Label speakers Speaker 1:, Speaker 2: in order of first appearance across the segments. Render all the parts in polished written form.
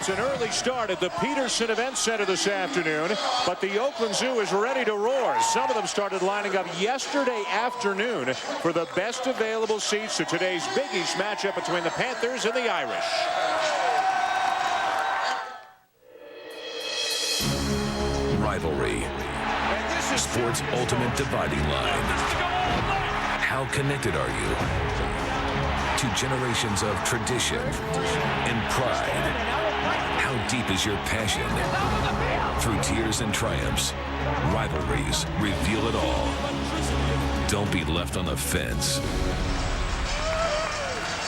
Speaker 1: It's an early start at the Peterson Event Center this afternoon, but the Oakland Zoo is ready to roar. Some of them started lining up yesterday afternoon for the best available seats to today's Big East matchup between the Panthers and the Irish.
Speaker 2: Rivalry. Sports' ultimate dividing line. How connected are you to generations of tradition and pride? How deep is your passion? Through tears and triumphs, rivalries reveal it all. Don't be left on the fence.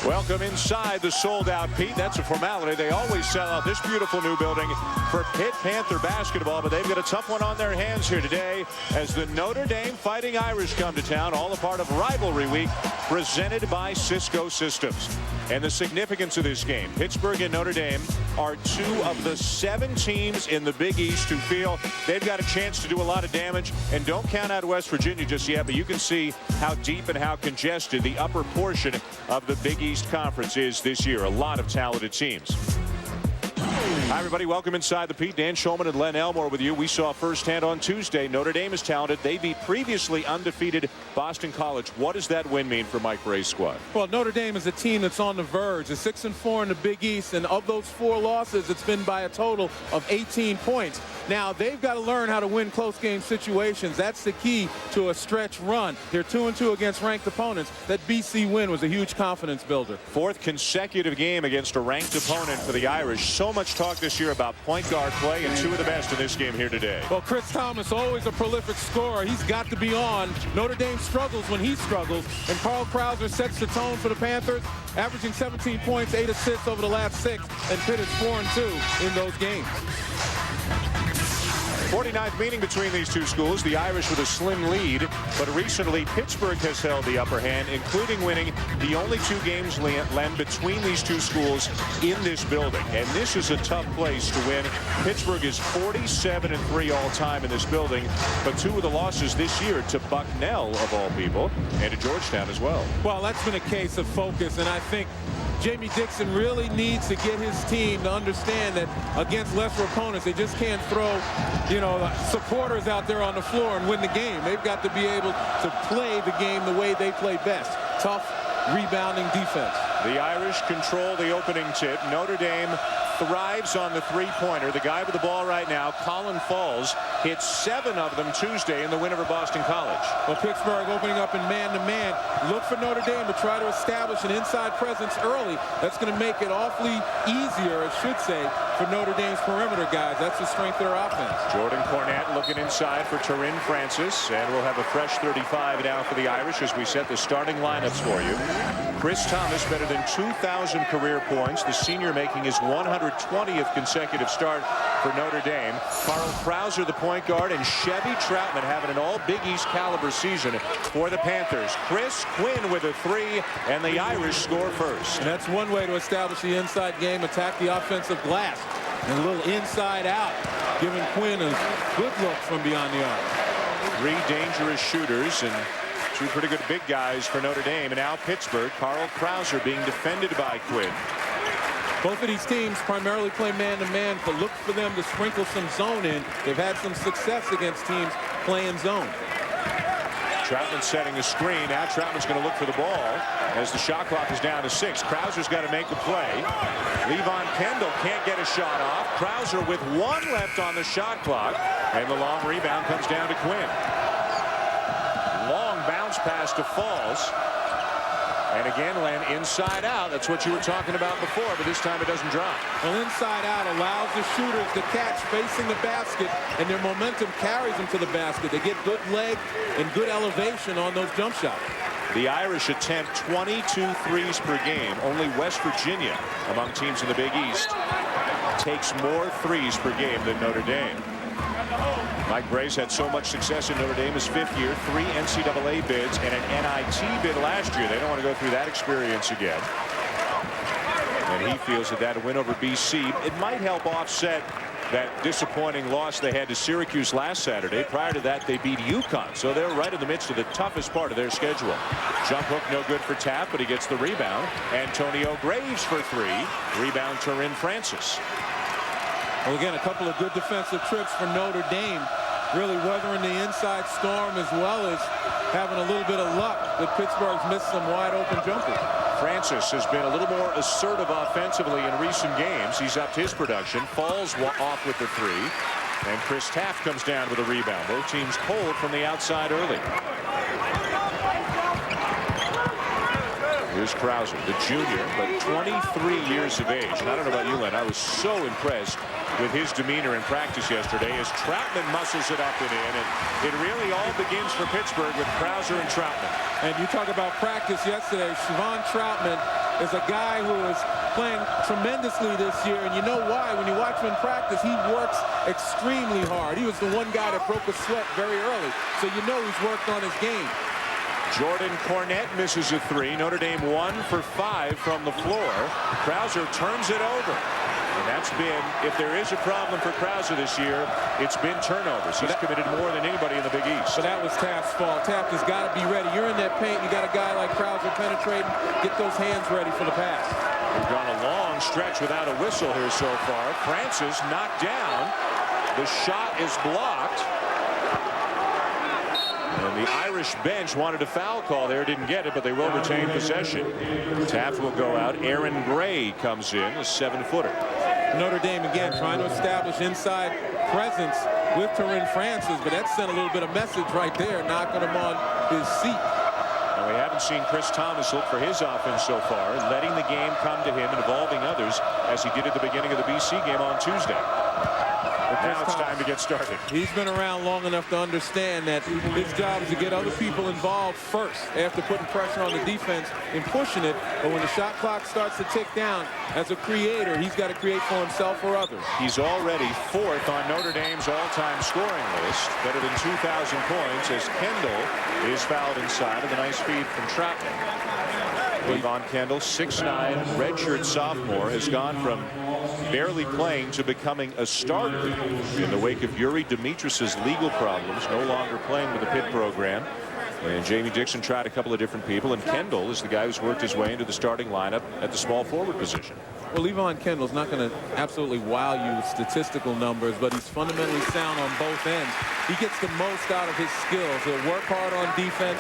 Speaker 1: Welcome inside the sold-out Pete. That's a formality. They always sell out this beautiful new building for Pitt Panther basketball, but they've got a tough one on their hands here today as the Notre Dame Fighting Irish come to town, all a part of Rivalry Week presented by Cisco Systems. And the significance of this game, Pittsburgh and Notre Dame are two of the 7 teams in the Big East who feel they've got a chance to do a lot of damage. And don't count out West Virginia just yet, but you can see how deep and how congested the upper portion of the Big East Conference is this year. A lot of talented teams. Hi, everybody. Welcome inside the Pete. Dan Shulman and Len Elmore with you. We saw firsthand on Tuesday Notre Dame is talented. They beat previously undefeated Boston College. What does that win mean for Mike Bray's squad?
Speaker 3: Well, Notre Dame is a team that's on the verge. It's 6-4 in the Big East, and of those 4 losses, it's been by a total of 18 points. Now, they've got to learn how to win close game situations. That's the key to a stretch run. They're 2-2 against ranked opponents. That BC win was a huge confidence builder.
Speaker 1: 4th consecutive game against a ranked opponent for the Irish. So much talk this year about point guard play, and 2 of the best in this game here today.
Speaker 3: Well, Chris Thomas, always a prolific scorer. He's got to be on. Notre Dame struggles when he struggles, and Carl Krauser sets the tone for the Panthers, averaging 17 points, 8 assists over the last 6, and Pitt is 4-2 in those games.
Speaker 1: 49th meeting between these two schools, the Irish with a slim lead, but recently Pittsburgh has held the upper hand, including winning the only 2 games, Len, between these two schools in this building. And this is a tough place to win. Pittsburgh is 47-3 all-time in this building, but 2 of the losses this year to Bucknell, of all people, and to Georgetown as well.
Speaker 3: Well, that's been a case of focus, and I think Jamie Dixon really needs to get his team to understand that against lesser opponents, they just can't throw, supporters out there on the floor and win the game. They've got to be able to play the game the way they play best. Tough, rebounding defense.
Speaker 1: The Irish control the opening tip. Notre Dame thrives on the three-pointer. The guy with the ball right now, Colin Falls, hit 7 of them Tuesday in the win over Boston College.
Speaker 3: Well, Pittsburgh opening up in man-to-man. Look for Notre Dame to try to establish an inside presence early. That's going to make it awfully easier, I should say, for Notre Dame's perimeter guys. That's the strength of their offense.
Speaker 1: Jordan Cornette looking inside for Turin Francis, and we'll have a fresh 35 now for the Irish as we set the starting lineups for you. Chris Thomas better than 2,000 career points. The senior making his 120th consecutive start for Notre Dame. Carl Krauser, the point guard, and Chevy Troutman having an all Big East caliber season for the Panthers. Chris Quinn with a 3, and the Irish score first.
Speaker 3: And that's one way to establish the inside game, attack the offensive glass. And a little inside out, giving Quinn a good look from beyond the arc.
Speaker 1: 3 dangerous shooters and 2 pretty good big guys for Notre Dame. And now Pittsburgh, Carl Krauser being defended by Quinn.
Speaker 3: Both of these teams primarily play man-to-man, but look for them to sprinkle some zone in. They've had some success against teams playing zone.
Speaker 1: Troutman setting a screen. Now Troutman's going to look for the ball as the shot clock is down to 6. Krauser's got to make a play. Levon Kendall can't get a shot off. Krauser with 1 left on the shot clock, and the long rebound comes down to Quinn. Long bounce pass to Falls. And again, Len, inside out. That's what you were talking about before, but this time it doesn't drop.
Speaker 3: Well, inside out allows the shooters to catch facing the basket, and their momentum carries them to the basket. They get good leg and good elevation on those jump shots.
Speaker 1: The Irish attempt 22 threes per game. Only West Virginia, among teams in the Big East, takes more threes per game than Notre Dame. Mike Bray's had so much success in Notre Dame his 5th year, 3 NCAA bids and an NIT bid last year. They don't want to go through that experience again. And he feels that win over BC, it might help offset that disappointing loss they had to Syracuse last Saturday. Prior to that, they beat UConn, so they're right in the midst of the toughest part of their schedule. Jump hook no good for Tapp, but he gets the rebound. Antonio Graves for 3. Rebound Turin Francis.
Speaker 3: Well, again, a couple of good defensive trips for Notre Dame, really weathering the inside storm as well as having a little bit of luck that Pittsburgh's missed some wide open jumpers.
Speaker 1: Francis has been a little more assertive offensively in recent games. He's upped his production, falls off with the three, and Chris Taft comes down with a rebound. Both teams cold from the outside early. Here's Krauser, the junior, but 23 years of age. And I don't know about you, Len, I was so impressed with his demeanor in practice yesterday as Troutman muscles it up and in. And it really all begins for Pittsburgh with Krauser and Troutman.
Speaker 3: And you talk about practice yesterday. Siobhan Troutman is a guy who is playing tremendously this year. And you know why? When you watch him in practice, he works extremely hard. He was the one guy that broke a sweat very early. So you know he's worked on his game.
Speaker 1: Jordan Cornette misses a three. Notre Dame 1 for 5 from the floor. Krauser turns it over. And that's been, if there is a problem for Krauser this year, it's been turnovers. He's committed more than anybody in the Big East.
Speaker 3: So that was Taft's fault. Taft has got to be ready. You're in that paint. You got a guy like Krauser penetrating. Get those hands ready for the pass.
Speaker 1: We've gone a long stretch without a whistle here so far. Francis knocked down. The shot is blocked. And the Irish bench wanted a foul call there, didn't get it, but they will retain possession. Taft will go out. Aaron Gray comes in, a 7-footer.
Speaker 3: Notre Dame again trying to establish inside presence with Tarin Francis, but that sent a little bit of message right there, knocking him on his seat.
Speaker 1: And we haven't seen Chris Thomas look for his offense so far, letting the game come to him and involving others as he did at the beginning of the BC game on Tuesday. Now it's time to get started.
Speaker 3: He's been around long enough to understand that his job is to get other people involved first after putting pressure on the defense and pushing it. But when the shot clock starts to tick down, as a creator, he's got to create for himself or others.
Speaker 1: He's already 4th on Notre Dame's all-time scoring list, better than 2,000 points as Kendall is fouled inside of the nice feed from Troutman. Von Kendall, 6'9", redshirt sophomore, has gone from barely playing to becoming a starter in the wake of Yuri Dimitris's legal problems, no longer playing with the Pitt program. And Jamie Dixon tried a couple of different people, and Kendall is the guy who's worked his way into the starting lineup at the small forward position.
Speaker 3: Well, Yvonne Kendall's not going to absolutely wow you with statistical numbers, but he's fundamentally sound on both ends. He gets the most out of his skills. He'll work hard on defense.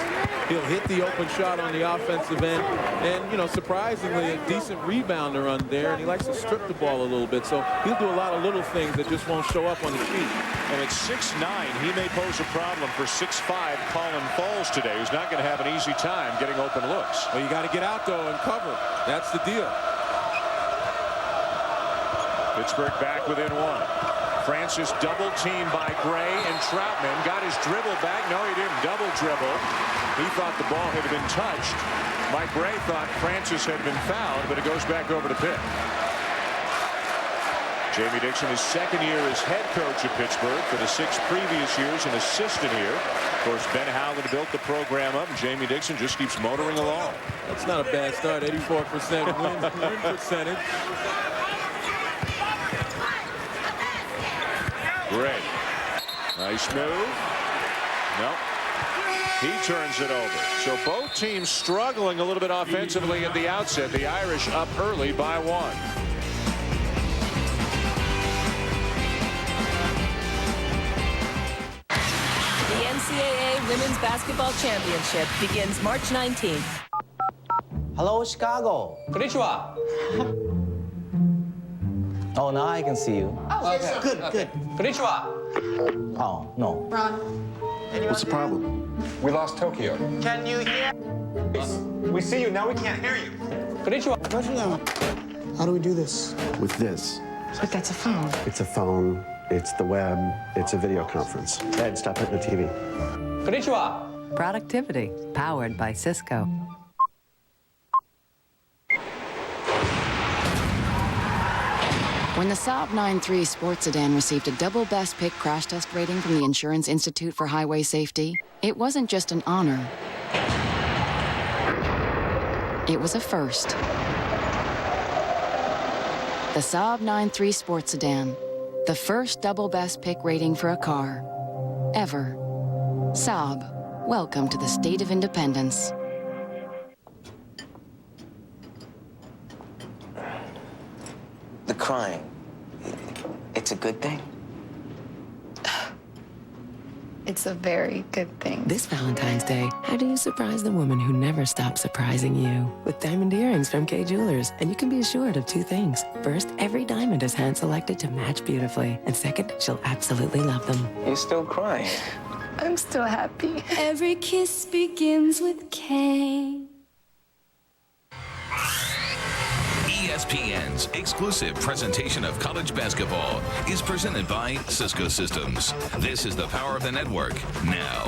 Speaker 3: He'll hit the open shot on the offensive end. And, you know, surprisingly, a decent rebounder on there, and he likes to strip the ball a little bit. So he'll do a lot of little things that just won't show up on the sheet.
Speaker 1: And at 6'9", he may pose a problem for 6'5", Colin Falls today, who's not going to have an easy time getting open looks.
Speaker 3: Well, you got to get out, though, and cover. That's the deal.
Speaker 1: Pittsburgh back within 1. Francis double teamed by Gray, and Troutman got his dribble back. No, he didn't double dribble. He thought the ball had been touched. Mike Gray thought Francis had been fouled, but it goes back over to Pitt. Jamie Dixon, his second year as head coach of Pittsburgh. For the 6 previous years, an assistant here. Of course, Ben Howland built the program up, and Jamie Dixon just keeps motoring along.
Speaker 3: That's not a bad start. 84% win percentage.
Speaker 1: Gray. Nice move. Nope. He turns it over. So both teams struggling a little bit offensively at the outset. The Irish up early by 1.
Speaker 4: The NCAA Women's Basketball Championship begins March 19th.
Speaker 5: Hello, Chicago.
Speaker 6: Konnichiwa.
Speaker 5: Oh, now I can see you.
Speaker 6: Oh, okay. Good. Konnichiwa.
Speaker 5: Oh, no.
Speaker 7: Ron.
Speaker 8: What's the problem?
Speaker 6: We lost Tokyo.
Speaker 7: Can you hear?
Speaker 6: We see you, now we can't hear you. Konnichiwa.
Speaker 9: How do we do this?
Speaker 8: With this.
Speaker 7: But that's a phone.
Speaker 8: It's a phone, it's the web, it's a video conference. Ed, stop hitting the TV.
Speaker 6: Konnichiwa.
Speaker 10: Productivity, powered by Cisco.
Speaker 11: When the Saab 9-3 sports sedan received a double best pick crash test rating from the Insurance Institute for Highway Safety, it wasn't just an honor. It was a first. The Saab 9-3 sports sedan, the first double best pick rating for a car, ever. Saab, welcome to the state of independence.
Speaker 5: The crying.
Speaker 7: it's a good thing?
Speaker 12: It's a very good thing.
Speaker 13: This Valentine's Day, how do you surprise the woman who never stops surprising you? With diamond earrings from Kay Jewelers. And you can be assured of 2 things. First, every diamond is hand-selected to match beautifully. And second, she'll absolutely love them.
Speaker 7: You're still crying.
Speaker 12: I'm still happy.
Speaker 14: Every kiss begins with K.
Speaker 2: ESPN's exclusive presentation of college basketball is presented by Cisco Systems. This is the power of the network now.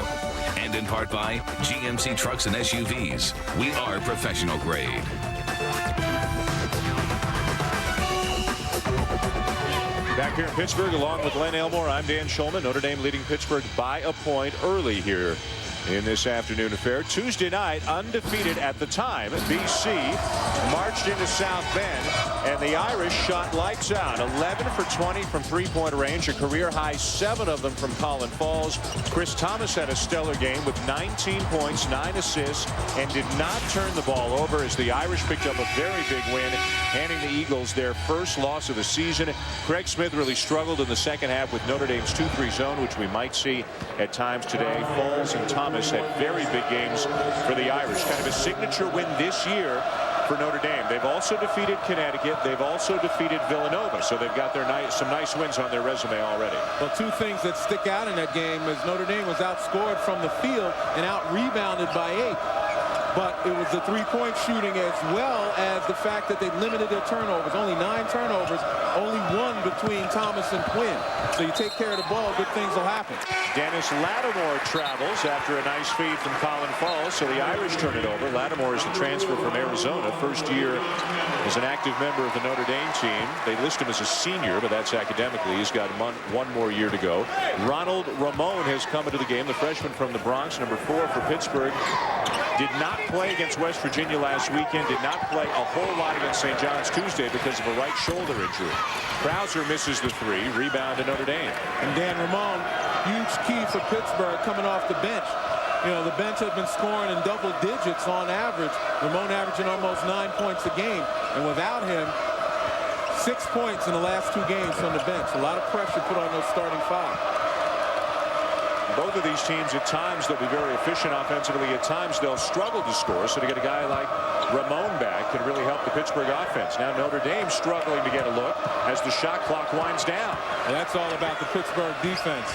Speaker 2: And in part by GMC Trucks and SUVs. We are professional grade.
Speaker 1: Back here in Pittsburgh, along with Len Elmore, I'm Dan Schulman. Notre Dame leading Pittsburgh by a point early here in this afternoon affair. Tuesday night, undefeated at the time, BC marched into South Bend, and the Irish shot lights out. 11 for 20 from three-point range, a career high 7 of them from Collin Falls. Chris Thomas had a stellar game with 19 points, 9 assists, and did not turn the ball over as the Irish picked up a very big win, handing the Eagles their first loss of the season. Craig Smith really struggled in the second half with Notre Dame's 2-3 zone, which we might see at times today. Falls and Thomas had very big games for the Irish. Kind of a signature win this year for Notre Dame. They've also defeated Connecticut. They've also defeated Villanova. So they've got their some nice wins on their resume already.
Speaker 3: Well, 2 things that stick out in that game is Notre Dame was outscored from the field and out-rebounded by 8. But it was the 3-point shooting as well as the fact that they limited their turnovers. Only 9 turnovers, only 1 between Thomas and Quinn. So you take care of the ball, good things will happen.
Speaker 1: Dennis Lattimore travels after a nice feed from Collin Falls, so the Irish turn it over. Lattimore is the transfer from Arizona, first year as an active member of the Notre Dame team. They list him as a senior, but that's academically. He's got 1 more year to go. Ronald Ramon has come into the game, the freshman from the Bronx, number 4 for Pittsburgh. Did not play against West Virginia last weekend, did not play a whole lot against St. John's Tuesday because of a right shoulder injury. Krauser misses the 3, rebound to Notre Dame.
Speaker 3: And Dan Ramon, huge key for Pittsburgh coming off the bench. You know, the bench had been scoring in double digits on average. Ramon averaging almost 9 points a game. And without him, 6 points in the last 2 games from the bench. A lot of pressure put on those starting 5.
Speaker 1: Both of these teams at times they'll be very efficient offensively. At times they'll struggle to score. So to get a guy like Ramon back can really help the Pittsburgh offense. Now Notre Dame struggling to get a look as the shot clock winds down.
Speaker 3: And that's all about the Pittsburgh defense.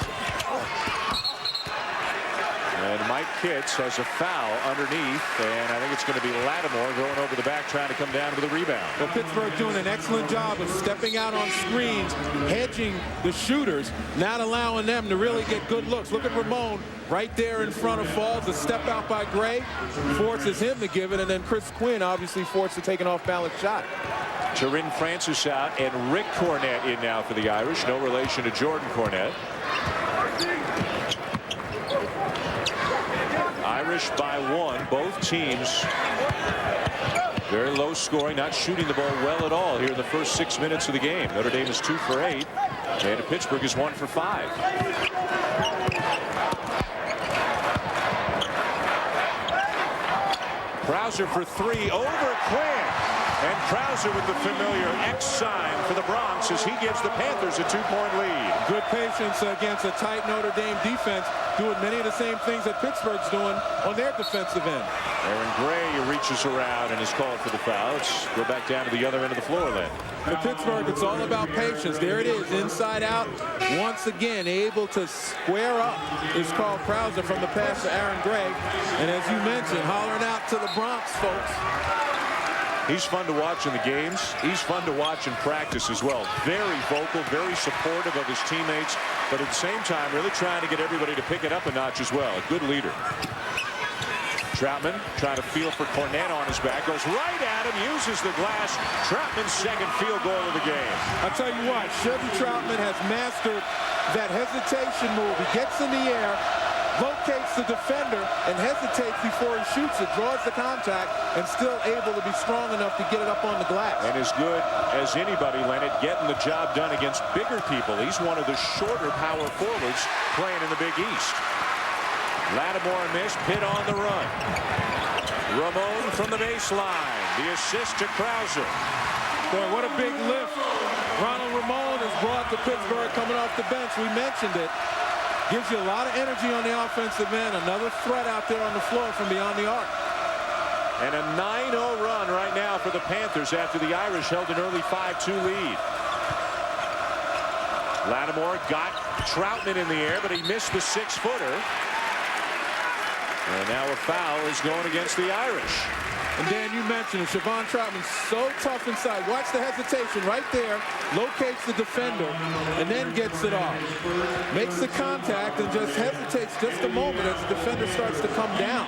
Speaker 1: And Mike Kitts has a foul underneath, and I think it's going to be Lattimore going over the back trying to come down with a rebound.
Speaker 3: Well, Pittsburgh doing an excellent job of stepping out on screens, hedging the shooters, not allowing them to really get good looks. Look at Ramon right there in front of Falls. A step out by Gray forces him to give it, and then Chris Quinn obviously forced to take an off-balance shot.
Speaker 1: Turin Francis out, and Rick Cornett in now for the Irish. No relation to Jordan Cornett. Irish by 1. Both teams very low scoring, not shooting the ball well at all here in the first 6 minutes of the game. Notre Dame is 2 for 8, and Pittsburgh is 1 for 5. Krauser for 3 over Quinn. And Krauser with the familiar X sign for the Bronx as he gives the Panthers a 2-point lead.
Speaker 3: Good patience against a tight Notre Dame defense, doing many of the same things that Pittsburgh's doing on their defensive end.
Speaker 1: Aaron Gray reaches around and is called for the foul. Let's go back down to the other end of the floor then.
Speaker 3: For Pittsburgh, it's all about patience. There it is, inside out. Once again, able to square up is Carl Krauser from the pass to Aaron Gray. And as you mentioned, hollering out to the Bronx folks.
Speaker 1: He's fun to watch in the games. He's fun to watch in practice as well. Very vocal, very supportive of his teammates, but at the same time, really trying to get everybody to pick it up a notch as well. A good leader. Troutman trying to feel for Cornett on his back. Goes right at him, uses the glass. Troutman's second field goal of the game.
Speaker 3: I'll tell you what, Chevy Troutman has mastered that hesitation move. He gets in the air, locates the defender, and hesitates before he shoots it, draws the contact, and still able to be strong enough to get it up on the glass.
Speaker 1: And as good as anybody, Leonard, getting the job done against bigger people. He's one of the shorter power forwards playing in the Big East. Lattimore missed, Pitt on the run. Ramon from the baseline. The assist to Krauser.
Speaker 3: Boy, what a big lift Ronald Ramon is brought to Pittsburgh coming off the bench. We mentioned it. Gives you a lot of energy on the offensive end. Another threat out there on the floor from beyond the arc.
Speaker 1: And a 9-0 run right now for the Panthers after the Irish held an early 5-2 lead. Lattimore got Troutman in the air, but he missed the 6-footer. And now a foul is going against the Irish.
Speaker 3: And Dan, you mentioned it. Siobhan Troutman's so tough inside. Watch the hesitation right there. Locates the defender and then gets it off. Makes the contact and just hesitates just a moment as the defender starts to come down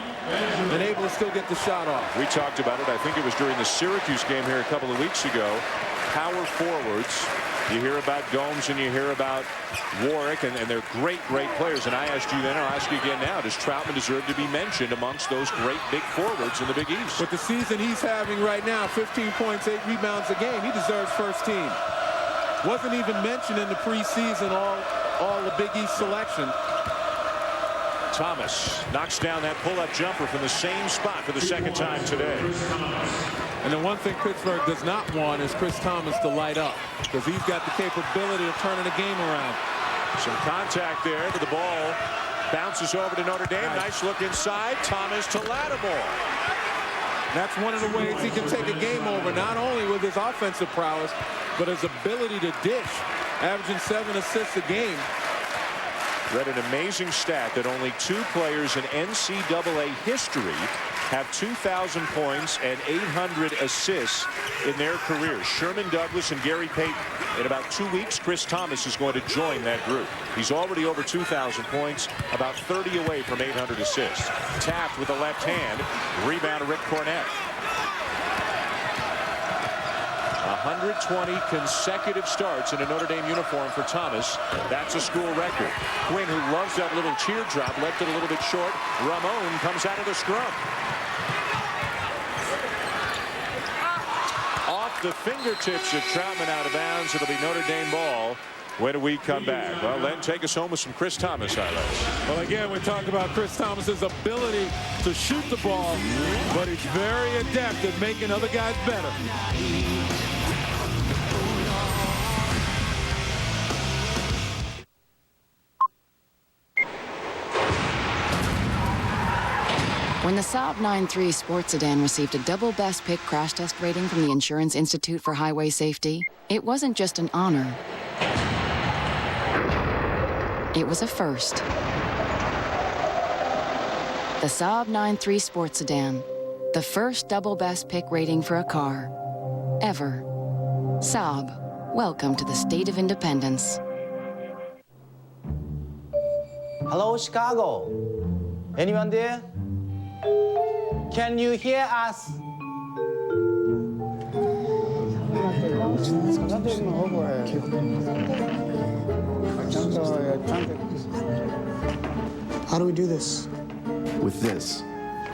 Speaker 3: and able to still get the shot off.
Speaker 1: We talked about it. I think it was during the Syracuse game here a couple of weeks ago. Power forwards. You hear about Gomes and you hear about Warwick, and they're great players. And I asked you then, I'll ask you again now, does Troutman deserve to be mentioned amongst those great big forwards in the Big East?
Speaker 3: With the season he's having right now, 15 points, 8 rebounds a game, he deserves first team. Wasn't even mentioned in the preseason, all the Big East selection.
Speaker 1: Thomas knocks down that pull-up jumper from the same spot for the second time today.
Speaker 3: And the one thing Pittsburgh does not want is Chris Thomas to light up, because he's got the capability of turning the game around.
Speaker 1: Some contact there, but the ball bounces over to Notre Dame. Nice look inside. Thomas to Lattimore.
Speaker 3: That's one of the ways he can take a game over, not only with his offensive prowess, but his ability to dish, averaging 7 assists a game.
Speaker 1: Read an amazing stat that only 2 players in NCAA history have 2,000 points and 800 assists in their careers. Sherman Douglas and Gary Payton. In about 2 weeks, Chris Thomas is going to join that group. He's already over 2,000 points, about 30 away from 800 assists. Tapped with the left hand. Rebound to Rick Cornett. 120 consecutive starts in a Notre Dame uniform for Thomas. That's a school record. Quinn, who loves that little teardrop, left it a little bit short. Ramon comes out of the scrum. Off the fingertips of Troutman, out of bounds. It'll be Notre Dame ball when we come back. Well, Len, take us home with some Chris Thomas highlights.
Speaker 3: Well, again, we talked about Chris Thomas's ability to shoot the ball, but he's very adept at making other guys better.
Speaker 11: When the Saab 9-3 sports sedan received a double best pick crash test rating from the Insurance Institute for Highway Safety, it wasn't just an honor. It was a first. The Saab 9-3 sports sedan, the first double best pick rating for a car ever. Saab, welcome to the state of independence.
Speaker 5: Hello, Chicago. Anyone there? Can you hear us?
Speaker 9: How do we do this?
Speaker 8: With this.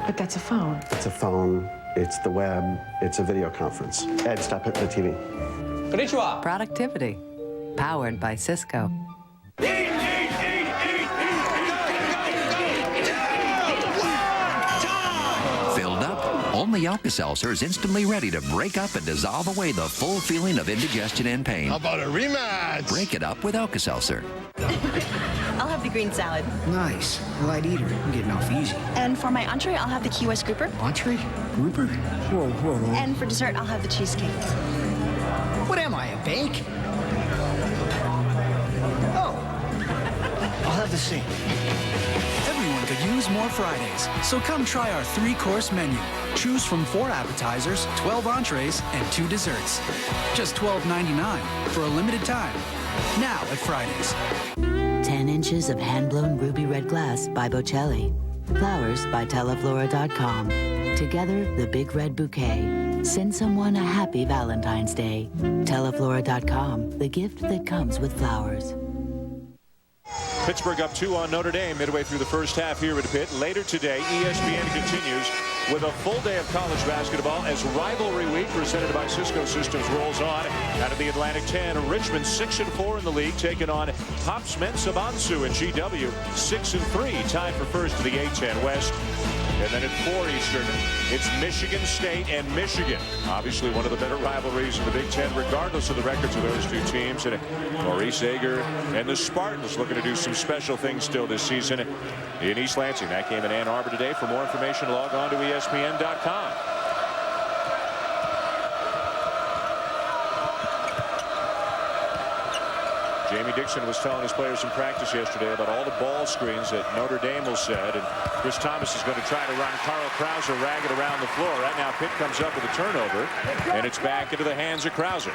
Speaker 7: But that's a phone.
Speaker 8: It's a phone. It's the web. It's a video conference. Ed, stop hitting the TV.
Speaker 10: Konnichiwa. Productivity. Powered by Cisco.
Speaker 15: Only Alka-Seltzer is instantly ready to break up and dissolve away the full feeling of indigestion and pain.
Speaker 16: How about a rematch?
Speaker 15: Break it up with Alka-Seltzer.
Speaker 17: I'll have the green salad.
Speaker 18: Nice. Light eater. I'm getting off easy.
Speaker 17: And for my entree, I'll have the Key West grouper.
Speaker 18: Entree? Grouper? Whoa, whoa, whoa.
Speaker 17: And for dessert, I'll have the cheesecake.
Speaker 18: What am I, a bake? Oh. I'll have the same.
Speaker 19: Everyone could use more Fridays, so come try our 3-course menu. Choose from 4 appetizers, 12 entrees, and 2 desserts. Just $12.99 for a limited time. Now at Fridays.
Speaker 20: 10 inches of hand-blown ruby red glass by Bocelli. Flowers by Teleflora.com. Together, the big red bouquet. Send someone a happy Valentine's Day. Teleflora.com, the gift that comes with flowers.
Speaker 1: Pittsburgh up 2 on Notre Dame midway through the first half here at Pitt. Later today, ESPN continues with a full day of college basketball as rivalry week presented by Cisco Systems rolls on. Out of the Atlantic 10, Richmond 6-4 in the league, taking on Hops Mensabansu and GW 6-3, tied for first in the A-10 West. And then at 4 Eastern, it's Michigan State and Michigan. Obviously one of the better rivalries in the Big Ten, regardless of the records of those two teams. And Maurice Ager and the Spartans looking to do some special things still this season in East Lansing. That game in Ann Arbor today. For more information, log on to ESPN.com. Jamie Dixon was telling his players in practice yesterday about all the ball screens that Notre Dame will set, and Chris Thomas is going to try to run Carl Krauser ragged around the floor. Right now Pitt comes up with a turnover, and it's back into the hands of Krauser.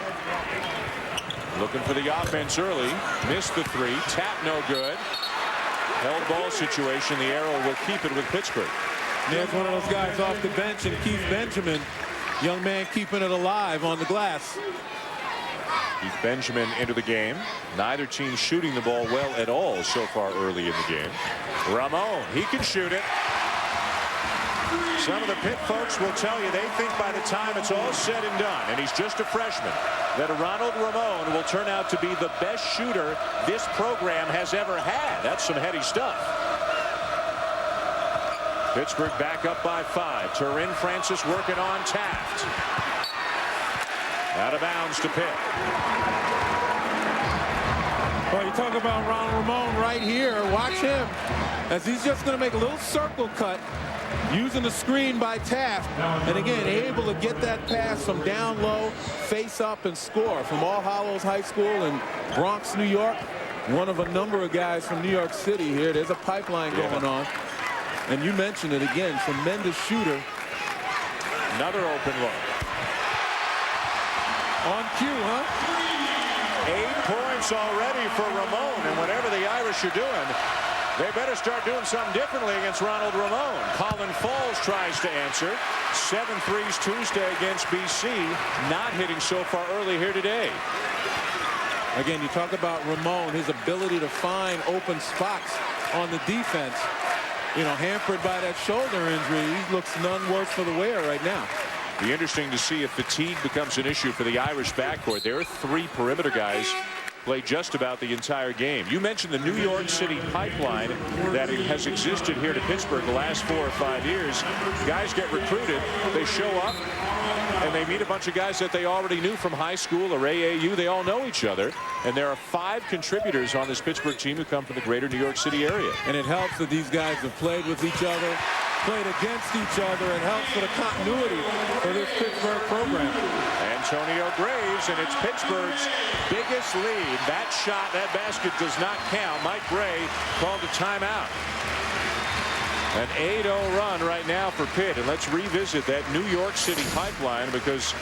Speaker 1: Looking for the offense early, missed the three, tap no good. Held ball situation, the arrow will keep it with Pittsburgh.
Speaker 3: There's one of those guys off the bench, and Keith Benjamin, young man keeping it alive on the glass.
Speaker 1: Keith Benjamin into the game. Neither team shooting the ball well at all so far early in the game. Ramon, he can shoot it. Some of the Pitt folks will tell you they think by the time it's all said and done, and he's just a freshman, that Ronald Ramon will turn out to be the best shooter this program has ever had. That's some heady stuff. Pittsburgh back up by 5. Turin Francis working on Taft. Out of bounds to Pitt.
Speaker 3: Well, you talk about Ronald Ramon right here. Watch him as he's just going to make a little circle cut using the screen by Taft. And again, able to get that pass from down low, face up, and score from All Hallows High School in Bronx, New York. One of a number of guys from New York City here. There's a pipeline going on. And you mentioned it again. Tremendous shooter.
Speaker 1: Another open look.
Speaker 3: On cue, huh?
Speaker 1: 8 points already for Ramon, and whatever the Irish are doing, they better start doing something differently against Ronald Ramon. Colin Falls tries to answer. 7 threes Tuesday against BC, not hitting so far early here today.
Speaker 3: Again, you talk about Ramon, his ability to find open spots on the defense. You know, hampered by that shoulder injury, he looks none worse for the wear right now.
Speaker 1: Be interesting to see if fatigue becomes an issue for the Irish backcourt. There are 3 perimeter guys play just about the entire game. You mentioned the New York City pipeline that has existed here to Pittsburgh the last 4 or 5 years. Guys get recruited, they show up, and they meet a bunch of guys that they already knew from high school or AAU. They all know each other, and there are 5 contributors on this Pittsburgh team who come from the greater New York City area.
Speaker 3: And it helps that these guys have played with each other, played against each other, and helps for the continuity for this Pittsburgh program.
Speaker 1: Antonio Graves, and it's Pittsburgh's biggest lead. That shot, that basket does not count. Mike Gray called a timeout. An 8-0 run right now for Pitt, and let's revisit that New York City pipeline because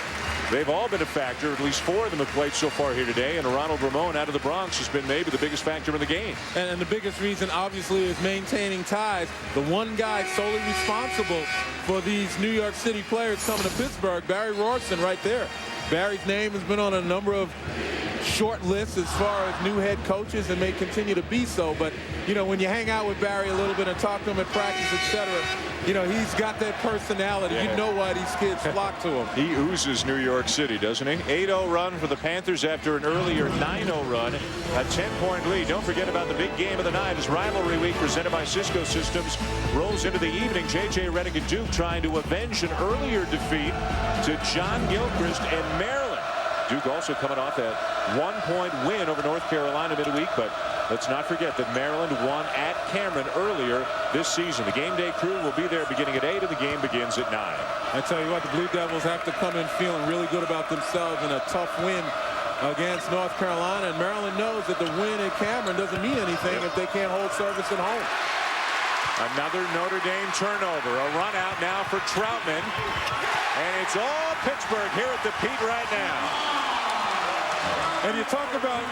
Speaker 1: they've all been a factor. At least 4 of them have played so far here today, and Ronald Ramon out of the Bronx has been maybe the biggest factor in the game.
Speaker 3: And the biggest reason, obviously, is maintaining ties. The one guy solely responsible for these New York City players coming to Pittsburgh, Barry Roberson, right there. Barry's name has been on a number of short lists as far as new head coaches and may continue to be so. But, you know, when you hang out with Barry a little bit and talk to him at practice, etc., you know, he's got that personality. Yeah. You know why these kids flock to him.
Speaker 1: He oozes New York City, doesn't he? 8-0 run for the Panthers after an earlier 9-0 run. A 10-point lead. Don't forget about the big game of the night as Rivalry Week presented by Cisco Systems rolls into the evening. J.J. Redick and Duke trying to avenge an earlier defeat to John Gilchrist and Maryland. Duke also coming off that 1-point win over North Carolina midweek, but let's not forget that Maryland won at Cameron earlier this season. The game day crew will be there beginning at 8 and the game begins at 9.
Speaker 3: I tell you what, the Blue Devils have to come in feeling really good about themselves in a tough win against North Carolina, and Maryland knows that the win at Cameron doesn't mean anything if they can't hold service at home.
Speaker 1: Another Notre Dame turnover. A run out now for Troutman. And it's all Pittsburgh here at the Pitt right now.
Speaker 3: And you talk about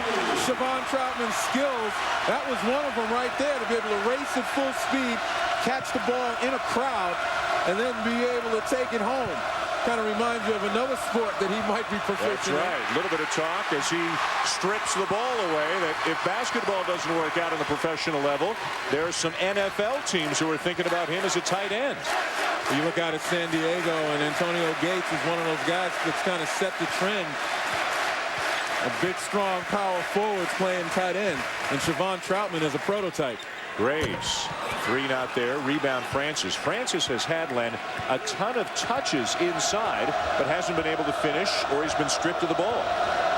Speaker 3: Siobhan Troutman's skills. That was one of them right there, to be able to race at full speed, catch the ball in a crowd, and then be able to take it home. Kind of reminds you of another sport that he might be proficient in.
Speaker 1: That's right. A little bit of talk as he strips the ball away that if basketball doesn't work out on the professional level, there are some NFL teams who are thinking about him as a tight end.
Speaker 3: You look out at San Diego, and Antonio Gates is one of those guys that's kind of set the trend A big, strong power forwards playing tight end. And Siobhan Troutman is a prototype.
Speaker 1: Graves, 3 not there. Rebound Francis. Francis has had, Len, a ton of touches inside, but hasn't been able to finish, or he's been stripped of the ball.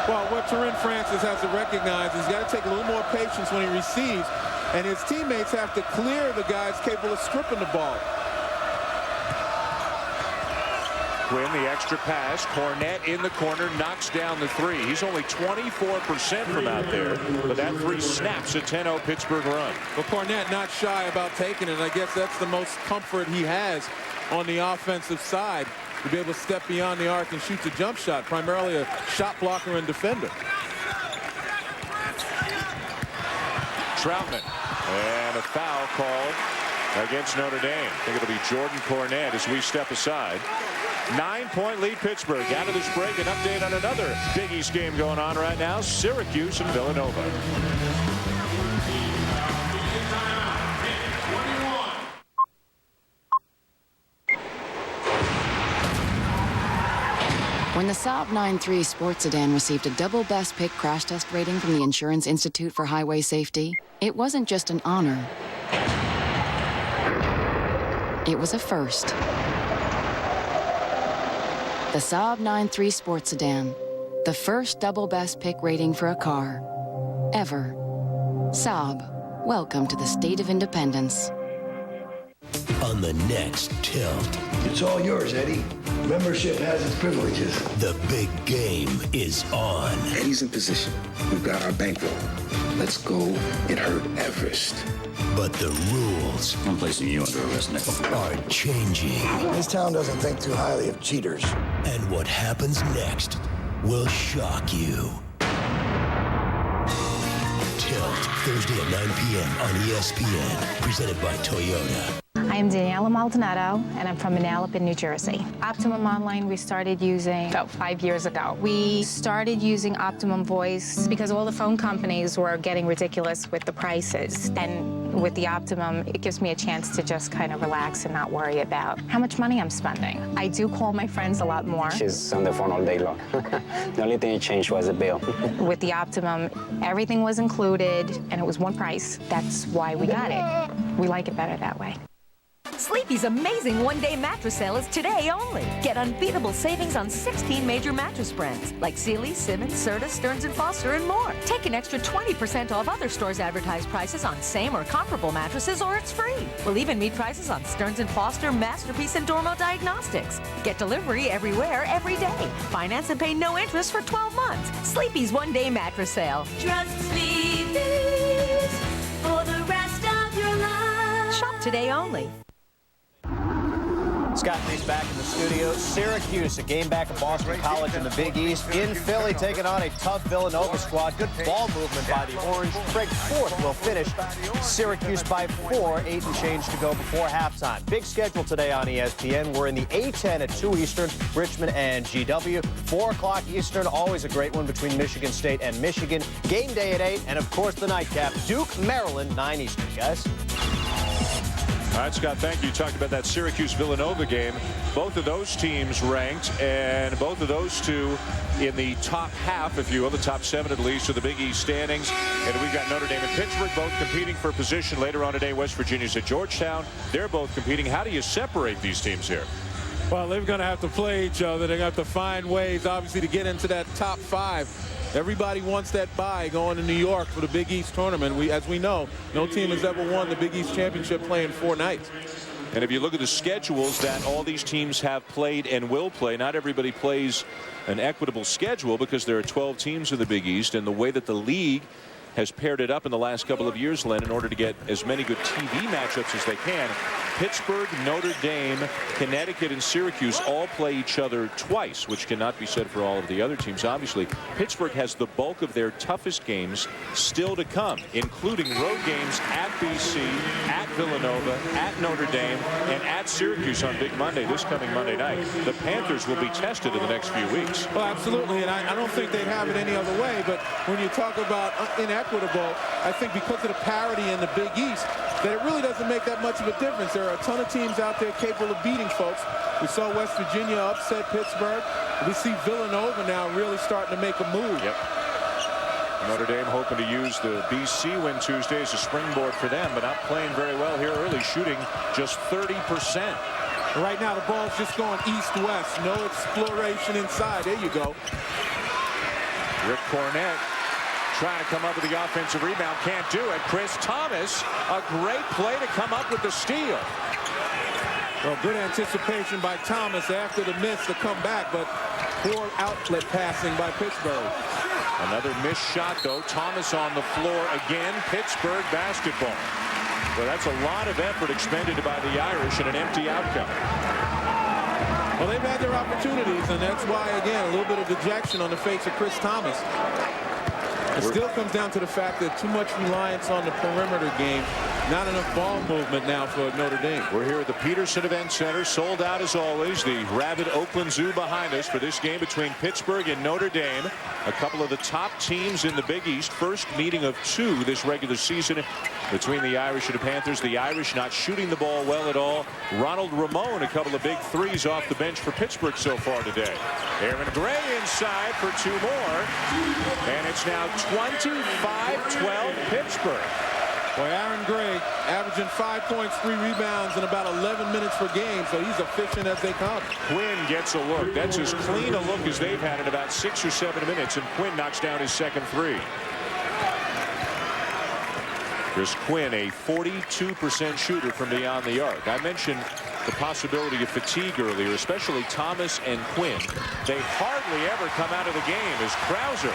Speaker 3: Well, what Turin Francis has to recognize is he's got to take a little more patience when he receives, and his teammates have to clear the guys capable of stripping the ball.
Speaker 1: Quinn, the extra pass. Cornette in the corner, knocks down the 3. He's only 24% from out there, but that 3 snaps a 10-0 Pittsburgh run.
Speaker 3: But Cornette not shy about taking it. I guess that's the most comfort he has on the offensive side, to be able to step beyond the arc and shoot the jump shot, primarily a shot blocker and defender.
Speaker 1: Troutman, and a foul called against Notre Dame. I think it'll be Jordan Cornette as we step aside. 9-point lead Pittsburgh. Out of this break, an update on another Big East game going on right now, Syracuse and Villanova.
Speaker 11: When the Saab 9-3 sports sedan received a double best pick crash test rating from the Insurance Institute for Highway Safety, it wasn't just an honor. It was a first. The Saab 9-3 sports sedan, the first double best pick rating for a car ever. Saab, welcome to the state of independence.
Speaker 16: On the next Tilt.
Speaker 21: It's all yours, Eddie. Membership has its privileges.
Speaker 16: The big game is on.
Speaker 21: Eddie's in position. We've got our bankroll. Let's go and hurt Everest.
Speaker 16: But the rules,
Speaker 22: I'm placing you under arrest, Nickel,
Speaker 16: are changing.
Speaker 21: This town doesn't think too highly of cheaters.
Speaker 16: And what happens next will shock you. Tilt, Thursday at 9 p.m. on ESPN. Presented by Toyota.
Speaker 23: I am Daniela Maldonado, and I'm from Manalapan, New Jersey. Optimum Online we started using about 5 years ago. We started using Optimum Voice because all the phone companies were getting ridiculous with the prices. And with the Optimum, it gives me a chance to just kind of relax and not worry about how much money I'm spending. I do call my friends a lot more.
Speaker 24: She's on the phone all day long. The only thing that changed was the bill.
Speaker 23: With the Optimum, everything was included, and it was one price. That's why we got it. We like it better that way.
Speaker 25: Sleepy's amazing one-day mattress sale is today only. Get unbeatable savings on 16 major mattress brands like Sealy, Simmons, Serta, Stearns & Foster, and more. Take an extra 20% off other stores' advertised prices on same or comparable mattresses, or it's free. We'll even meet prices on Stearns & Foster, Masterpiece, and Dormo Diagnostics. Get delivery everywhere, every day. Finance and pay no interest for 12 months. Sleepy's one-day mattress sale.
Speaker 14: Trust Sleepy's for the rest of your life.
Speaker 25: Shop today only.
Speaker 5: Scott Mace back in the studio. Syracuse, a game back at Boston College in the Big East. In Philly, taking on a tough Villanova squad. Good ball movement by the Orange. Craig Ford will finish Syracuse by 4, 8 and change to go before halftime. Big schedule today on ESPN. We're in the A10 at 2 Eastern, Richmond and GW. 4 o'clock Eastern, always a great one between Michigan State and Michigan. Game day at 8, and of course the nightcap, Duke, Maryland, 9 Eastern, guys.
Speaker 1: All right, Scott, thank you. You talked about that Syracuse-Villanova game. Both of those teams ranked, and both of those two in the top half, if you will, the top 7 at least, of the Big East standings. And we've got Notre Dame and Pittsburgh both competing for a position later on today. West Virginia's at Georgetown. They're both competing. How do you separate these teams here?
Speaker 3: Well, they're going to have to play each other. They're going to have to find ways, obviously, to get into that top 5. Everybody wants that bye going to New York for the Big East tournament. As we know, no team has ever won the Big East championship playing 4 nights.
Speaker 1: And if you look at the schedules that all these teams have played and will play, not everybody plays an equitable schedule because there are 12 teams in the Big East, and the way that the league has paired it up in the last couple of years, Len, in order to get as many good TV matchups as they can. Pittsburgh, Notre Dame, Connecticut, and Syracuse all play each other twice, which cannot be said for all of the other teams. Obviously, Pittsburgh has the bulk of their toughest games still to come, including road games at BC, at Villanova, at Notre Dame, and at Syracuse on Big Monday, this coming Monday night. The Panthers will be tested in the next few weeks.
Speaker 3: Well, absolutely, and I don't think they'd have it any other way, but when you talk about inequitable, I think because of the parity in the Big East, that it really doesn't make that much of a difference. There are a ton of teams out there capable of beating folks. We saw West Virginia upset Pittsburgh. We see Villanova now really starting to make a move.
Speaker 1: Yep. Notre Dame hoping to use the BC win Tuesday as a springboard for them, but not playing very well here early, shooting just 30%.
Speaker 3: Right now the ball's just going east-west. No exploration inside. There you go.
Speaker 1: Rick Cornett trying to come up with the offensive rebound. Can't do it. Chris Thomas, a great play to come up with the steal.
Speaker 3: Well, good anticipation by Thomas after the miss to come back, but poor outlet passing by Pittsburgh.
Speaker 1: Another missed shot, though. Thomas on the floor again. Pittsburgh basketball. Well, that's a lot of effort expended by the Irish in an empty outcome.
Speaker 3: Well, they've had their opportunities, and that's why, again, a little bit of dejection on the face of Chris Thomas. It still comes down to the fact that too much reliance on the perimeter game. Not enough ball movement now for Notre Dame.
Speaker 1: We're here at the Peterson Event Center, sold out as always. The rabid Oakland Zoo behind us for this game between Pittsburgh and Notre Dame. A couple of the top teams in the Big East. First meeting of two this regular season between the Irish and the Panthers. The Irish not shooting the ball well at all. Ronald Ramon, a couple of big threes off the bench for Pittsburgh so far today. Aaron Gray inside for two more. And it's now 25-12 Pittsburgh.
Speaker 3: Boy, Aaron Gray averaging 5 points, 3 rebounds in about 11 minutes per game, so he's efficient as they come.
Speaker 1: Quinn gets a look. That's as clean a look as they've had in about 6 or 7 minutes, and Quinn knocks down his second three. Chris Quinn, a 42% shooter from beyond the arc. I mentioned the possibility of fatigue earlier, especially Thomas and Quinn. They hardly ever come out of the game as Krauser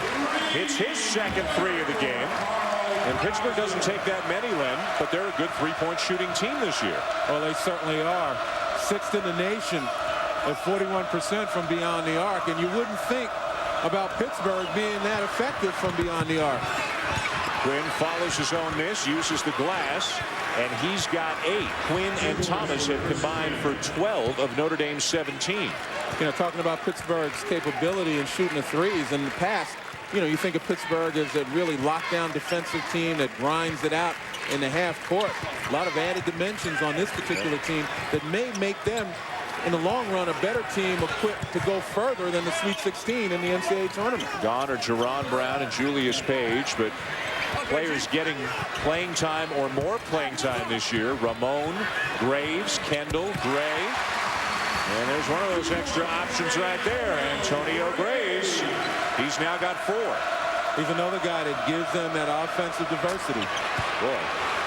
Speaker 1: hits his second three of the game. And Pittsburgh doesn't take that many, Len, but they're a good three-point shooting team this year.
Speaker 3: Well, they certainly are. 6th in the nation at 41% from beyond the arc. And you wouldn't think about Pittsburgh being that effective from beyond the arc.
Speaker 1: Quinn follows his own miss, uses the glass, and he's got 8. Quinn and Thomas have combined for 12 of Notre Dame's 17.
Speaker 3: You know, talking about Pittsburgh's capability in shooting the threes in the past, you know, you think of Pittsburgh as a really lockdown defensive team that grinds it out in the half court. A lot of added dimensions on this particular team that may make them, in the long run, a better team equipped to go further than the Sweet 16 in the NCAA tournament.
Speaker 1: Gone are Jerron Brown and Julius Page, but players getting playing time or more playing time this year. Ramon, Graves, Kendall, Gray. And there's one of those extra options right there. Antonio Graves. He's now got 4.
Speaker 3: He's another guy that gives them that offensive diversity.
Speaker 1: Boy,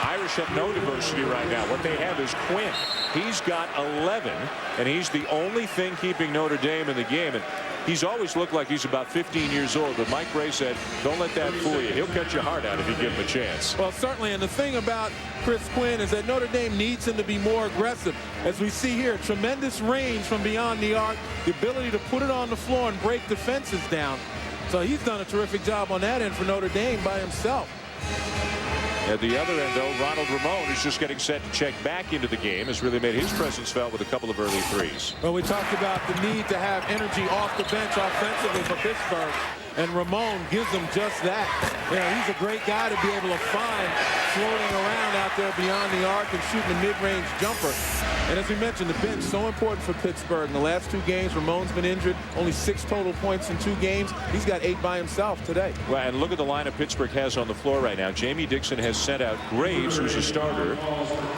Speaker 1: Irish have no diversity right now. What they have is Quinn. He's got 11, and he's the only thing keeping Notre Dame in the game. And he's always looked like he's about 15 years old, but Mike Gray said, don't let that fool you. He'll cut your heart out if you give him a chance.
Speaker 3: Well, certainly, and the thing about Chris Quinn is that Notre Dame needs him to be more aggressive. As we see here, tremendous range from beyond the arc, the ability to put it on the floor and break defenses down. So he's done a terrific job on that end for Notre Dame by himself.
Speaker 1: At the other end, though, Ronald Ramon is just getting set to check back into the game. Has really made his presence felt with a couple of early threes.
Speaker 3: Well, we talked about the need to have energy off the bench offensively for Pittsburgh, and Ramon gives them just that. You know, he's a great guy to be able to find floating around out there beyond the arc and shooting a mid-range jumper. And as we mentioned, the bench so important for Pittsburgh. In the last 2 games, Ramon's been injured. Only 6 total points in 2 games. He's got 8 by himself today.
Speaker 1: Well, and look at the lineup Pittsburgh has on the floor right now. Jamie Dixon has sent out Graves, who's a starter,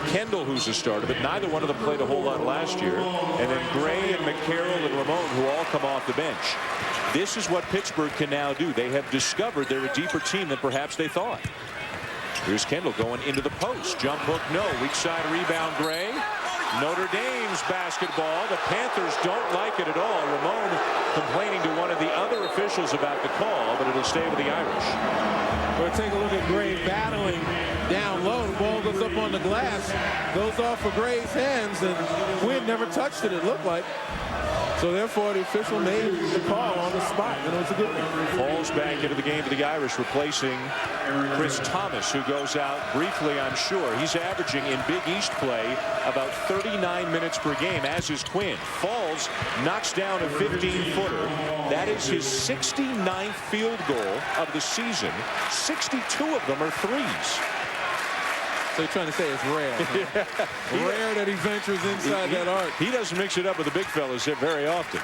Speaker 1: Kendall, who's a starter, but neither one of them played a whole lot last year. And then Gray and McCarroll and Ramon, who all come off the bench. This is what Pittsburgh can now do. They have discovered they're a deeper team than perhaps they thought. Here's Kendall going into the post. Jump hook, no. Weak side rebound, Gray. Notre Dame's basketball. The Panthers don't like it at all. Ramon complaining to one of the other officials about the call, but it'll stay with the Irish.
Speaker 3: We'll take a look at Gray battling down low. The ball goes up on the glass, goes off for Gray's hands, and Quinn never touched it, it looked like. So therefore, the official made the call on the spot, and it was a good one.
Speaker 1: Falls back into the game for the Irish, replacing Chris Thomas, who goes out briefly, I'm sure. He's averaging in Big East play about 39 minutes per game, as is Quinn. Falls, knocks down a 15-footer. That is his 69th field goal of the season. 62 of them are threes.
Speaker 3: So you're trying to say it's rare. Huh? Yeah. Rare that he ventures inside that arc.
Speaker 1: He doesn't mix it up with the big fellas very often.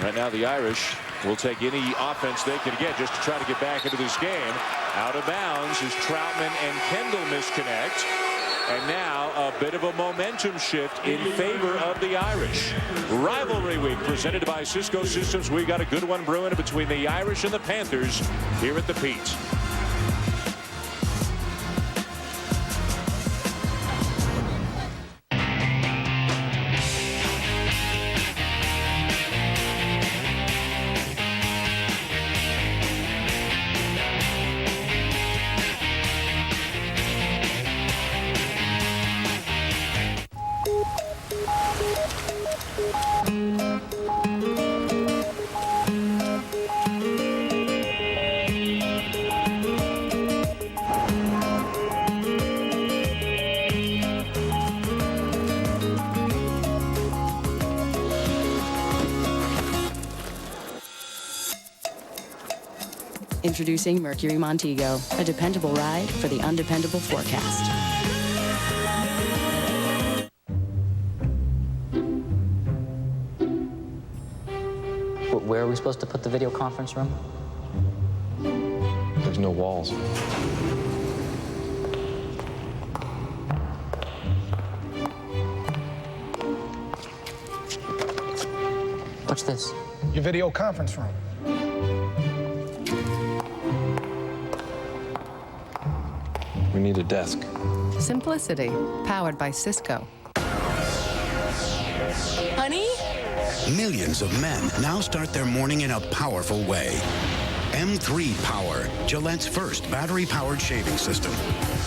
Speaker 1: Right now the Irish will take any offense they can get just to try to get back into this game. Out of bounds as Troutman and Kendall misconnect. And now a bit of a momentum shift in favor of the Irish. Rivalry week presented by Cisco Systems. We got a good one brewing between the Irish and the Panthers here at the Pitt.
Speaker 11: Introducing Mercury Montego, a dependable ride for the undependable forecast.
Speaker 2: Where are we supposed to put the video conference room?
Speaker 4: There's no walls.
Speaker 2: What's this?
Speaker 6: Your video conference room.
Speaker 4: We need a desk.
Speaker 10: Simplicity, powered by Cisco.
Speaker 12: Honey?
Speaker 16: Millions of men now start their morning in a powerful way. M3 Power, Gillette's first battery-powered shaving system.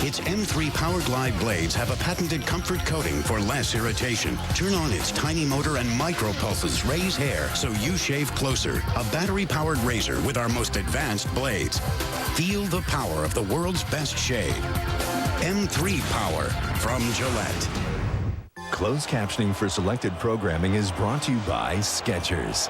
Speaker 16: Its M3 Power Glide blades have a patented comfort coating for less irritation. Turn on its tiny motor and micro-pulses raise hair so you shave closer. A battery-powered razor with our most advanced blades. Feel the power of the world's best shave. M3 Power from Gillette.
Speaker 13: Closed captioning for selected programming is brought to you by Skechers.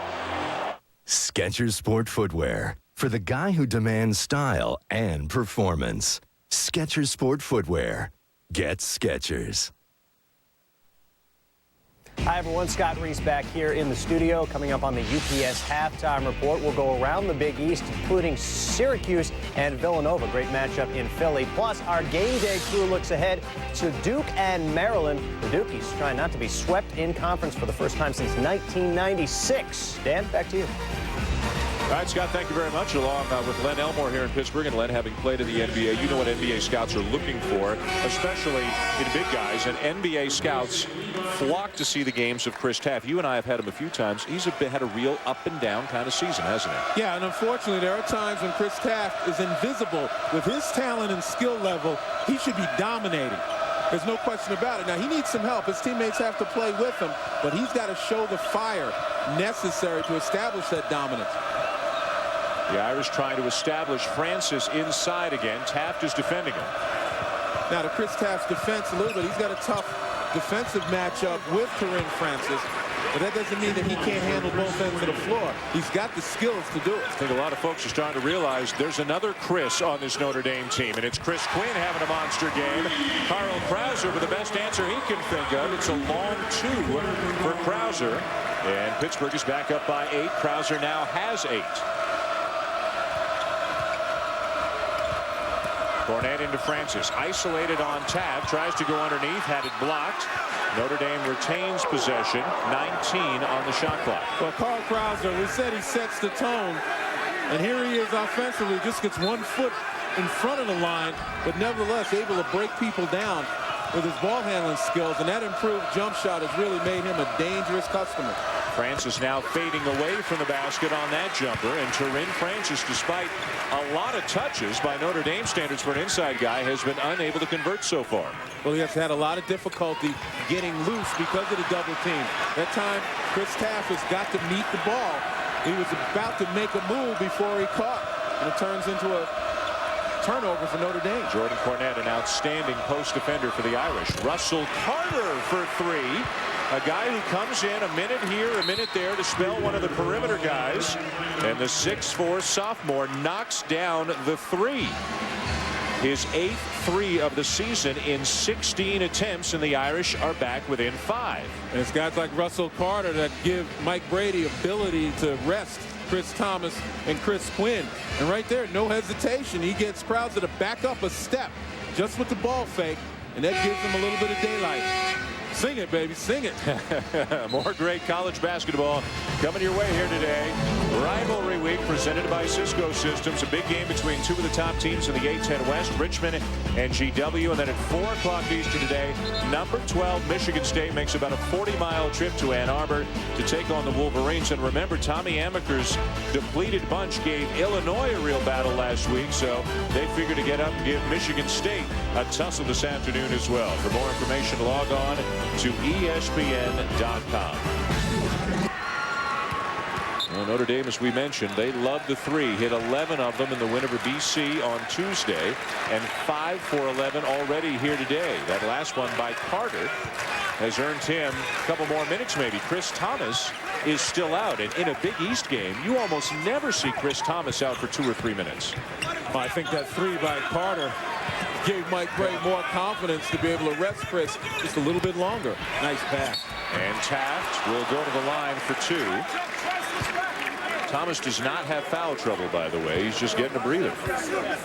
Speaker 13: Skechers Sport Footwear. For the guy who demands style and performance. Skechers Sport Footwear. Get Skechers.
Speaker 5: Hi, everyone. Scott Reese back here in the studio. Coming up on the UPS Halftime Report, we'll go around the Big East, including Syracuse and Villanova. Great matchup in Philly. Plus, our game day crew looks ahead to Duke and Maryland. The Dukies trying not to be swept in conference for the first time since 1996. Dan, back to you.
Speaker 1: All right, Scott, thank you very much. Along with Len Elmore here in Pittsburgh. And Len, having played in the NBA, you know what NBA scouts are looking for, especially in big guys. And NBA scouts flock to see the games of Chris Taft. You and I have had him a few times. He's had a real up-and-down kind of season, hasn't he?
Speaker 3: Yeah, and unfortunately, there are times when Chris Taft is invisible. With his talent and skill level, he should be dominating. There's no question about it. Now, he needs some help. His teammates have to play with him, but he's got to show the fire necessary to establish that dominance.
Speaker 1: The Irish trying to establish Francis inside again. Taft is defending him.
Speaker 3: Now, to Chris Taft's defense a little bit, he's got a tough defensive matchup with Corinne Francis, but that doesn't mean that he can't handle both ends of the floor. He's got the skills to do it.
Speaker 1: I think a lot of folks are starting to realize there's another Chris on this Notre Dame team, and it's Chris Quinn having a monster game. Carl Krauser with the best answer he can think of. It's a long two for Krauser, and Pittsburgh is back up by 8. Krauser now has 8. Cornet into Francis, isolated on Taft, tries to go underneath, had it blocked. Notre Dame retains possession, 19 on the shot clock.
Speaker 3: Well, Carl Krauser, we said he sets the tone, and here he is offensively, just gets 1 foot in front of the line, but nevertheless able to break people down with his ball handling skills, and that improved jump shot has really made him a dangerous customer.
Speaker 1: Francis now fading away from the basket on that jumper, and Corinne Francis, despite a lot of touches by Notre Dame standards for an inside guy, has been unable to convert so far.
Speaker 3: Well, he has had a lot of difficulty getting loose because of the double team. That time, Chris Taft has got to meet the ball. He was about to make a move before he caught, and it turns into a turnover for Notre Dame.
Speaker 1: Jordan Cornette, an outstanding post defender for the Irish. Russell Carter for 3. A guy who comes in a minute here, a minute there to spell one of the perimeter guys. And the 6'4" sophomore knocks down the 3. His 8th 3 of the season in 16 attempts, and the Irish are back within 5.
Speaker 3: And it's guys like Russell Carter that give Mike Brady ability to rest Chris Thomas and Chris Quinn. And right there, no hesitation. He gets Krauser to back up a step just with the ball fake, and that gives him a little bit of daylight. Sing it, baby, sing it.
Speaker 1: More great college basketball coming your way here today. Rivalry Week presented by Cisco Systems. A big game between two of the top teams in the A-10 West, Richmond and GW. And then at 4 o'clock Eastern today, number 12 Michigan State makes about a 40-mile trip to Ann Arbor to take on the Wolverines. And remember, Tommy Amaker's depleted bunch gave Illinois a real battle last week, so they figure to get up and give Michigan State a tussle this afternoon as well. For more information, log on to ESPN.com. Well, Notre Dame, as we mentioned, they love the three. Hit 11 of them in the win over BC on Tuesday, and 5 for 11 already here today. That last one by Carter has earned him a couple more minutes maybe. Chris Thomas is still out, and in a Big East game, you almost never see Chris Thomas out for 2 or 3 minutes.
Speaker 3: Well, I think that three by Carter gave Mike Gray more confidence to be able to rest Chris just a little bit longer. Nice pass.
Speaker 1: And Taft will go to the line for 2. Thomas does not have foul trouble, by the way. He's just getting a breather.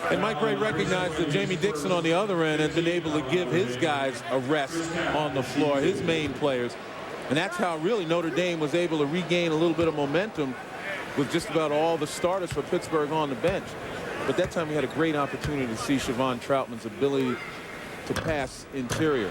Speaker 3: And Mike Gray recognized that Jamie Dixon on the other end has been able to give his guys a rest on the floor, his main players. And that's how really Notre Dame was able to regain a little bit of momentum with just about all the starters for Pittsburgh on the bench. But that time we had a great opportunity to see Siobhan Troutman's ability to pass interior.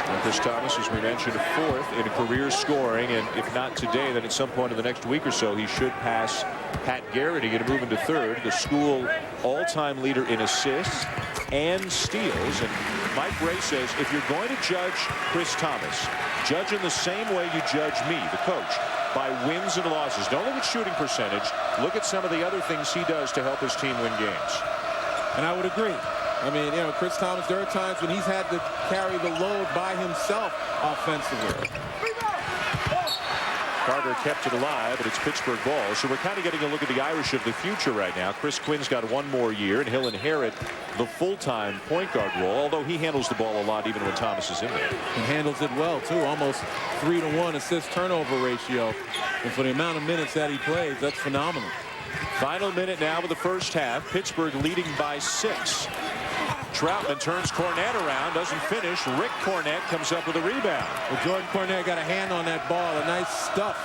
Speaker 1: And Chris Thomas, as we mentioned, 4th in career scoring, and if not today, then at some point in the next week or so, he should pass Pat Garrity and move into 3rd, the school all-time leader in assists and steals. And Mike Gray says, if you're going to judge Chris Thomas, judge in the same way you judge me, the coach, by wins and losses. Don't look at shooting percentage. Look at some of the other things he does to help his team win games.
Speaker 3: And I would agree. I mean, you know, Chris Thomas, there are times when he's had to carry the load by himself offensively.
Speaker 1: Carter kept it alive, but it's Pittsburgh ball. So we're kind of getting a look at the Irish of the future right now. Chris Quinn's got 1 more year, and he'll inherit the full-time point guard role, although he handles the ball a lot even when Thomas is in there.
Speaker 3: He handles it well, too. Almost 3-to-1 assist-turnover ratio. And for the amount of minutes that he plays, that's phenomenal.
Speaker 1: Final minute now of the first half. Pittsburgh leading by 6. Troutman turns Cornette around, doesn't finish. Rick Cornette comes up with a rebound.
Speaker 3: Well, Jordan Cornette got a hand on that ball, a nice stuff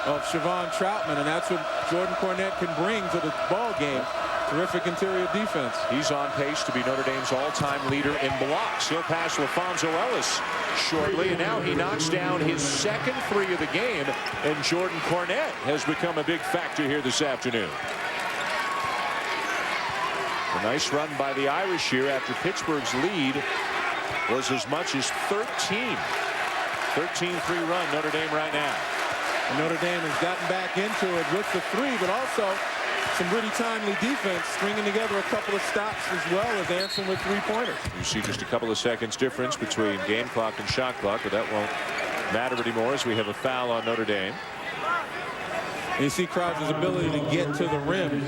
Speaker 3: of Siobhan Troutman, and that's what Jordan Cornette can bring to the ball game. Terrific interior defense.
Speaker 1: He's on pace to be Notre Dame's all-time leader in blocks. He'll pass LaFonso Ellis shortly, and now he knocks down his 2nd 3 of the game, and Jordan Cornette has become a big factor here this afternoon. A nice run by the Irish here after Pittsburgh's lead was as much as 13. 13-3 run, Notre Dame right now.
Speaker 3: And Notre Dame has gotten back into it with the 3, but also some really timely defense, stringing together a couple of stops as well as answering with 3-pointers.
Speaker 1: You see just a couple of seconds difference between game clock and shot clock, but that won't matter anymore as we have a foul on Notre Dame.
Speaker 3: And you see Krauser's ability to get to the rim.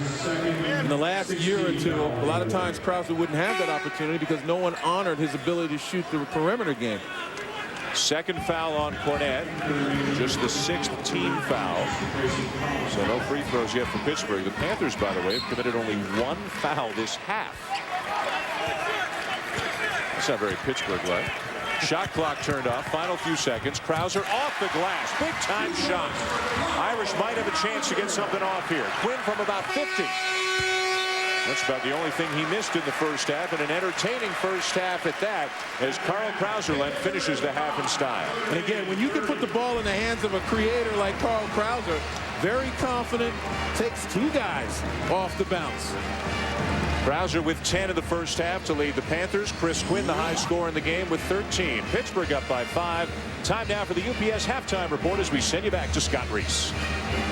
Speaker 3: In the last year or two, a lot of times Krauser wouldn't have that opportunity because no one honored his ability to shoot the perimeter game.
Speaker 1: 2nd foul on Cornette, just the 6th team foul. So no free throws yet for Pittsburgh. The Panthers, by the way, have committed only 1 foul this half. That's not very Pittsburgh-like. Shot clock turned off. Final few seconds. Krauser off the glass. Big time shot. Irish might have a chance to get something off here. Quinn from about 50. That's about the only thing he missed in the first half, and an entertaining first half at that, as Carl Krauser finishes the half in style.
Speaker 3: And again, when you can put the ball in the hands of a creator like Carl Krauser, very confident, takes 2 guys off the bounce.
Speaker 1: Krauser with 10 in the first half to lead the Panthers. Chris Quinn, the high scorer in the game, with 13. Pittsburgh up by 5. Time now for the UPS halftime report as we send you back to Scott Reese.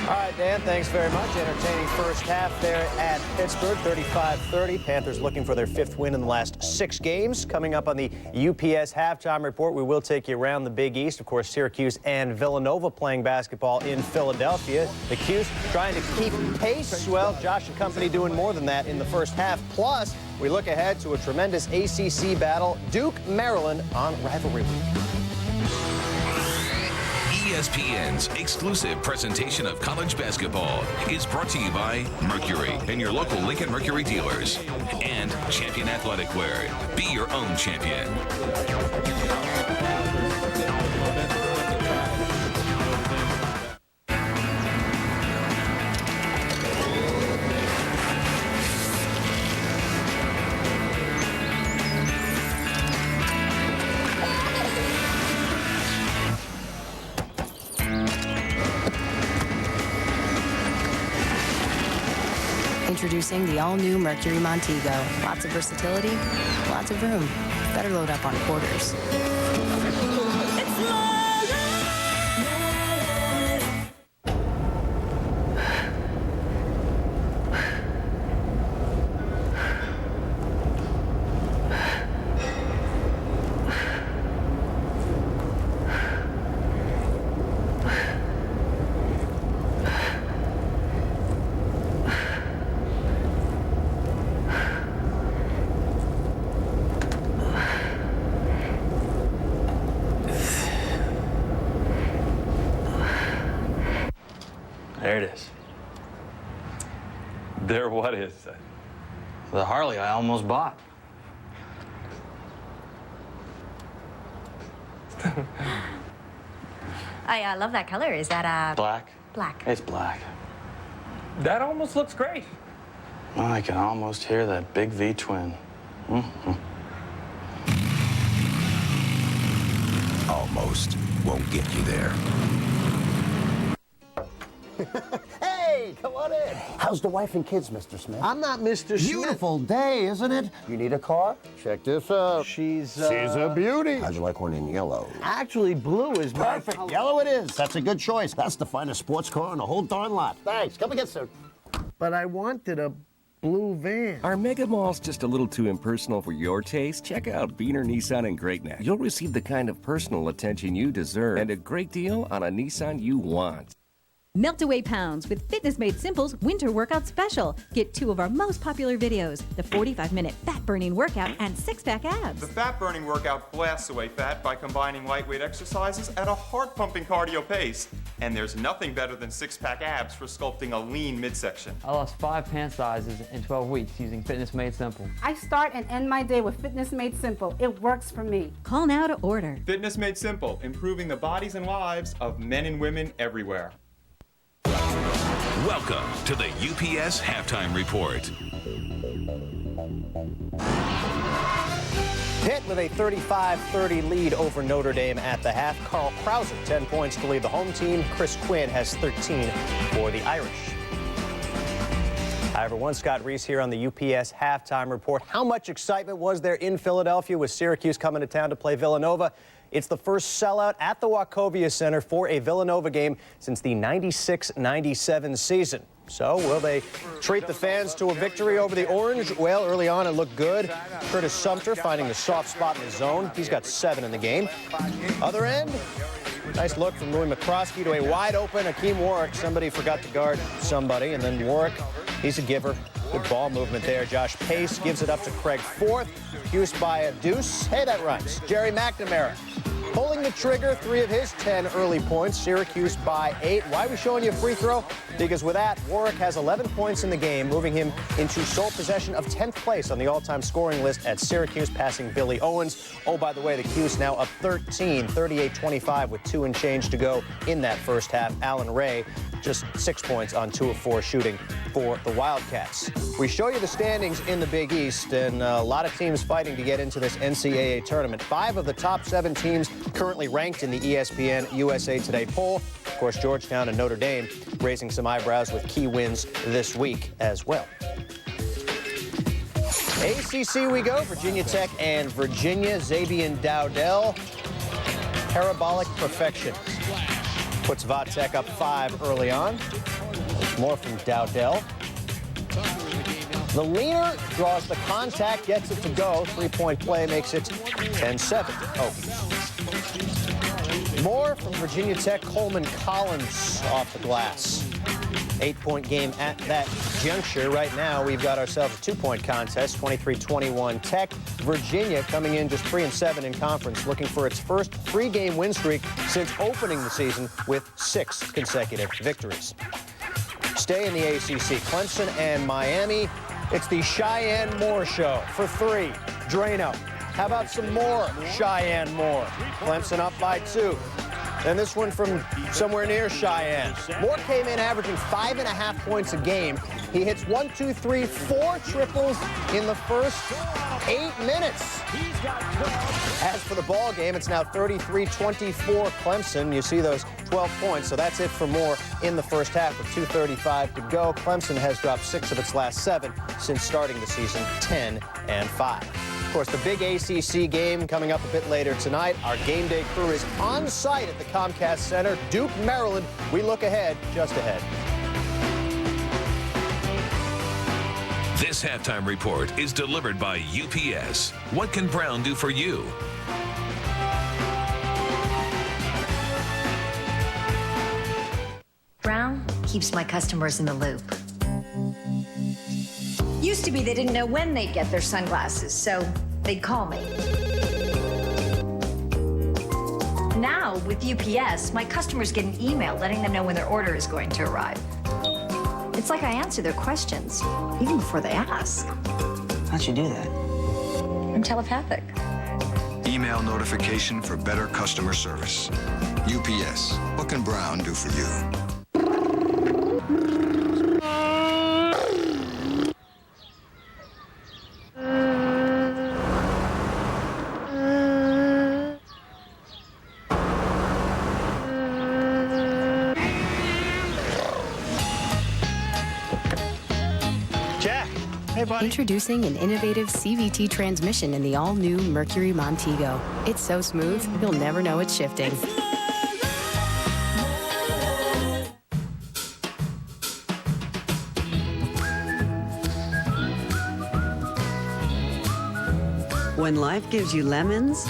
Speaker 5: All right, Dan, thanks very much. Entertaining first half there at Pittsburgh, 35-30. Panthers looking for their 5th win in the last 6 games. Coming up on the UPS halftime report, we will take you around the Big East. Of course, Syracuse and Villanova playing basketball in Philadelphia. The Cuse trying to keep pace. Well, Josh and company doing more than that in the first half. Plus, we look ahead to a tremendous ACC battle, Duke, Maryland, on Rivalry Week.
Speaker 7: ESPN's exclusive presentation of college basketball is brought to you by Mercury and your local Lincoln Mercury dealers. And Champion Athletic Wear. Be your own champion.
Speaker 10: Introducing the all-new Mercury Montego. Lots of versatility, lots of room. Better load up on quarters.
Speaker 4: There it is. There what is?
Speaker 8: The Harley I almost bought.
Speaker 9: I love that color. Is that
Speaker 8: Black?
Speaker 9: Black.
Speaker 8: It's black.
Speaker 4: That almost looks great.
Speaker 8: Well, I can almost hear that big V twin.
Speaker 16: Almost won't get you there.
Speaker 12: Hey, come on in. How's the wife and kids, Mr. Smith? I'm not Mr. Smith. Beautiful day, isn't it? You need a car? Check this out. She's a beauty. How'd you like one in yellow? Actually, blue is my perfect. Yellow it is. That's a good choice. That's the finest sports car on the whole darn lot. Thanks. Come and get some. But I wanted a blue van.
Speaker 15: Are mega malls just a little too impersonal for your taste? Check out Wiener Nissan in Great Neck. You'll receive the kind of personal attention you deserve and a great deal on a Nissan you want.
Speaker 26: Melt away pounds with Fitness Made Simple's Winter Workout Special. Get 2 of our most popular videos, the 45-minute fat-burning workout and six-pack abs.
Speaker 27: The fat-burning workout blasts away fat by combining lightweight exercises at a heart-pumping cardio pace. And there's nothing better than six-pack abs for sculpting a lean midsection.
Speaker 28: I lost 5 pant sizes in 12 weeks using Fitness Made Simple.
Speaker 29: I start and end my day with Fitness Made Simple. It works for me.
Speaker 26: Call now to order.
Speaker 27: Fitness Made Simple, improving the bodies and lives of men and women everywhere.
Speaker 7: Welcome to the UPS Halftime Report.
Speaker 5: Pitt with a 35-30 lead over Notre Dame at the half. Carl Krauser, 10 points to lead the home team. Chris Quinn has 13 for the Irish. Hi, everyone. Scott Reese here on the UPS Halftime Report. How much excitement was there in Philadelphia with Syracuse coming to town to play Villanova? It's the first sellout at the Wachovia Center for a Villanova game since the 96-97 season. So will they treat the fans to a victory over the Orange? Well, early on it looked good. Curtis Sumter finding the soft spot in his zone. He's got 7 in the game. Other end, nice look from Louis McCroskey to a wide open Hakeem Warwick. Somebody forgot to guard somebody, and then Warwick, he's a giver. Good ball movement there. Josh Pace gives it up to Craig Forth. Hughes by a deuce. Hey, that rhymes. Jerry McNamara pulling the trigger, 3 of his 10 early points. Syracuse by 8. Why are we showing you a free throw? Because with that, Warwick has 11 points in the game, moving him into sole possession of 10th place on the all-time scoring list at Syracuse, passing Billy Owens. Oh, by the way, the Cuse now up 13, 38-25 with 2 and change to go in that first half. Allen Ray just 6 points on 2 of 4 shooting for the Wildcats. We show you the standings in the Big East, and a lot of teams fighting to get into this NCAA tournament. 5 of the top 7 teams currently ranked in the ESPN USA Today poll. Of course, Georgetown and Notre Dame raising some eyebrows with key wins this week as well. ACC we go. Virginia Tech and Virginia. Xavier Dowdell. Parabolic perfection. Puts Vatek up 5 early on. More from Dowdell. The leaner draws the contact, gets it to go. 3-point play makes it 10-7. Oh. More from Virginia Tech. Coleman Collins off the glass. 8-point game at that. juncture, right now, we've got ourselves a 2-point contest, 23-21 Tech. Virginia coming in just 3-7 in conference, looking for its first 3-game win streak since opening the season with 6 consecutive victories. Stay in the ACC, Clemson and Miami. It's the Cheyenne Moore Show for 3. Drano. How about some more Cheyenne Moore? Clemson up by 2. And this one from somewhere near Cheyenne. Moore came in averaging 5.5 points a game. He hits 4 triples in the first 8 minutes. As for the ball game, it's now 33-24 Clemson. You see those 12 points, so that's it for Moore in the first half with 2:35 to go. Clemson has dropped 6 of its last 7 since starting the season, 10-5. Of course, the big ACC game coming up a bit later tonight. Our game day crew is on site at the Comcast Center, Duke, Maryland. We look ahead, just ahead.
Speaker 7: This halftime report is delivered by UPS. What can Brown do for you?
Speaker 9: Brown keeps my customers in the loop.
Speaker 14: Used to be they didn't know when they'd get their sunglasses, so they'd call me.
Speaker 9: Now, with UPS, my customers get an email letting them know when their order is going to arrive. It's like I answer their questions, even before they ask.
Speaker 2: How'd you do that?
Speaker 9: I'm telepathic.
Speaker 17: Email notification for better customer service. UPS, what can Brown do for you?
Speaker 10: Introducing an innovative CVT transmission in the all-new Mercury Montego. It's so smooth, you'll never know it's shifting.
Speaker 18: When life gives you lemons,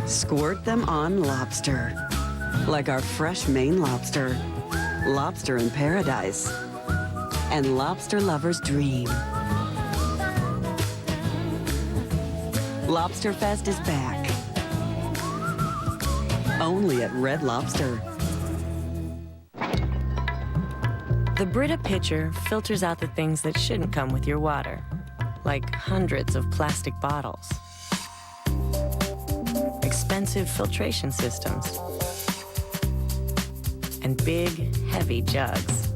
Speaker 18: squirt them on lobster. Like our fresh Maine lobster, lobster in paradise, and lobster lovers' dream. Lobster Fest is back. Only at Red Lobster.
Speaker 19: The Brita pitcher filters out the things that shouldn't come with your water, like hundreds of plastic bottles, expensive filtration systems, and big, heavy jugs.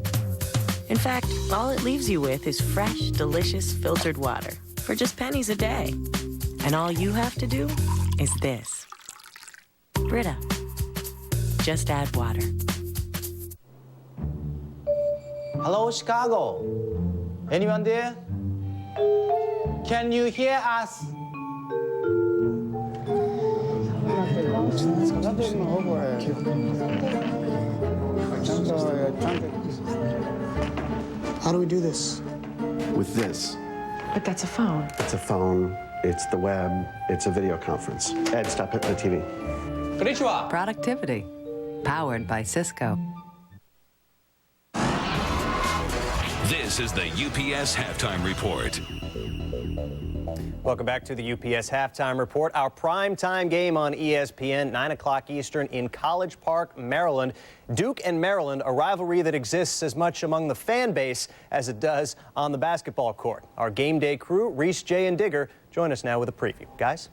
Speaker 19: In fact, all it leaves you with is fresh, delicious filtered water for just pennies a day. And all you have to do is this. Brita. Just add water.
Speaker 20: Hello, Chicago. Anyone there? Can you hear us?
Speaker 6: How do we do this?
Speaker 21: With this.
Speaker 19: But that's a phone.
Speaker 21: It's a phone, it's the web, it's a video conference. Ed, stop hitting the TV.
Speaker 18: Konnichiwa. Productivity. Powered by Cisco.
Speaker 7: This is the UPS Halftime Report.
Speaker 5: Welcome back to the UPS Halftime Report. Our primetime game on ESPN, 9 o'clock Eastern in College Park, Maryland. Duke and Maryland, a rivalry that exists as much among the fan base as it does on the basketball court. Our game day crew, Reese, Jay, and Digger, join us now with a preview. Guys?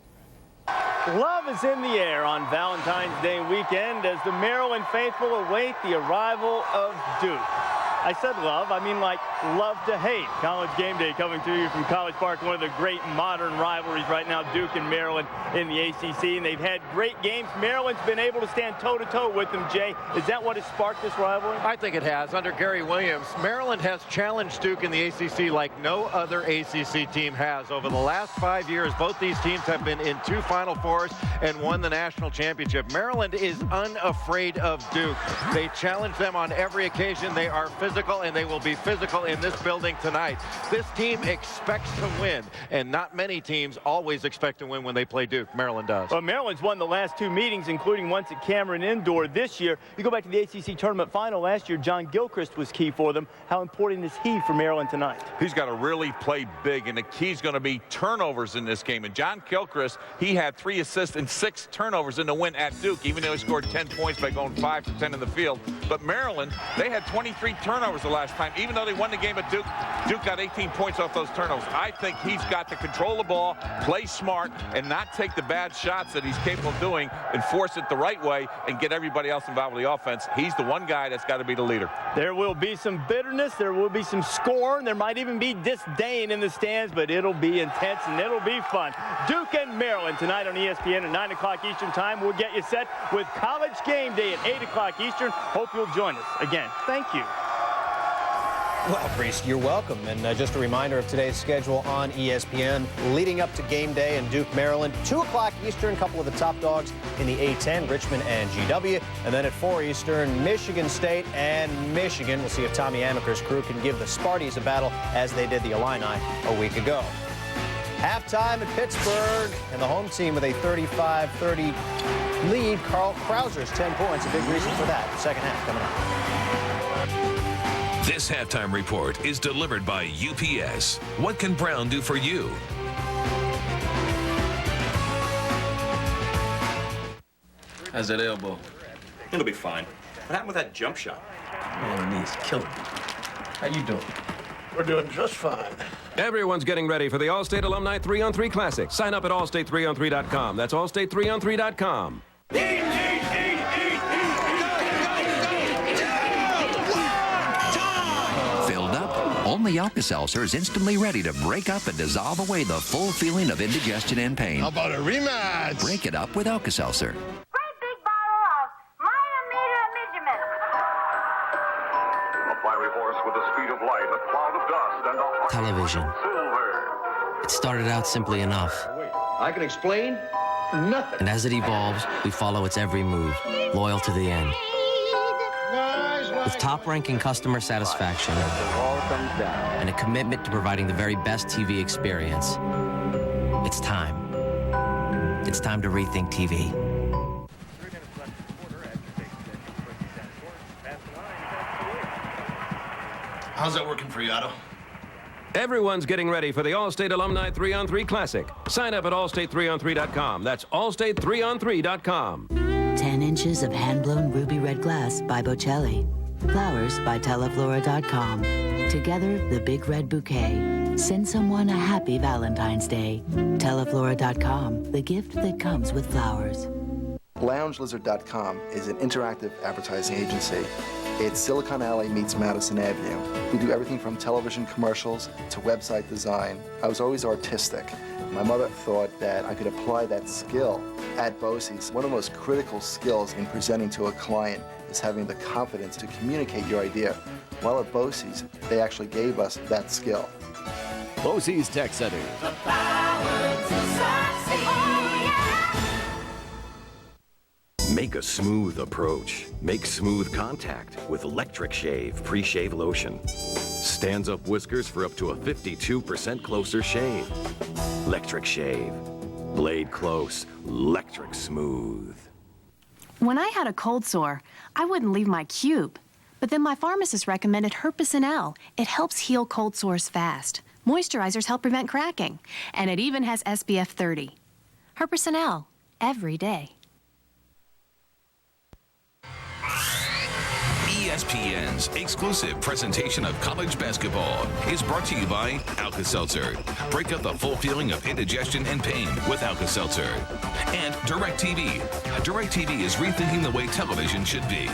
Speaker 22: Love is in the air on Valentine's Day weekend as the Maryland faithful await the arrival of Duke. I said love, I mean like love to hate. College Game Day coming to you from College Park, one of the great modern rivalries right now, Duke and Maryland in the ACC, and they've had great games. Maryland's been able to stand toe-to-toe with them, Jay. Is that what has sparked this rivalry?
Speaker 23: I think it has. Under Gary Williams, Maryland has challenged Duke in the ACC like no other ACC team has. Over the last 5 years, both these teams have been in 2 Final Fours and won the national championship. Maryland is unafraid of Duke. They challenge them on every occasion. They are physical, and they will be physical in in this building tonight. This team expects to win, and not many teams always expect to win when they play Duke. Maryland does.
Speaker 22: Well, Maryland's won the last 2 meetings, including once at Cameron Indoor this year. You go back to the ACC tournament final last year, John Gilchrist was key for them. How important is he for Maryland tonight?
Speaker 1: He's got to really play big, and the key's going to be turnovers in this game. And John Gilchrist, he had 3 assists and 6 turnovers in the win at Duke, even though he scored 10 points by going 5 for 10 in the field. But Maryland, they had 23 turnovers the last time. Even though they won the game at Duke, Duke got 18 points off those turnovers. I think he's got to control the ball, play smart, and not take the bad shots that he's capable of doing and force it the right way and get everybody else involved with the offense. He's the one guy that's got to be the leader.
Speaker 22: There will be some bitterness. There will be some scorn. There might even be disdain in the stands, but it'll be intense and it'll be fun. Duke and Maryland tonight on ESPN at 9 o'clock Eastern time. We'll get you set with College Game Day at 8 o'clock Eastern. Hope you'll join us. Again, thank you.
Speaker 5: Well, Priest, you're welcome. And just a reminder of today's schedule on ESPN. Leading up to game day in Duke, Maryland, 2 o'clock Eastern, a couple of the top dogs in the A10, Richmond and GW. And then at 4 Eastern, Michigan State and Michigan. We'll see if Tommy Amaker's crew can give the Sparties a battle as they did the Illini a week ago. Halftime at Pittsburgh, and the home team with a 35-30 lead. Carl Krauser's 10 points, a big reason for that. Second half coming up.
Speaker 7: This halftime report is delivered by UPS. What can Brown do for you?
Speaker 3: How's that elbow? It'll be fine. What happened with that jump shot? Man, the knee's killing me. How you doing?
Speaker 4: We're doing just fine.
Speaker 8: Everyone's getting ready for the Allstate Alumni 3-on-3 Classic. Sign up at allstate3on3.com. That's allstate3on3.com.
Speaker 11: Filled up? Only Alka-Seltzer is instantly ready to break up and dissolve away the full feeling of indigestion and pain.
Speaker 4: How about a rematch?
Speaker 11: Break it up with Alka-Seltzer.
Speaker 13: Television. It started out simply enough.
Speaker 4: I can explain nothing.
Speaker 13: And as it evolves, we follow its every move, loyal to the end. With top-ranking customer satisfaction and a commitment to providing the very best TV experience, it's time. It's time to rethink TV.
Speaker 3: How's that working for you, Otto?
Speaker 8: Everyone's getting ready for the Allstate Alumni 3-on-3 Classic. Sign up at allstate3on3.com. That's allstate3on3.com.
Speaker 16: 10 inches of hand-blown ruby red glass by Bocelli. Flowers by Teleflora.com. Together, the big red bouquet. Send someone a happy Valentine's Day. Teleflora.com, the gift that comes with flowers.
Speaker 24: LoungeLizard.com is an interactive advertising agency. It's Silicon Alley meets Madison Avenue. We do everything from television commercials to website design. I was always artistic. My mother thought that I could apply that skill at BOCES. One of the most critical skills in presenting to a client is having the confidence to communicate your idea. While at BOCES, they actually gave us that skill.
Speaker 15: BOCES Tech Center.
Speaker 25: The power to succeed.
Speaker 30: Make a smooth approach. Make smooth contact with Electric Shave Pre-Shave Lotion. Stands up whiskers for up to a 52% closer shave. Electric Shave. Blade close, electric smooth.
Speaker 10: When I had a cold sore, I wouldn't leave my cube. But then my pharmacist recommended Herpecin L. It helps heal cold sores fast. Moisturizers help prevent cracking. And it even has SPF 30. Herpecin L. Every day.
Speaker 7: ESPN's exclusive presentation of college basketball is brought to you by Alka-Seltzer. Break up the full feeling of indigestion and pain with Alka-Seltzer. And DirecTV. DirecTV is rethinking the way television should be.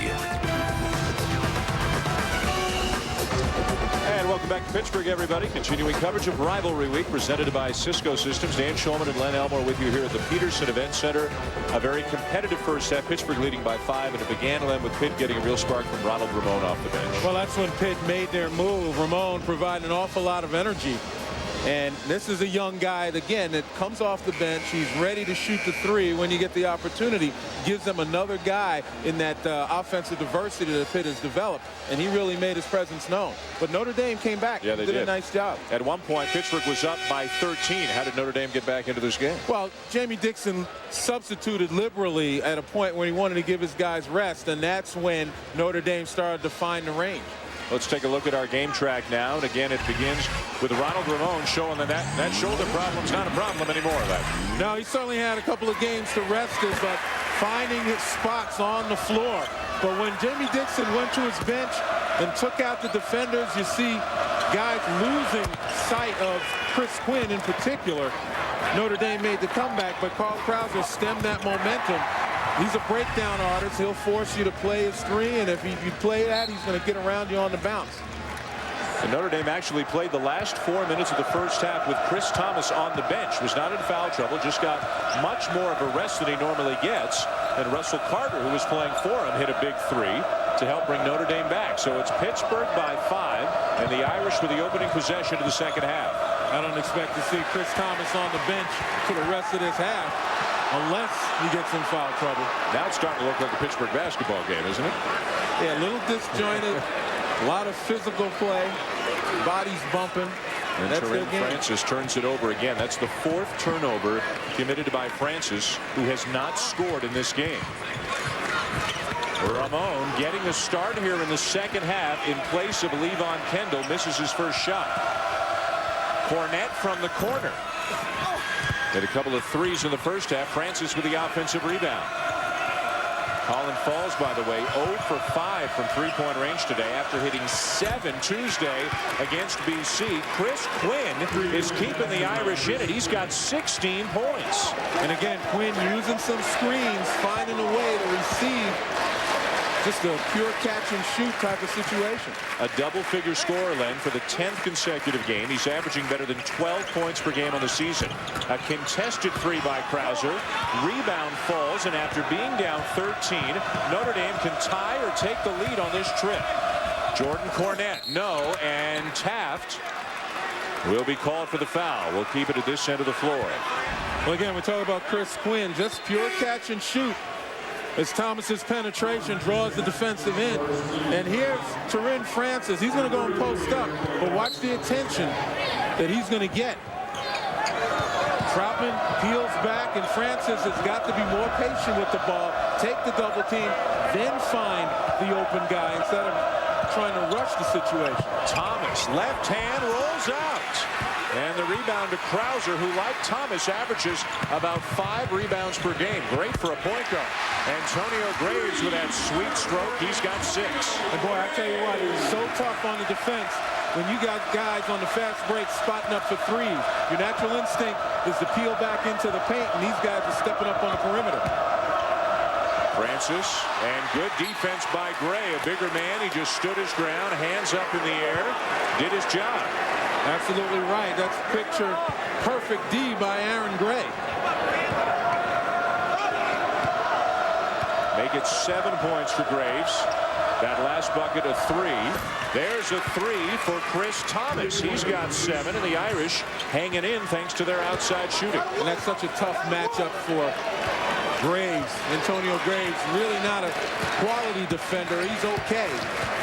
Speaker 31: And welcome back to Pittsburgh, everybody. Continuing coverage of Rivalry Week presented by Cisco Systems. Dan Shulman and Len Elmore with you here at the Peterson Event Center. A very competitive first half. Pittsburgh leading by 5, and it began, Len, with Pitt getting a real spark from Ronald Ramon off the bench.
Speaker 32: Well, that's when Pitt made their move. Ramon provided an awful lot of energy
Speaker 2: And this is a young guy, again, that comes off the bench. He's ready to shoot the three when you get the opportunity. Gives them another guy in that offensive diversity that Pitt has developed. And he really made his presence known. But Notre Dame came back.
Speaker 31: Yeah, they
Speaker 2: did a nice job.
Speaker 31: At one point, Pittsburgh was up by 13. How did Notre Dame get back into this game?
Speaker 2: Well, Jamie Dixon substituted liberally at a point when he wanted to give his guys rest. And that's when Notre Dame started to find the range.
Speaker 31: Let's take a look at our game track now. And again, it begins with Ronald Ramon showing that shoulder problem's not a problem anymore.
Speaker 2: No, he certainly had a couple of games to rest it, but finding his spots on the floor. But when Jamie Dixon went to his bench and took out the defenders, you see guys losing sight of Chris Quinn in particular. Notre Dame made the comeback, but Carl Krauser stemmed that momentum. He's a breakdown artist. He'll force you to play his three, and if you play that, he's going to get around you on the bounce.
Speaker 31: And Notre Dame actually played the last 4 minutes of the first half with Chris Thomas on the bench. Was not in foul trouble, just got much more of a rest than he normally gets. And Russell Carter, who was playing for him, hit a big three to help bring Notre Dame back. So it's Pittsburgh by 5, and the Irish with the opening possession of the second half.
Speaker 2: I don't expect to see Chris Thomas on the bench for the rest of this half, unless he gets in foul trouble.
Speaker 31: Now it's starting to look like a Pittsburgh basketball game, isn't it?
Speaker 2: Yeah, a little disjointed, a lot of physical play, bodies bumping.
Speaker 31: And Turin Francis turns it over again. That's the 4th turnover committed by Francis, who has not scored in this game. Ramon getting a start here in the second half in place of Levon Kendall. Misses his first shot. Cornette from the corner. Hit a couple of threes in the first half. Francis with the offensive rebound. Colin Falls, by the way, 0 for 5 from three-point range today after hitting 7 Tuesday against BC. Chris Quinn is keeping the Irish in it. He's got 16 points.
Speaker 2: And again, Quinn using some screens, finding a way to receive. Just a pure catch and shoot type of situation.
Speaker 31: A double-figure scorer, Len, for the 10th consecutive game. He's averaging better than 12 points per game on the season. A contested three by Krauser. Rebound falls, and after being down 13, Notre Dame can tie or take the lead on this trip. Jordan Cornette, no, and Taft will be called for the foul. We'll keep it at this end of the floor.
Speaker 2: Well, again, we're talking about Chris Quinn. Just pure catch and shoot. As Thomas's penetration draws the defensive end. And here's Turin Francis. He's going to go and post up. But watch the attention that he's going to get. Troutman peels back, and Francis has got to be more patient with the ball. Take the double team, then find the open guy instead of trying to rush the situation.
Speaker 31: Thomas, left hand, rolls out. And the rebound to Krauser, who, like Thomas, averages about 5 rebounds per game. Great for a point guard. Antonio Graves with that sweet stroke. He's got 6.
Speaker 2: And boy, I tell you what, it was so tough on the defense when you got guys on the fast break spotting up for threes. Your natural instinct is to peel back into the paint, and these guys are stepping up on the perimeter.
Speaker 31: Francis, and good defense by Gray. A bigger man. He just stood his ground, hands up in the air, did his job.
Speaker 2: Absolutely right. That's picture perfect D by Aaron Gray.
Speaker 31: Make it 7 points for Graves. That last bucket, a 3. There's a 3 for Chris Thomas. He's got 7, and the Irish hanging in thanks to their outside shooting.
Speaker 2: And that's such a tough matchup for Graves. Antonio Graves, really not a quality defender. He's okay.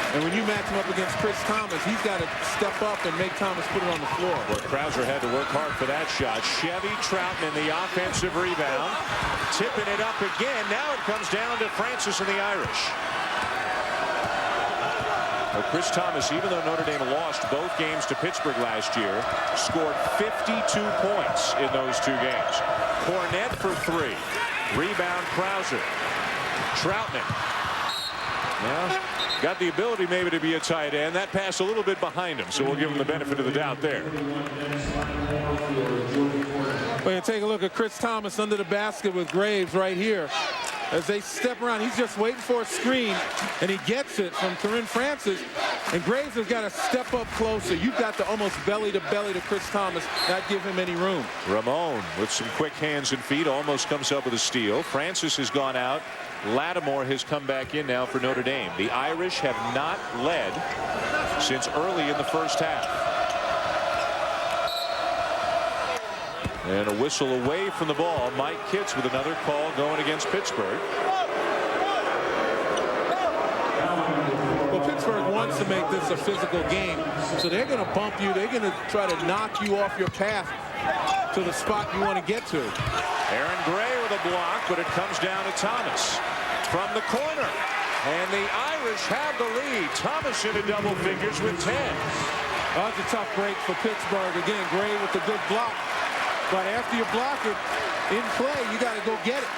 Speaker 2: And when you match him up against Chris Thomas, he's got to step up and make Thomas put it on the floor.
Speaker 31: Well, Krauser had to work hard for that shot. Chevy Troutman, the offensive rebound. Tipping it up again. Now it comes down to Francis and the Irish. Well, Chris Thomas, even though Notre Dame lost both games to Pittsburgh last year, scored 52 points in those 2 games. Cornette for 3. Rebound Krauser. Troutman. Well, got the ability maybe to be a tight end. That pass a little bit behind him, so we'll give him the benefit of the doubt there.
Speaker 2: Well, take a look at Chris Thomas under the basket with Graves right here. As they step around, he's just waiting for a screen, and he gets it from Turin Francis. And Graves has got to step up closer. You've got to almost belly to Chris Thomas, not give him any room.
Speaker 31: Ramon with some quick hands and feet almost comes up with a steal. Francis has gone out. Lattimore has come back in now for Notre Dame. The Irish have not led since early in the first half. And a whistle away from the ball. Mike Kitts with another call going against Pittsburgh.
Speaker 2: Well, Pittsburgh wants to make this a physical game, so they're going to bump you. They're going to try to knock you off your path to the spot you want to get to.
Speaker 31: Aaron Gray with a block, but it comes down to Thomas from the corner. And the Irish have the lead. Thomas into double figures with 10.
Speaker 2: That's a tough break for Pittsburgh. Again, Gray with a good block. But after you block it in play, you got to go get it.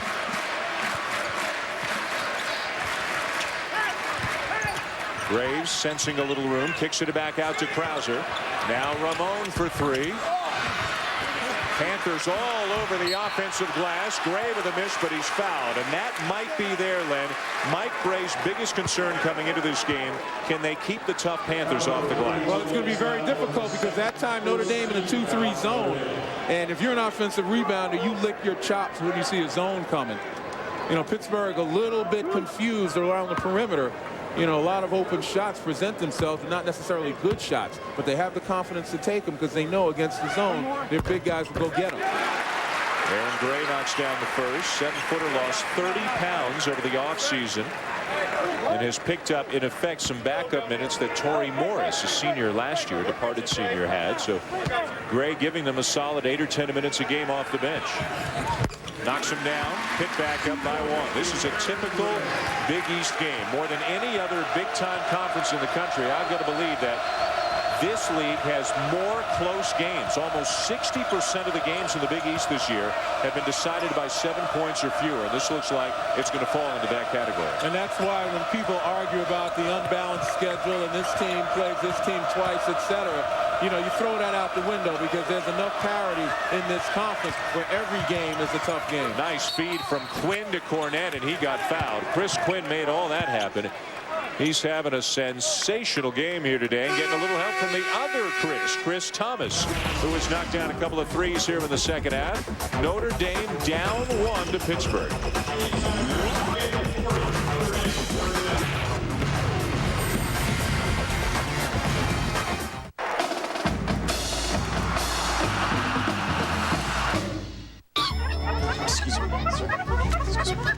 Speaker 31: Graves sensing a little room, kicks it back out to Krauser. Now Ramon for three. Panthers all over the offensive glass. Gray with a miss, but he's fouled. And that might be there, Len. Mike Bray's biggest concern coming into this game. Can they keep the tough Panthers off the glass?
Speaker 2: Well, it's going to be very difficult because that time Notre Dame in a 2-3 zone. And if you're an offensive rebounder, you lick your chops when you see a zone coming. You know, Pittsburgh a little bit confused around the perimeter. You know, a lot of open shots present themselves, not necessarily good shots, but they have the confidence to take them because they know against the zone, their big guys will go get them.
Speaker 31: Aaron Gray knocks down the first. 7-footer lost 30 pounds over the offseason and has picked up, in effect, some backup minutes that Torrey Morris, a senior last year, departed senior, had. So Gray giving them a solid 8 or 10 minutes a game off the bench. Knocks him down. Pitt back up by 1. This is a typical Big East game. More than any other big-time conference in the country, I've got to believe that this league has more close games. Almost 60% of the games in the Big East this year have been decided by 7 points or fewer. This looks like it's going to fall into that category.
Speaker 2: And that's why when people argue about the unbalanced schedule and this team plays this team twice, etc., you know, you throw that out the window because there's enough parity in this conference where every game is a tough game.
Speaker 31: Nice feed from Quinn to Cornette, and he got fouled. Chris Quinn made all that happen. He's having a sensational game here today and getting a little help from the other Chris Thomas, who has knocked down a couple of threes here in the second half. Notre Dame down 1 to Pittsburgh.
Speaker 6: Excuse me. Excuse me.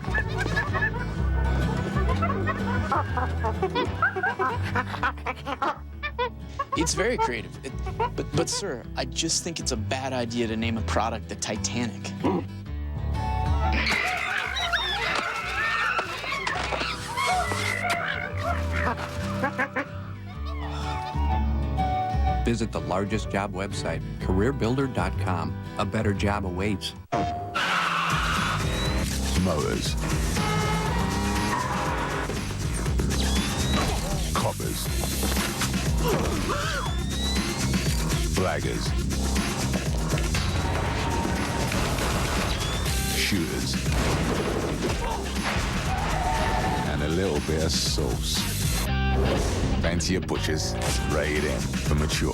Speaker 6: It's very creative. But sir, I just think it's a bad idea to name a product the Titanic.
Speaker 9: Visit the largest job website, careerbuilder.com. A better job awaits.
Speaker 12: Mowers. Coppers. Flaggers. Shooters. And a little bit of sauce. Fancy your butchers, raid in for mature.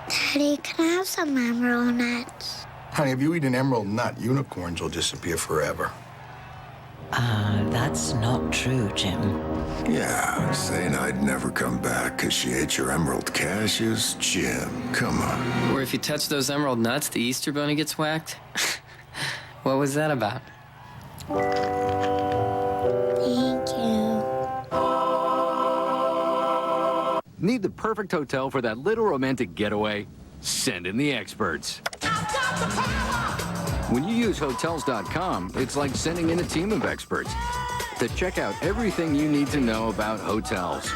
Speaker 14: Daddy, can I have some emerald nuts?
Speaker 17: Honey, if you eat an emerald nut, unicorns will disappear forever.
Speaker 16: That's not true, Jim.
Speaker 12: Yeah, saying I'd never come back because she ate your emerald cashews? Jim, come on.
Speaker 13: Or if you touch those emerald nuts, the Easter bunny gets whacked? What was that about?
Speaker 14: Thank you.
Speaker 19: Need the perfect hotel for that little romantic getaway? Send in the experts. When you use Hotels.com, it's like sending in a team of experts to check out everything you need to know about hotels.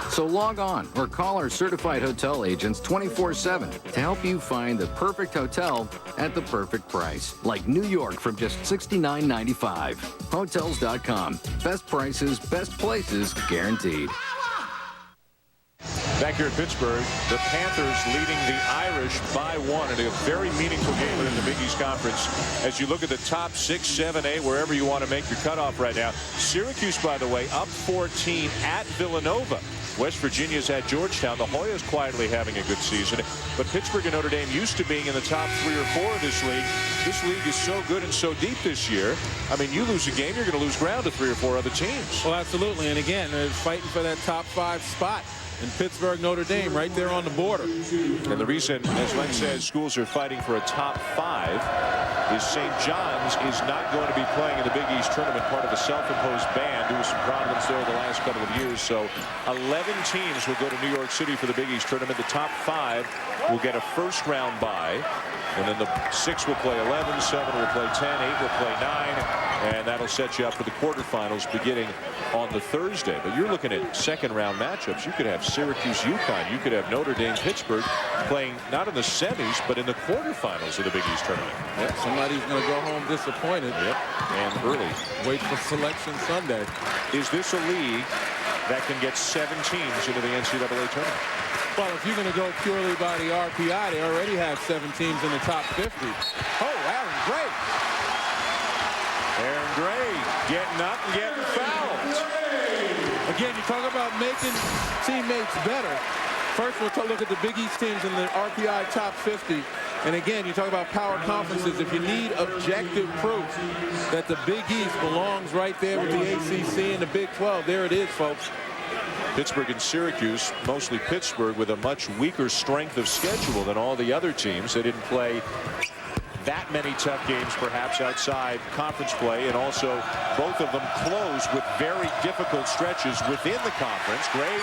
Speaker 19: So log on or call our certified hotel agents 24/7 to help you find the perfect hotel at the perfect price. Like New York from just $69.95. Hotels.com. Best prices, best places, guaranteed.
Speaker 31: Back here at Pittsburgh, the Panthers leading the Irish by 1 in a very meaningful game within the Big East Conference. As you look at the top 6, 7, 8, wherever you want to make your cutoff right now. Syracuse, by the way, up 14 at Villanova. West Virginia's at Georgetown. The Hoyas quietly having a good season. But Pittsburgh and Notre Dame used to being in the top 3 or 4 of this league. This league is so good and so deep this year. I mean, you lose a game, you're going to lose ground to 3 or 4 other teams.
Speaker 2: Well, absolutely. And again, they're fighting for that top 5 spot. And Pittsburgh, Notre Dame, right there on the border.
Speaker 31: And the reason, as Len says, schools are fighting for a top 5 is St. John's is not going to be playing in the Big East tournament, part of a self-imposed ban due to some problems there the last couple of years. So 11 teams will go to New York City for the Big East tournament. The top 5 will get a first-round bye. And then the 6 will play 11, 7 will play 10, 8 will play 9, and that'll set you up for the quarterfinals beginning on the Thursday. But you're looking at second-round matchups. You could have Syracuse, UConn. You could have Notre Dame, Pittsburgh playing not in the semis, but in the quarterfinals of the Big East tournament.
Speaker 2: Yep, somebody's going to go home disappointed.
Speaker 31: Yep, and early.
Speaker 2: Wait for Selection Sunday.
Speaker 31: Is this a league that can get 7 teams into the NCAA tournament?
Speaker 2: Well, if you're going to go purely by the RPI, they already have 7 teams in the top 50. Oh, Aaron Gray.
Speaker 31: Aaron Gray getting up and getting fouled.
Speaker 2: Again, you talk about making teammates better. First, we'll look at the Big East teams in the RPI top 50. And again, you talk about power conferences. If you need objective proof that the Big East belongs right there with the ACC and the Big 12, there it is, folks.
Speaker 31: Pittsburgh and Syracuse, mostly Pittsburgh, with a much weaker strength of schedule than all the other teams. They didn't play that many tough games, perhaps, outside conference play, and also both of them closed with very difficult stretches within the conference. Gray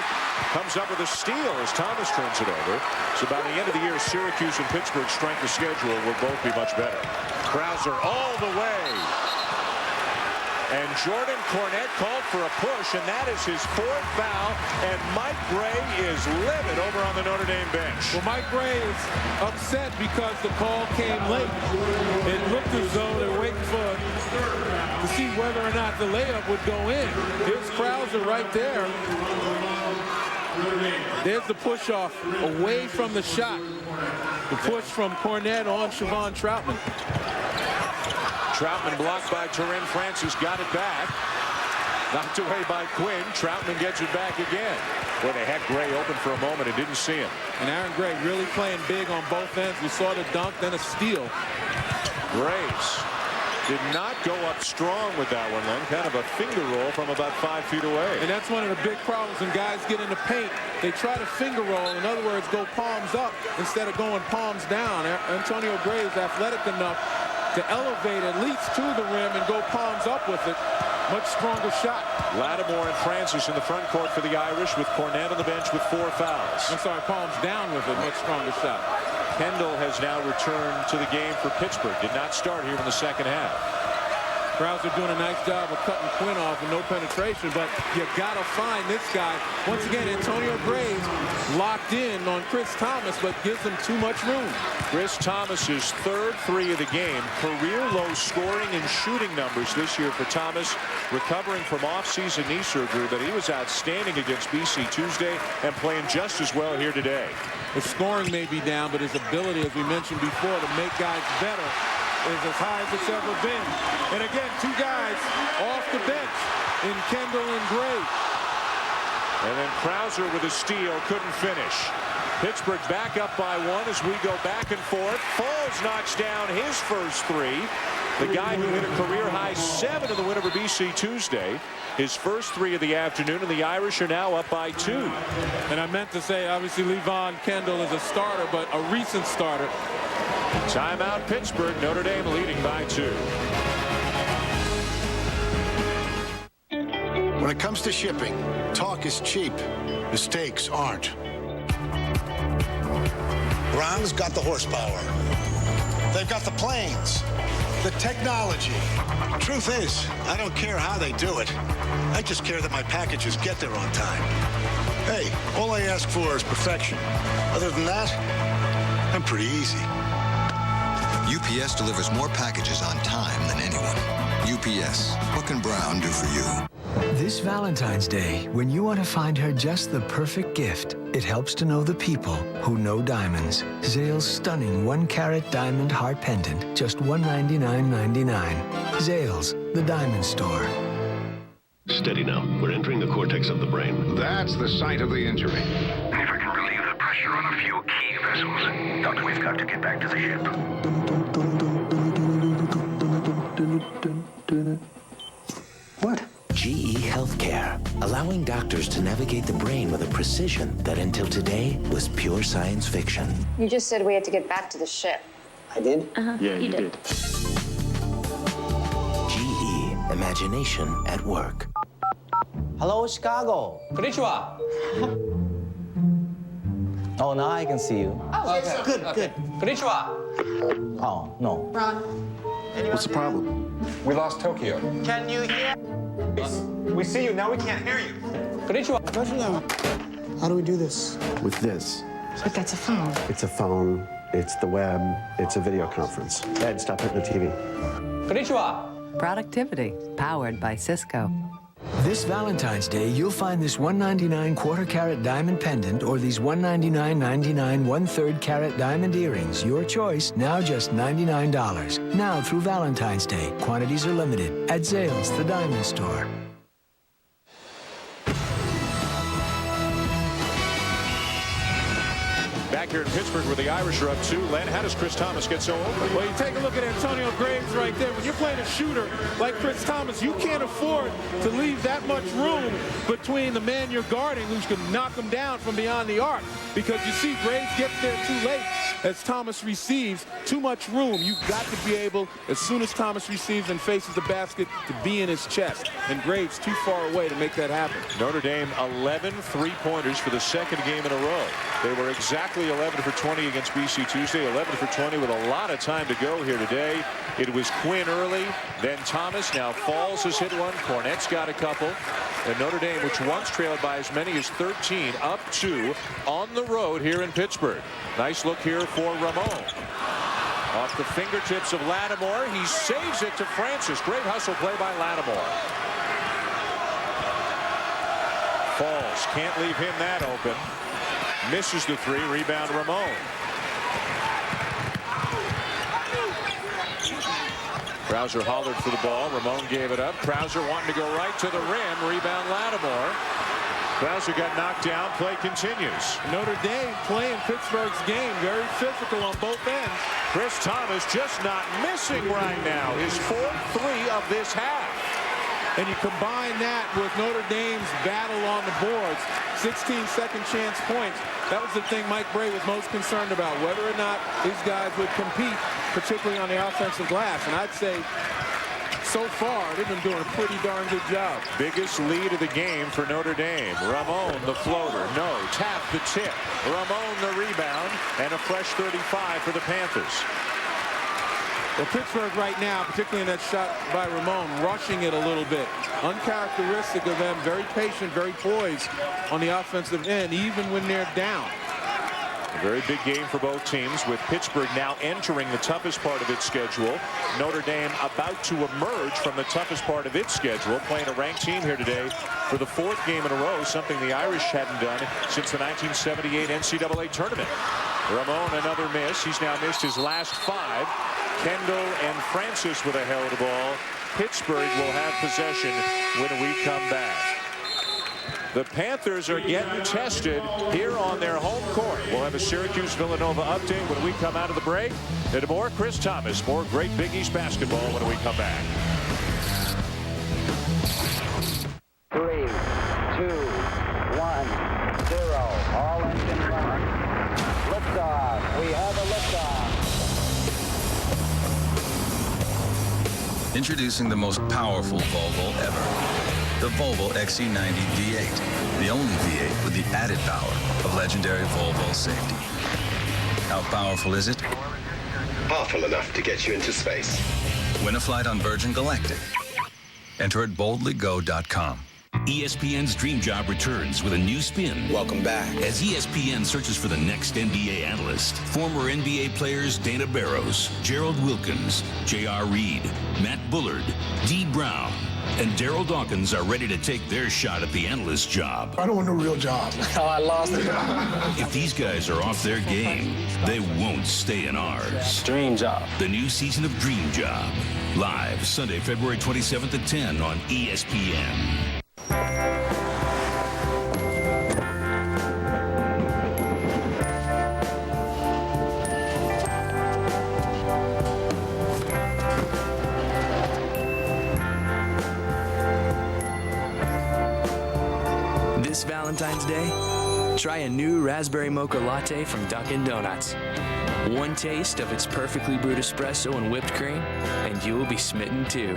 Speaker 31: comes up with a steal as Thomas turns it over. So by the end of the year, Syracuse and Pittsburgh's strength of schedule will both be much better. Krauser all the way. And Jordan Cornette called for a push, and that is his 4th foul, and Mike Gray is livid over on the Notre Dame bench.
Speaker 2: Well, Mike Gray is upset because the call came late. It looked as though they're waiting to see whether or not the layup would go in. Here's Krauser right there. There's the push-off away from the shot. The push from Cornette on Siobhan Troutman.
Speaker 31: Troutman blocked by Turin. Francis got it back. Knocked away by Quinn. Troutman gets it back again. Boy, they had Gray open for a moment and didn't see him.
Speaker 2: And Aaron Gray really playing big on both ends. We saw the dunk, then a steal.
Speaker 31: Graves did not go up strong with that one, then. Kind of a finger roll from about 5 feet away.
Speaker 2: And that's one of the big problems when guys get in the paint. They try to finger roll. In other words, go palms up instead of going palms down. Antonio Gray is athletic enough to elevate at least to the rim and go palms up with it. Much stronger shot.
Speaker 31: Lattimore and Francis in the front court for the Irish, with Cornette on the bench with 4 fouls.
Speaker 2: I'm sorry, palms down with it. Much stronger shot.
Speaker 31: Kendall has now returned to the game for Pittsburgh. Did not start here in the second half.
Speaker 2: Krauser doing a nice job of cutting Quinn off with no penetration, but you got to find this guy. Once again, Antonio Graves locked in on Chris Thomas, but gives him too much room.
Speaker 31: Chris Thomas's 3rd 3 of the game. Career low scoring and shooting numbers this year for Thomas, recovering from off-season knee surgery, but he was outstanding against BC Tuesday and playing just as well here today.
Speaker 2: The scoring may be down, but his ability, as we mentioned before, to make guys better is as high as it's ever been. And again, 2 guys off the bench in Kendall and Gray.
Speaker 31: And then Krauser with a steal, couldn't finish. Pittsburgh back up by 1 as we go back and forth. Falls knocks down his first 3. The guy who hit a career-high 7 in the win over BC Tuesday. His first 3 of the afternoon, and the Irish are now up by 2.
Speaker 2: And I meant to say, obviously, Levon Kendall is a starter, but a recent starter.
Speaker 31: Timeout, Pittsburgh. Notre Dame leading by 2.
Speaker 17: When it comes to shipping, talk is cheap. Mistakes aren't.
Speaker 1: Ron's got the horsepower. They've got the planes, the technology. Truth is, I don't care how they do it. I just care that my packages get there on time. Hey, all I ask for is perfection. Other than that, I'm pretty easy.
Speaker 5: UPS delivers more packages on time than anyone. UPS, what can Brown do for you?
Speaker 4: This Valentine's Day, when you want to find her just the perfect gift, it helps to know the people who know diamonds. Zale's stunning 1-carat diamond heart pendant, just $199.99. Zale's, the diamond store.
Speaker 11: Steady now. We're entering the cortex of the brain.
Speaker 18: That's the site of the injury. If I can relieve the pressure on a few key vessels. Doctor, we've got to get back to the ship.
Speaker 20: What? GE Healthcare, allowing doctors to navigate the brain with a precision that until today was pure science fiction.
Speaker 21: You just said we had to get back to the ship.
Speaker 20: I did?
Speaker 21: Uh-huh.
Speaker 20: Yeah, you did. GE, imagination at work.
Speaker 22: Hello, Chicago. Konnichiwa. Oh, now I can see you.
Speaker 21: Oh, okay.
Speaker 22: Good, good. Konnichiwa. Oh, no.
Speaker 21: Ron.
Speaker 18: What's the problem? We lost Tokyo.
Speaker 22: Can you hear?
Speaker 18: We see you, now we can't hear you.
Speaker 22: Konnichiwa.
Speaker 23: How do we do this?
Speaker 18: With this.
Speaker 21: But that's a phone.
Speaker 18: It's a phone, it's the web, it's a video conference. Ed, stop hitting the TV.
Speaker 22: Konnichiwa.
Speaker 26: Productivity, powered by Cisco.
Speaker 4: This Valentine's Day, you'll find this $199 1/4-carat diamond pendant or these $199.99 1/3 carat diamond earrings. Your choice, now just $99. Now through Valentine's Day. Quantities are limited. At Zales, the diamond store.
Speaker 31: Back here in Pittsburgh where the Irish are up 2. Len, how does Chris Thomas get so open?
Speaker 2: Well, you take a look at Antonio Graves right there. When you're playing a shooter like Chris Thomas, you can't afford to leave that much room between the man you're guarding who can knock him down from beyond the arc. Because you see Graves gets there too late as Thomas receives. Too much room. You've got to be able, as soon as Thomas receives and faces the basket, to be in his chest. And Graves too far away to make that happen.
Speaker 31: Notre Dame 11 3-pointers for the second game in a row. They were exactly 11 for 20 against BC Tuesday, 11 for 20 with a lot of time to go here today. It was Quinn early, then Thomas, now Falls has hit one, Cornette's got a couple, and Notre Dame, which once trailed by as many as 13, up 2 on the road here in Pittsburgh. Nice look here for Ramon. Off the fingertips of Lattimore, he saves it to Francis. Great hustle play by Lattimore. Falls can't leave him that open. Misses the 3, rebound Ramon. Krauser hollered for the ball. Ramon gave it up. Krauser wanting to go right to the rim. Rebound Lattimore. Krauser got knocked down. Play continues.
Speaker 2: Notre Dame playing Pittsburgh's game. Very physical on both ends.
Speaker 31: Chris Thomas just not missing right now. His 4th 3 of this half.
Speaker 2: And you combine that with Notre Dame's battle on the boards, 16 second chance points. That was the thing Mike Bray was most concerned about, whether or not these guys would compete, particularly on the offensive glass. And I'd say so far they've been doing a pretty darn good job.
Speaker 31: Biggest lead of the game for Notre Dame. Ramon the floater. No. Tap the tip. Ramon the rebound. And a fresh 35 for the Panthers.
Speaker 2: Well, Pittsburgh right now, particularly in that shot by Ramon, rushing it a little bit. Uncharacteristic of them, very patient, very poised on the offensive end, even when they're down.
Speaker 31: A very big game for both teams, with Pittsburgh now entering the toughest part of its schedule. Notre Dame about to emerge from the toughest part of its schedule, playing a ranked team here today for the 4th game in a row, something the Irish hadn't done since the 1978 NCAA tournament. Ramon, another miss. He's now missed his last 5. Kendall and Francis with a held ball. Pittsburgh will have possession when we come back. The Panthers are getting tested here on their home court. We'll have a Syracuse-Villanova update when we come out of the break. And more Chris Thomas, more great Big East basketball when we come back.
Speaker 27: 3, 2, 1, 0. All engines running. Liftoff. We have a liftoff.
Speaker 5: Introducing the most powerful Volvo ever. The Volvo XC90 V8. The only V8 with the added power of legendary Volvo safety. How powerful is it?
Speaker 30: Powerful enough to get you into space.
Speaker 5: Win a flight on Virgin Galactic. Enter at boldlygo.com.
Speaker 28: ESPN's Dream Job returns with a new spin.
Speaker 29: Welcome back.
Speaker 28: As ESPN searches for the next NBA analyst, former NBA players Dana Barros, Gerald Wilkins, J.R. Reed, Matt Bullard, Dee Brown, and Daryl Dawkins are ready to take their shot at the analyst job.
Speaker 23: I don't want no real job.
Speaker 22: Oh, I lost it.
Speaker 28: If these guys are off their game, they won't stay in ours.
Speaker 22: Dream Job.
Speaker 28: The new season of Dream Job. Live Sunday, February 27th at 10 on ESPN.
Speaker 3: This Valentine's Day, try a new raspberry mocha latte from Dunkin' Donuts. One taste of its perfectly brewed espresso and whipped cream, and you will be smitten too.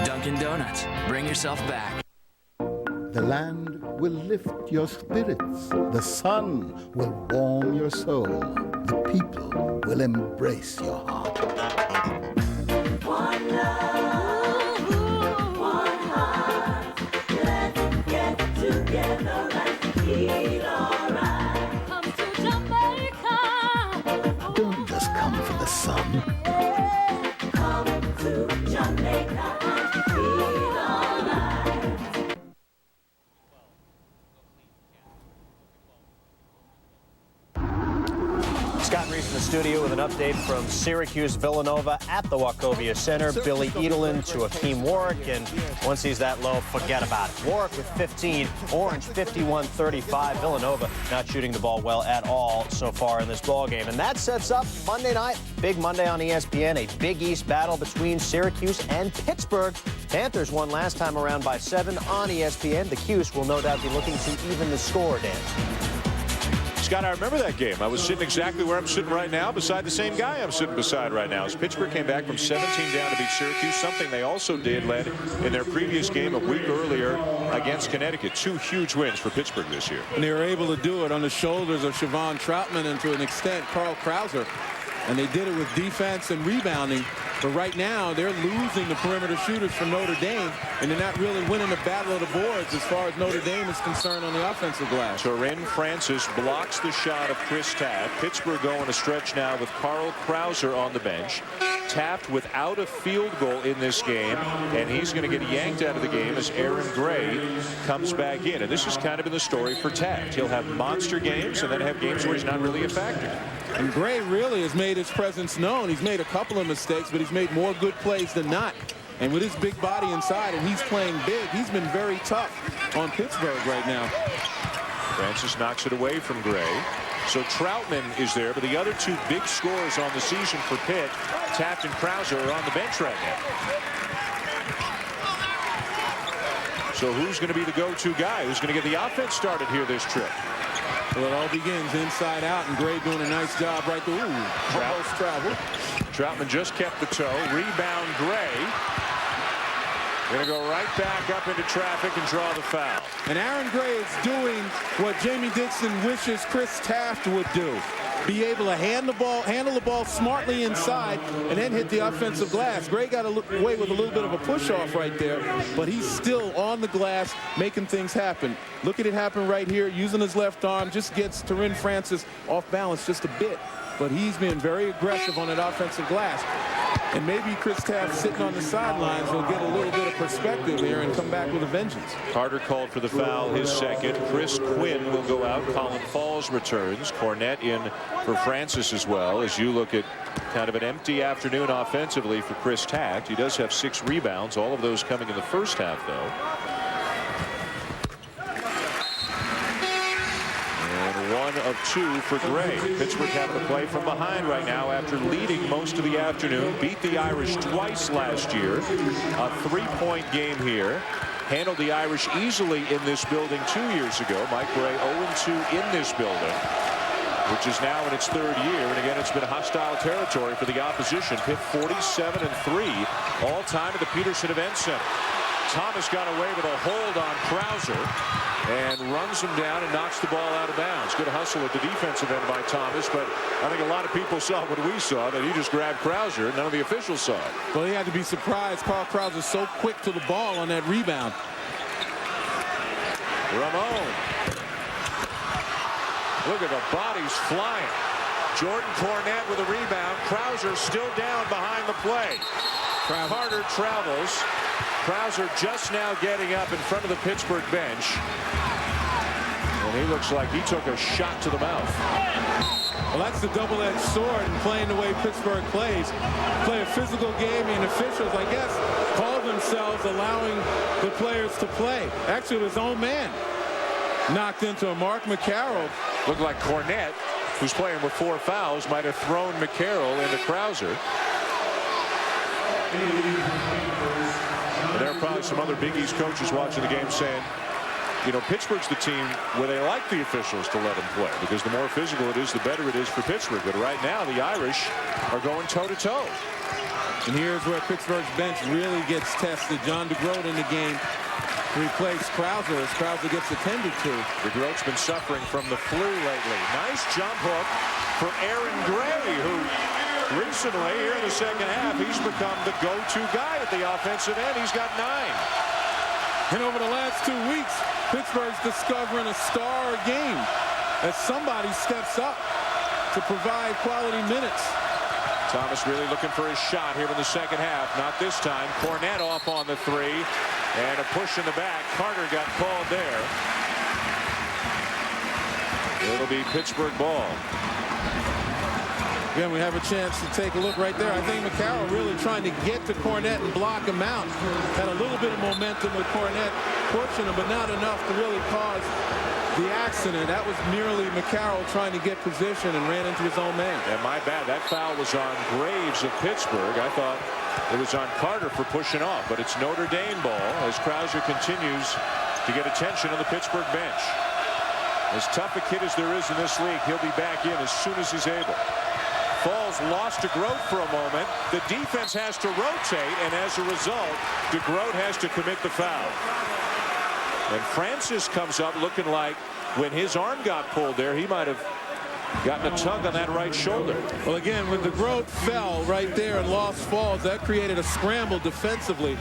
Speaker 3: Dunkin' Donuts, bring yourself back.
Speaker 6: The land will lift your spirits. The sun will warm your soul. The people will embrace your heart.
Speaker 7: One love, one heart. Let's get together and feel alright. Come to Jamaica.
Speaker 6: Don't just come for the sun.
Speaker 7: Come to Jamaica and feel alright.
Speaker 8: Scott Reese in the studio with an update from Syracuse-Villanova at the Wachovia Center. Billy Edelin to Akeem Warwick, and once he's that low, forget about it. Warwick with 15, Orange 51-35. Villanova not shooting the ball well at all so far in this ball game. And that sets up Monday night, big Monday on ESPN, a Big East battle between Syracuse and Pittsburgh. Panthers won last time around by 7 on ESPN. The Cuse will no doubt be looking to even the score, Dan.
Speaker 31: Scott, I remember that game. I was sitting exactly where I'm sitting right now, beside the same guy I'm sitting beside right now. As Pittsburgh came back from 17 down to beat Syracuse, something they also did, led in their previous game a week earlier against Connecticut. 2 huge wins for Pittsburgh this year.
Speaker 2: And they were able to do it on the shoulders of Siobhan Troutman and to an extent Carl Krauser. And they did it with defense and rebounding. But right now, they're losing the perimeter shooters from Notre Dame, and they're not really winning the battle of the boards as far as Notre Dame is concerned on the offensive glass.
Speaker 31: Torin Francis blocks the shot of Chris Taft. Pittsburgh going a stretch now with Carl Krauser on the bench. Taft without a field goal in this game, and he's going to get yanked out of the game as Aaron Gray comes back in. And this has kind of been the story for Taft. He'll have monster games and then have games where he's not really a factor.
Speaker 2: And Gray really has made his presence known. He's made a couple of mistakes, but he's made more good plays than not. And with his big body inside, and he's playing big, he's been very tough on Pittsburgh right now.
Speaker 31: Francis knocks it away from Gray. So Troutman is there, but the other 2 big scorers on the season for Pitt, Taft and Krauser, are on the bench right now. So who's going to be the go-to guy? Who's going to get the offense started here this trip?
Speaker 2: Well, it all begins inside out, and Gray doing a nice job right there. Ooh, almost travel.
Speaker 31: Troutman just kept the toe. Rebound, Gray. Going to go right back up into traffic and draw the foul.
Speaker 2: And Aaron Gray is doing what Jamie Dixon wishes Chris Taft would do. Be able to handle the ball smartly inside and then hit the offensive glass. Gray got away with a little bit of a push-off right there, but he's still on the glass making things happen. Look at it happen right here, using his left arm, just gets Torin Francis off balance just a bit. But he's been very aggressive on that offensive glass. And maybe Chris Taft sitting on the sidelines will get a little bit of perspective here and come back with a vengeance.
Speaker 31: Carter called for the foul, his second. Chris Quinn will go out. Colin Falls returns. Cornette in for Francis as well. As you look at kind of an empty afternoon offensively for Chris Taft. He does have 6 rebounds, all of those coming in the first half, though. 1 of 2 for Gray. Pittsburgh having to play from behind right now after leading most of the afternoon. Beat the Irish twice last year. A 3-point game here. Handled the Irish easily in this building 2 years ago. Mike Gray 0-2 in this building, which is now in its 3rd year. And again, it's been hostile territory for the opposition. Pitt 47-3 all time at the Peterson Event Center. Thomas got away with a hold on Krauser and runs him down and knocks the ball out of bounds. Good hustle at the defensive end by Thomas, but I think a lot of people saw what we saw, that he just grabbed Krauser. None of the officials saw it.
Speaker 2: Well, he had to be surprised. Carl Krauser so quick to the ball on that rebound.
Speaker 31: Ramon. Look at the bodies flying. Jordan Cornette with a rebound. Krauser still down behind the play. Carter travels. Krauser just now getting up in front of the Pittsburgh bench. And he looks like he took a shot to the mouth.
Speaker 2: Well, that's the double-edged sword in playing the way Pittsburgh plays. Play a physical game, and officials, I guess, call themselves allowing the players to play. Actually, his own man knocked into him. Mark McCarroll.
Speaker 31: Looked like Cornette, who's playing with 4 fouls, might have thrown McCarroll into Krauser. And there are probably some other Big East coaches watching the game saying, you know, Pittsburgh's the team where they like the officials to let them play, because the more physical it is, the better it is for Pittsburgh. But right now, the Irish are going toe-to-toe.
Speaker 2: And here's where Pittsburgh's bench really gets tested. John DeGroat in the game replaced Krauser as Krauser gets attended to.
Speaker 31: DeGroat's been suffering from the flu lately. Nice jump hook from Aaron Gray, who recently, here in the second half, he's become the go-to guy at the offensive end. He's got 9.
Speaker 2: And over the last 2 weeks, Pittsburgh's discovering a star a game as somebody steps up to provide quality minutes.
Speaker 31: Thomas really looking for his shot here in the second half. Not this time. Cornette off on the 3. And a push in the back. Carter got called there. It'll be Pittsburgh ball.
Speaker 2: Again, we have a chance to take a look right there. I think McCarroll really trying to get to Cornette and block him out. Had a little bit of momentum with Cornette pushing him, but not enough to really cause the accident. That was merely McCarroll trying to get position and ran into his own man.
Speaker 31: And my bad, that foul was on Graves of Pittsburgh. I thought it was on Carter for pushing off, but it's Notre Dame ball as Krauser continues to get attention on the Pittsburgh bench. As tough a kid as there is in this league, he'll be back in as soon as he's able. Falls lost to DeGroat for a moment. The defense has to rotate, and as a result, DeGroat has to commit the foul. And Francis comes up looking like when his arm got pulled there, he might have gotten a tug on that right shoulder.
Speaker 2: Well, again, when DeGroat fell right there and lost Falls, that created a scramble defensively.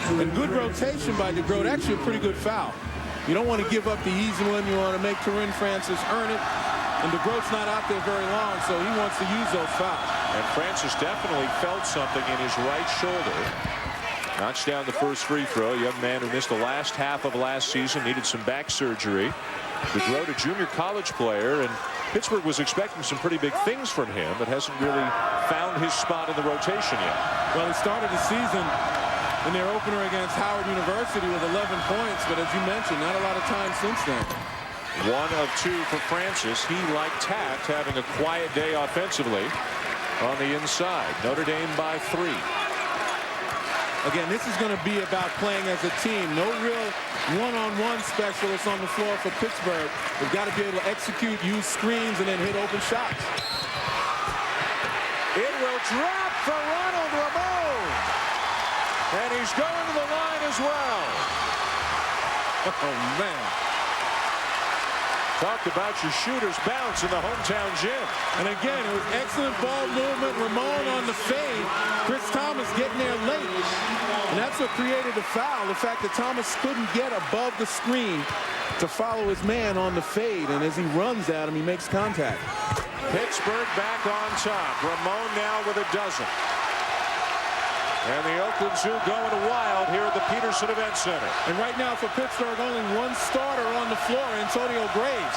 Speaker 2: And good rotation by DeGroat. Actually, a pretty good foul. You don't want to give up the easy one. You want to make Tyrann Francis earn it. And DeGroat's not out there very long, so he wants to use those fouls.
Speaker 31: And Francis definitely felt something in his right shoulder. Knocks down the first free throw. Young man who missed the last half of last season, needed some back surgery. DeGroat, a junior college player, and Pittsburgh was expecting some pretty big things from him, but hasn't really found his spot in the rotation yet.
Speaker 2: Well, he started the season in their opener against Howard University with 11 points, but as you mentioned, not a lot of time since then.
Speaker 31: 1 of 2 for Francis. He, like Taft, having a quiet day offensively on the inside. Notre Dame by 3.
Speaker 2: Again, this is going to be about playing as a team. No real one-on-one specialists on the floor for Pittsburgh. They've got to be able to execute, use screens, and then hit open shots.
Speaker 31: It will drop for Ronald Ramon. And he's going to the line as well.
Speaker 2: Oh, man.
Speaker 31: Talk about your shooter's bounce in the hometown gym.
Speaker 2: And again, it was excellent ball movement. Ramon on the fade. Chris Thomas getting there late. And that's what created the foul. The fact that Thomas couldn't get above the screen to follow his man on the fade. And as he runs at him, he makes contact.
Speaker 31: Pittsburgh back on top. Ramon now with a dozen. And the Oakland Zoo going wild here at the Peterson Event Center.
Speaker 2: And right now for Pittsburgh, only one starter on the floor, Antonio Graves.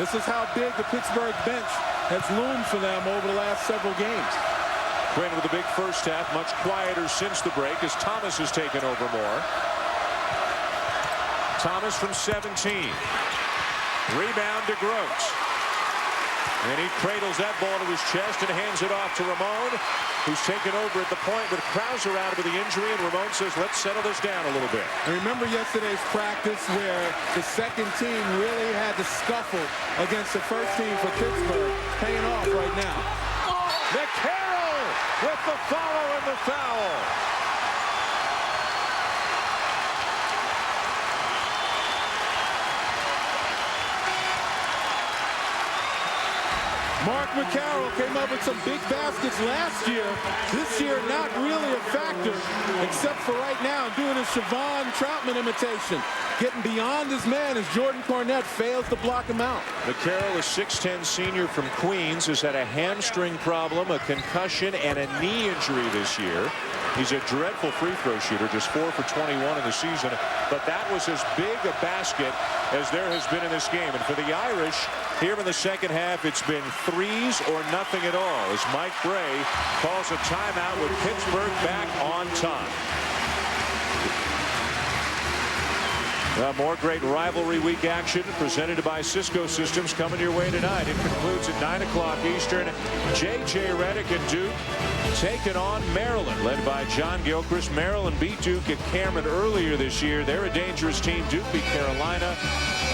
Speaker 2: This is how big the Pittsburgh bench has loomed for them over the last several games.
Speaker 31: Quinn with a big first half, much quieter since the break as Thomas has taken over more. Thomas from 17. Rebound to DeGroat. And he cradles that ball to his chest and hands it off to Ramon, who's taken over at the point with Krauser out with the injury, and Ramon says, let's settle this down a little bit.
Speaker 2: And remember yesterday's practice where the second team really had to scuffle against the first team for Pittsburgh, paying off right now.
Speaker 31: McCarroll with the follow and the foul.
Speaker 2: Mark McCarroll came up with some big baskets last year. This year, not really a factor, except for right now doing a Siobhan Troutman imitation. Getting beyond his man as Jordan Cornette fails to block him out.
Speaker 31: McCarroll, a 6'10 senior from Queens, has had a hamstring problem, a concussion, and a knee injury this year. He's a dreadful free throw shooter, just 4 for 21 in the season. But that was as big a basket as there has been in this game. And for the Irish, here in the second half, it's been threes or nothing at all as Mike Bray calls a timeout with Pittsburgh back on top. More great rivalry week action presented by Cisco Systems coming your way tonight. It concludes at 9 o'clock Eastern. J.J. Redick and Duke taking on Maryland, led by John Gilchrist. Maryland beat Duke at Cameron earlier this year. They're a dangerous team. Duke beat Carolina,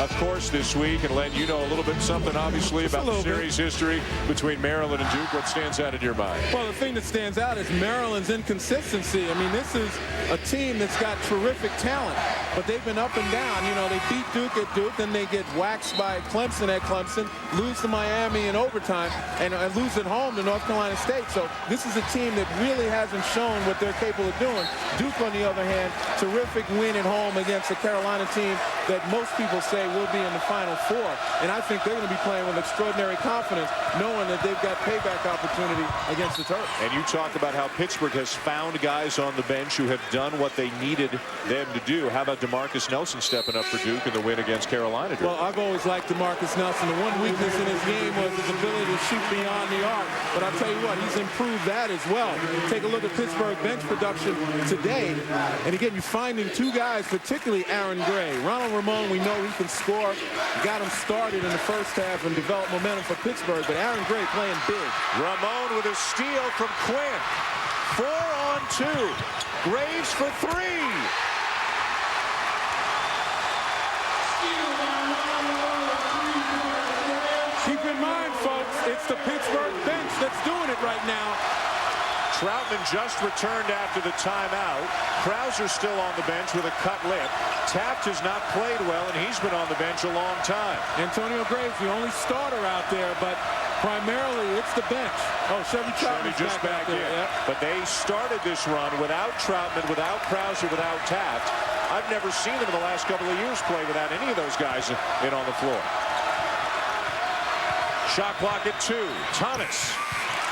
Speaker 31: of course, this week. And Len, you know a little bit something, obviously, about the series history between Maryland and Duke. What stands out in your mind?
Speaker 2: Well, the thing that stands out is Maryland's inconsistency. I mean, this is a team that's got terrific talent, but they've been up and down. You know, they beat Duke at Duke, then they get waxed by Clemson at Clemson, lose to Miami in overtime, and lose at home to North Carolina State. So this is a team that really hasn't shown what they're capable of doing. Duke, on the other hand, terrific win at home against a Carolina team that most people say will be in the Final Four. And I think they're going to be playing with extraordinary confidence, knowing that they've got payback opportunity against the Terps.
Speaker 31: And you talk about how Pittsburgh has found guys on the bench who have done what they needed them to do. How about DeMarcus Nelson stepping up for Duke in the win against Carolina?
Speaker 2: Well, I've always liked DeMarcus Nelson. The one weakness in his game was his ability to shoot beyond the arc. But I'll tell you what, he's improved that as well. Take a look at Pittsburgh bench production today. And again, you're finding two guys, particularly Aaron Gray. Ronald Ramon, we know he can score. Got him started in the first half and developed momentum for Pittsburgh. But Aaron Gray playing big.
Speaker 31: Ramon with a steal from Quinn. 4 on 2. Graves for 3.
Speaker 2: Keep in mind, folks, it's the Pittsburgh bench that's doing it right now.
Speaker 31: Troutman just returned after the timeout. Krauser still on the bench with a cut lip. Taft has not played well, and he's been on the bench a long time.
Speaker 2: Antonio Graves, the only starter out there, but primarily it's the bench. Oh, Chevy
Speaker 31: just back in. Yep. But they started this run without Troutman, without Krauser, without Taft. I've never seen them in the last couple of years play without any of those guys in on the floor. Shot clock at 2. Thomas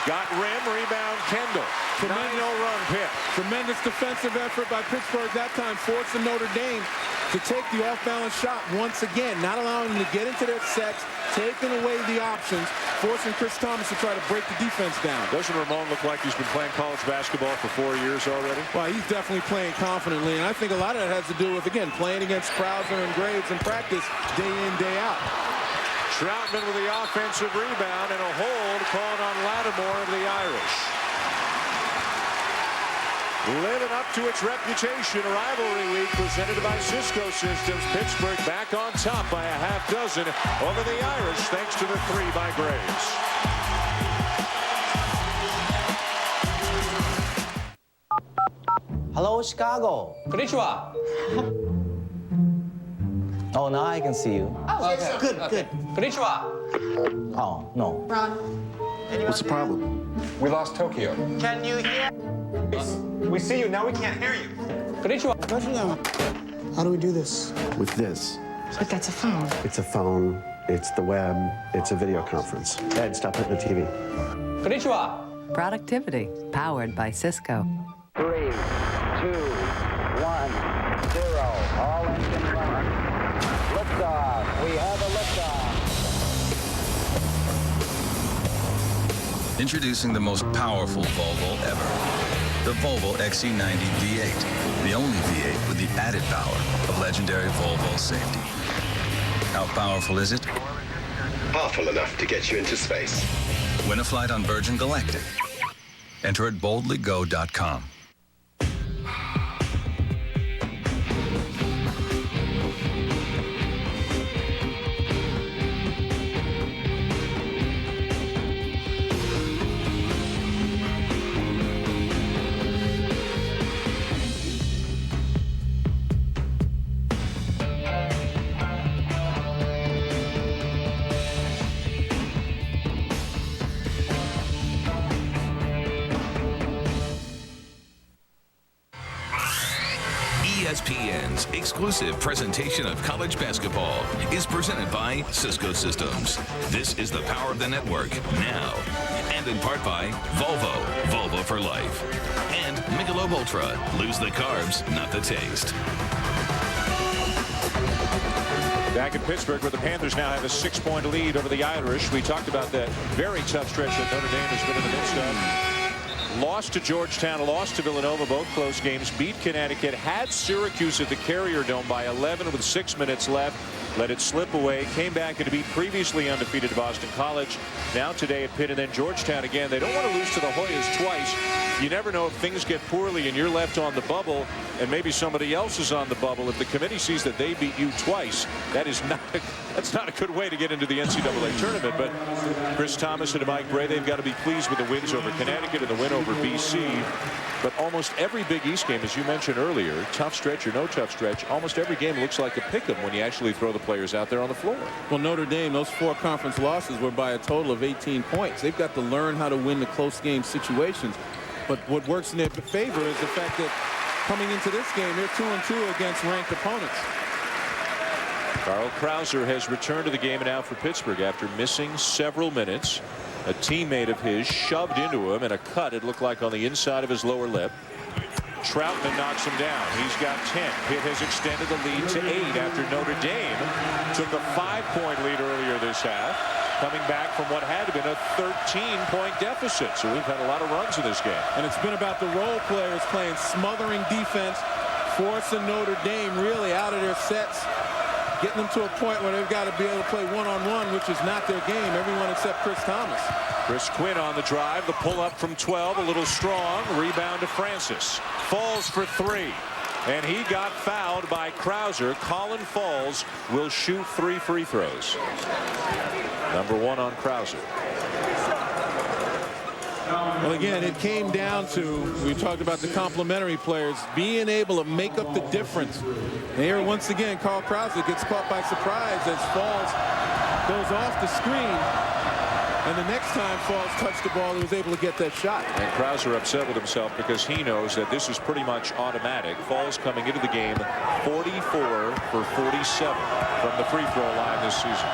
Speaker 31: got rim, rebound Kendall. 9-0 run Pitt.
Speaker 2: Tremendous defensive effort by Pittsburgh that time, forcing Notre Dame to take the off-balance shot once again, not allowing them to get into their sets, taking away the options, forcing Chris Thomas to try to break the defense down.
Speaker 31: Doesn't Ramon look like he's been playing college basketball for 4 years already?
Speaker 2: Well, he's definitely playing confidently, and I think a lot of that has to do with, again, playing against Krauser and Graves in practice day in, day out.
Speaker 31: Troutman with the offensive rebound and a hold called on Lattimore of the Irish. Living up to its reputation, rivalry week presented by Cisco Systems. Pittsburgh back on top by a half dozen over the Irish thanks to the 3 by Graves.
Speaker 22: Hello, Chicago. Konnichiwa. Oh, now I can see you.
Speaker 21: Oh,
Speaker 22: okay. Good. Konnichiwa. Oh, no.
Speaker 21: Ron.
Speaker 17: What's the problem?
Speaker 22: We lost Tokyo.
Speaker 21: Can you hear?
Speaker 22: We see you, now we can't hear you. Konnichiwa.
Speaker 23: How do we do this?
Speaker 9: With this.
Speaker 21: But that's a phone.
Speaker 9: It's a phone, it's the web, it's a video conference. Ed, stop hitting the TV.
Speaker 22: Konnichiwa.
Speaker 26: Productivity, powered by Cisco.
Speaker 27: 3, 2, 1, 0. All engine running. Liftoff. We have a liftoff.
Speaker 5: Introducing the most powerful Volvo ever. The Volvo XC90 D8. The only V8 with the added power of legendary Volvo safety. How powerful is it?
Speaker 10: Powerful enough to get you into space.
Speaker 5: Win a flight on Virgin Galactic. Enter at boldlygo.com.
Speaker 28: ESPN's exclusive presentation of college basketball is presented by Cisco Systems. This is the power of the network now. And in part by Volvo, Volvo for life. And Michelob Ultra, lose the carbs, not the taste.
Speaker 31: Back in Pittsburgh, where the Panthers now have a 6-point lead over the Irish. We talked about that very tough stretch that Notre Dame has been in the midst of. Lost to Georgetown, lost to Villanova, both close games. Beat Connecticut, had Syracuse at the Carrier Dome by 11 with 6 minutes left. Let it slip away, came back and beat previously undefeated Boston College. Now today at Pitt, and then Georgetown again. They don't want to lose to the Hoyas twice. You never know if things get poorly and you're left on the bubble and maybe somebody else is on the bubble. If the committee sees that they beat you twice, that's not a good way to get into the NCAA tournament. But Chris Thomas and Mike Bray, they've got to be pleased with the wins over Connecticut and the win over BC. But almost every Big East game, as you mentioned earlier, tough stretch or no tough stretch, almost every game looks like a pick-em when you actually throw the players out there on the floor.
Speaker 2: Well, Notre Dame, those 4 conference losses were by a total of 18 points. They've got to learn how to win the close game situations. But what works in their favor is the fact that coming into this game, they're 2-2 against ranked opponents.
Speaker 31: Carl Krauser has returned to the game now for Pittsburgh after missing several minutes. A teammate of his shoved into him, and a cut, it looked like, on the inside of his lower lip. Troutman knocks him down. He's got 10. Pitt has extended the lead to 8 after Notre Dame took a 5-point lead earlier this half, coming back from what had been a 13-point deficit. So we've had a lot of runs in this game.
Speaker 2: And it's been about the role players playing smothering defense, forcing Notre Dame really out of their sets, getting them to a point where they've got to be able to play one-on-one, which is not their game. Everyone except Chris Thomas.
Speaker 31: Chris Quinn on the drive. The pull-up from 12, a little strong. Rebound to Francis. Falls for 3. And he got fouled by Krauser. Colin Falls will shoot 3 free throws. Number 1 on Krauser.
Speaker 2: Well, again, it came down to, we talked about the complementary players being able to make up the difference. And here, once again, Carl Krauser gets caught by surprise as Falls goes off the screen. And the next time Falls touched the ball, he was able to get that shot.
Speaker 31: And Krauser upset with himself because he knows that this is pretty much automatic. Falls coming into the game 44 for 47 from the free throw line this season.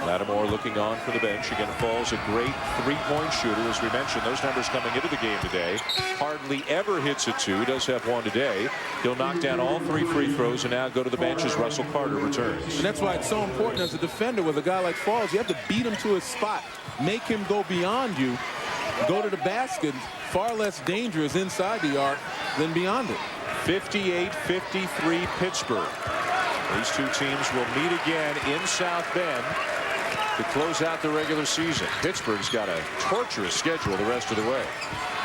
Speaker 31: Lattimore looking on for the bench. Again, Falls a great 3-point shooter. As we mentioned, those numbers coming into the game today. Hardly ever hits a 2. Does have 1 today. He'll knock down all 3 free throws and now go to the bench as Russell Carter returns.
Speaker 2: And that's why it's so important as a defender with a guy like Falls. You have to beat him to his spot. Make him go beyond you. Go to the basket. Far less dangerous inside the arc than beyond it.
Speaker 31: 58-53 Pittsburgh. These two teams will meet again in South Bend to close out the regular season. Pittsburgh's got a torturous schedule the rest of the way.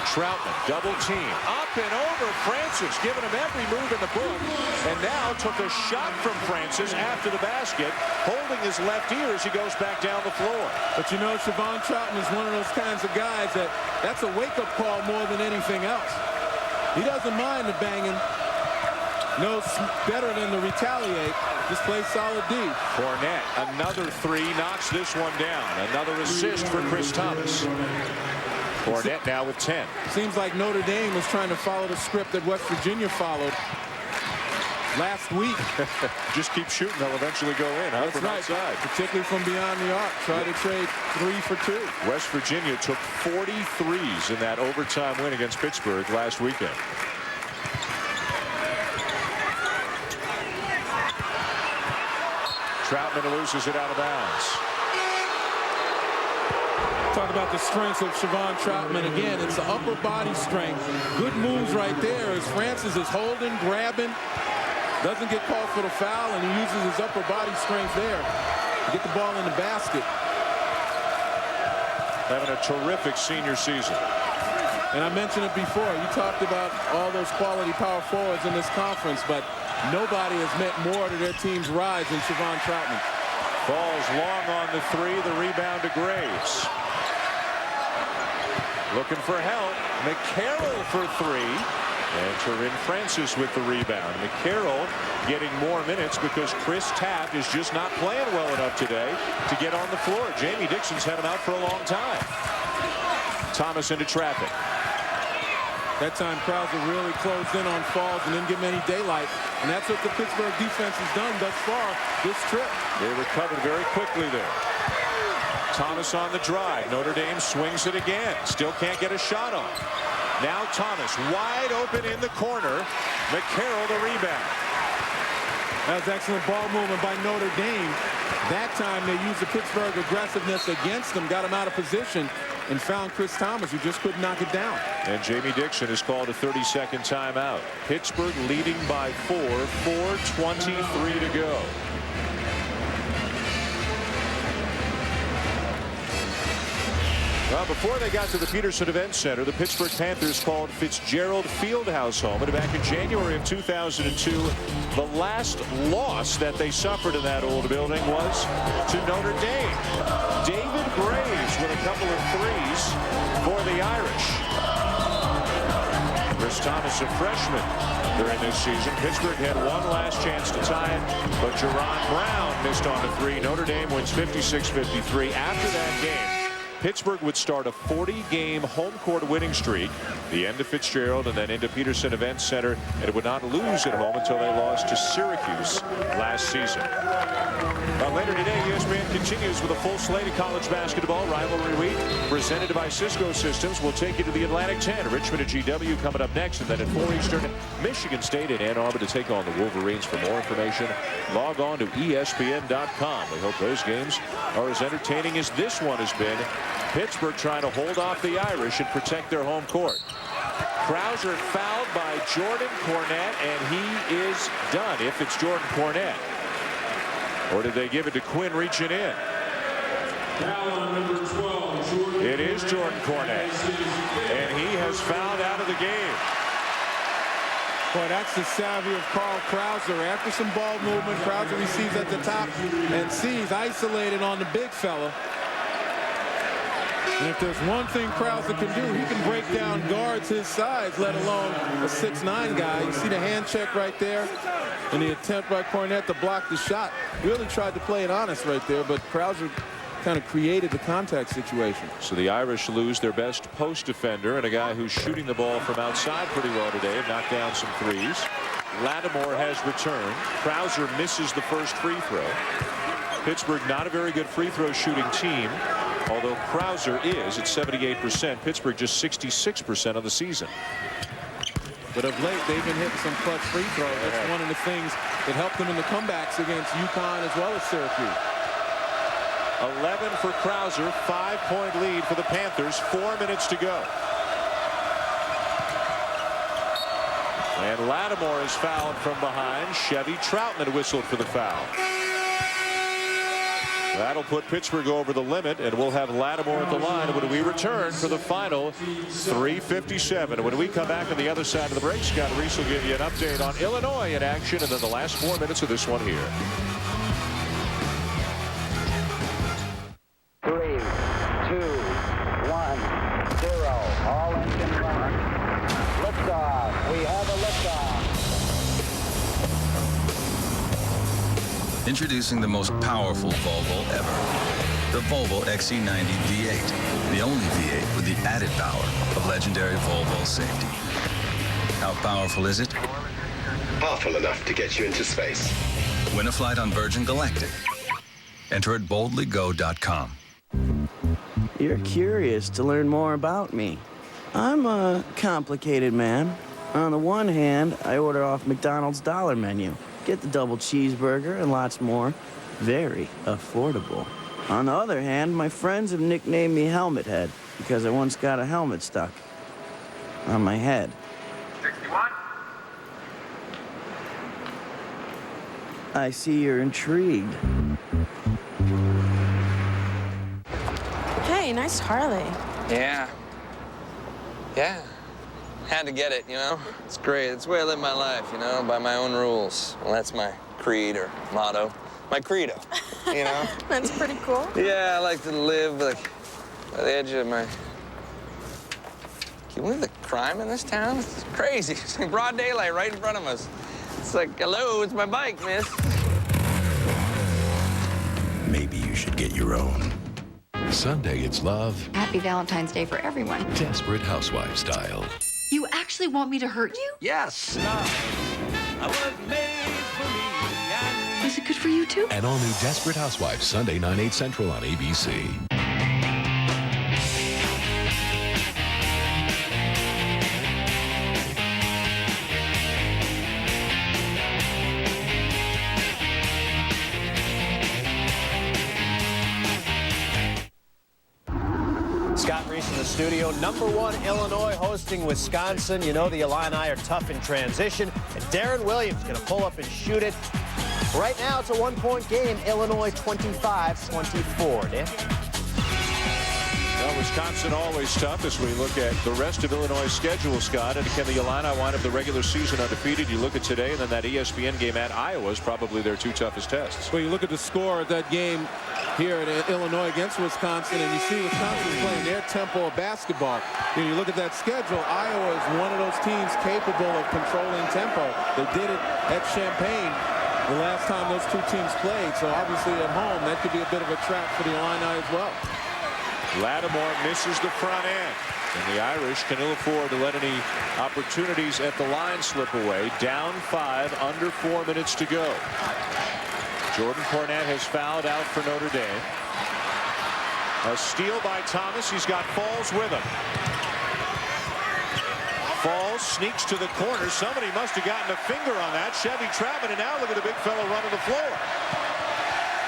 Speaker 31: Troutman, double team, up and over Francis, giving him every move in the book, and now took a shot from Francis after the basket, holding his left ear as he goes back down the floor.
Speaker 2: But you know, Siobhan Troutman is one of those kinds of guys that's a wake-up call more than anything else. He doesn't mind the banging, knows better than to retaliate. Just plays solid D.
Speaker 31: Fournette, another 3, knocks this one down. Another assist for Chris Thomas. Fournette now with 10.
Speaker 2: Seems like Notre Dame was trying to follow the script that West Virginia followed last week.
Speaker 31: Just keep shooting, they'll eventually go in.
Speaker 2: That's
Speaker 31: from
Speaker 2: right.
Speaker 31: outside.
Speaker 2: Particularly from beyond the arc. Try to trade 3 for 2.
Speaker 31: West Virginia took 43s in that overtime win against Pittsburgh last weekend. Troutman loses it out of bounds.
Speaker 2: Talk about the strengths of Siobhan Troutman. Again, it's the upper body strength. Good moves right there as Francis is holding, grabbing, doesn't get called for the foul, and he uses his upper body strength there to get the ball in the basket.
Speaker 31: Having a terrific senior season.
Speaker 2: And I mentioned it before. You talked about all those quality power forwards in this conference, but nobody has meant more to their team's rise than Siobhan Troutman.
Speaker 31: Falls long on the 3, the rebound to Graves. Looking for help. McCarroll for 3. And Turin Francis with the rebound. McCarroll getting more minutes because Chris Taft is just not playing well enough today to get on the floor. Jamie Dixon's had him out for a long time. Thomas into traffic.
Speaker 2: That time Krauser really closed in on Falls and didn't give him any daylight. And that's what the Pittsburgh defense has done thus far this trip.
Speaker 31: They recovered very quickly there. Thomas on the drive. Notre Dame swings it again. Still can't get a shot on. Now Thomas wide open in the corner. McCarroll the rebound.
Speaker 2: That was excellent ball movement by Notre Dame. That time they used the Pittsburgh aggressiveness against them, got him out of position, and found Chris Thomas, who just couldn't knock it down.
Speaker 31: And Jamie Dixon has called a 30-second timeout. Pittsburgh leading by 4, 4:23 to go. Well, before they got to the Peterson Event Center, the Pittsburgh Panthers called Fitzgerald Fieldhouse home. And back in January of 2002, the last loss that they suffered in that old building was to Notre Dame. David Graves with a couple of threes for the Irish. Chris Thomas, a freshman during this season. Pittsburgh had one last chance to tie it, but Jerron Brown missed on the three. Notre Dame wins 56-53. After that game, Pittsburgh would start a 40-game home court winning streak, the end of Fitzgerald and then into Peterson Event Center, and it would not lose at home until they lost to Syracuse last season. Later today, ESPN continues with a full slate of college basketball rivalry week presented by Cisco Systems. We'll take you to the Atlantic 10. Richmond at GW coming up next, and then at 4 Eastern, Michigan State in Ann Arbor to take on the Wolverines. For more information, log on to ESPN.com. We hope those games are as entertaining as this one has been. Pittsburgh trying to hold off the Irish and protect their home court. Krauser fouled by Jordan Cornette, and he is done if it's Jordan Cornette. Or did they give it to Quinn reaching in? It is Jordan Cornette, and he has fouled out of the game.
Speaker 2: Boy, that's the savvy of Carl Krauser. After some ball movement, Krauser receives at the top and sees isolated on the big fella. And if there's one thing Krauser can do, he can break down guards his size, let alone a 6'9" guy. You see the hand check right there and the attempt by Cornette to block the shot. Really tried to play it honest right there, but Krauser kind of created the contact situation.
Speaker 31: So the Irish lose their best post defender and a guy who's shooting the ball from outside pretty well today, knocked down some threes. Lattimore has returned. Krauser misses the first free throw. Pittsburgh not a very good free throw shooting team, although Krauser is at 78%. Pittsburgh just 66% of the season.
Speaker 2: But of late, they've been hitting some clutch free throws. That's one of the things that helped them in the comebacks against UConn as well as Syracuse.
Speaker 31: 11 for Krauser, 5-point lead for the Panthers, 4 minutes to go. And Lattimore is fouled from behind. Chevy Troutman whistled for the foul. That'll put Pittsburgh over the limit, and we'll have Lattimore at the line when we return for the final 3:57. When we come back on the other side of the break, Scott Reese will give you an update on Illinois in action, and then the last 4 minutes of this one here.
Speaker 27: 3, 2, 1, 0. All engine running. Liftoff. We have a liftoff.
Speaker 5: Introducing the most powerful Volvo ever. The Volvo XC90 V8. The only V8 with the added power of legendary Volvo safety. How powerful is it?
Speaker 10: Powerful enough to get you into space.
Speaker 5: Win a flight on Virgin Galactic. Enter at boldlygo.com.
Speaker 1: You're curious to learn more about me. I'm a complicated man. On the one hand, I order off McDonald's dollar menu. Get the double cheeseburger and lots more. Very affordable. On the other hand, my friends have nicknamed me Helmet Head because I once got a helmet stuck on my head.
Speaker 18: 61.
Speaker 1: I see you're intrigued.
Speaker 11: Hey, nice Harley.
Speaker 12: Yeah. Had to get it, you know? It's great. It's the way I live my life, you know, by my own rules. Well, that's my creed or motto. My credo, you know?
Speaker 11: That's pretty cool.
Speaker 12: Yeah, I like to live like by the edge of my... Can you believe the crime in this town? It's crazy. It's like broad daylight right in front of us. It's like, hello, it's my bike, miss.
Speaker 20: Maybe you should get your own.
Speaker 31: Sunday, it's love.
Speaker 21: Happy Valentine's Day for everyone.
Speaker 31: Desperate Housewife style.
Speaker 21: You actually want me to hurt you?
Speaker 31: Yes.
Speaker 21: Is it good for you too?
Speaker 31: An all-new Desperate Housewives, Sunday, 9/8 Central on ABC.
Speaker 8: Scott Reese in the studio. #1 Illinois hosting Wisconsin. You know the Illini are tough in transition. And Darren Williams going to pull up and shoot it. Right now it's a 1-point game. Illinois 25-24. Dan?
Speaker 31: Well, Wisconsin always tough as we look at the rest of Illinois' schedule, Scott. And can the Illini wind up the regular season undefeated? You look at today, and then that ESPN game at Iowa is probably their 2 toughest tests.
Speaker 2: Well, you look at the score of that game here in Illinois against Wisconsin, and you see Wisconsin playing their tempo of basketball. And you look at that schedule, Iowa is one of those teams capable of controlling tempo. They did it at Champaign the last time those 2 teams played. So obviously at home, that could be a bit of a trap for the Illini as well.
Speaker 31: Lattimore misses the front end. And the Irish can ill afford to let any opportunities at the line slip away. Down 5, under 4 minutes to go. Jordan Cornette has fouled out for Notre Dame. A steal by Thomas. He's got Falls with him. Falls sneaks to the corner. Somebody must have gotten a finger on that. Chevy Trappin, and now look at the big fella running the floor.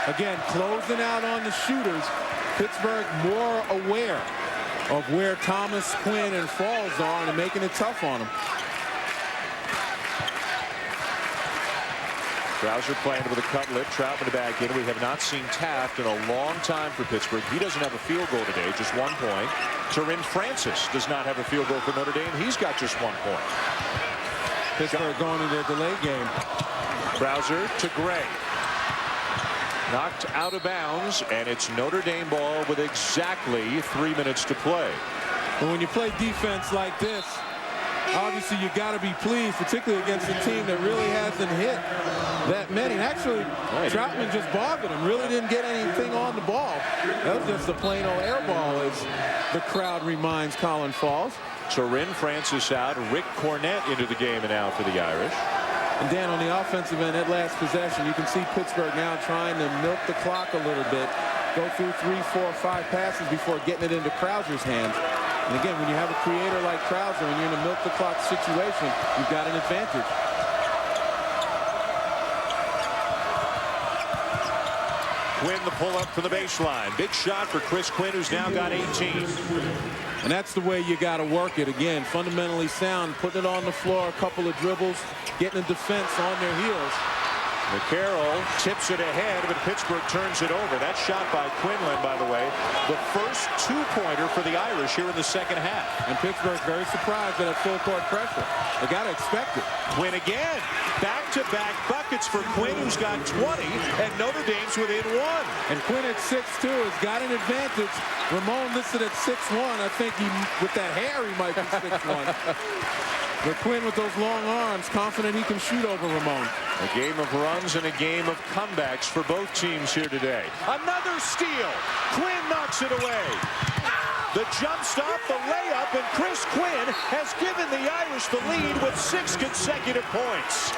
Speaker 2: Again, closing out on the shooters. Pittsburgh more aware of where Thomas, Quinn, and Falls are and making it tough on them.
Speaker 31: Krauser playing with a cut lip. Troutman back in. We have not seen Taft in a long time for Pittsburgh. He doesn't have a field goal today, just 1 point. Turin Francis does not have a field goal for Notre Dame. He's got just 1 point.
Speaker 2: Pittsburgh going into their delay game.
Speaker 31: Krauser to Gray. Knocked out of bounds, and it's Notre Dame ball with exactly 3 minutes to play.
Speaker 2: But when you play defense like this, obviously you got to be pleased, particularly against a team that really hasn't hit that many. And actually, Troutman just bothered him. Really didn't get anything on the ball. That was just a plain old air ball, as the crowd reminds Colin Falls.
Speaker 31: Turin Francis out. Rick Cornette into the game and out for the Irish.
Speaker 2: And Dan, on the offensive end, that last possession, you can see Pittsburgh now trying to milk the clock a little bit, go through 3, 4, 5 passes before getting it into Krauser's hands. And again, when you have a creator like Krauser and you're in a milk the clock situation, you've got an advantage.
Speaker 31: Quinn the pull up for the baseline. Big shot for Chris Quinn, who's now got 18.
Speaker 2: And that's the way you got to work it. Again, fundamentally sound, putting it on the floor, a couple of dribbles, getting the defense on their heels.
Speaker 31: McCarroll tips it ahead, but Pittsburgh turns it over. That shot by Quinlan, by the way, the first 2-pointer for the Irish here in the second half.
Speaker 2: And Pittsburgh's very surprised at that full court pressure. They got to expect it.
Speaker 31: Quinn again. Back-to-back buckets for Quinn, who's got 20, and Notre Dame's within 1.
Speaker 2: And Quinn at 6'2" has got an advantage. Ramon listed at 6'1". I think with that hair, he might be 6'1". But Quinn with those long arms, confident he can shoot over Ramon.
Speaker 31: A game of runs and a game of comebacks for both teams here today. Another steal. Quinn knocks it away. The jump stop, the layup, and Chris Quinn has given the Irish the lead with 6 consecutive points.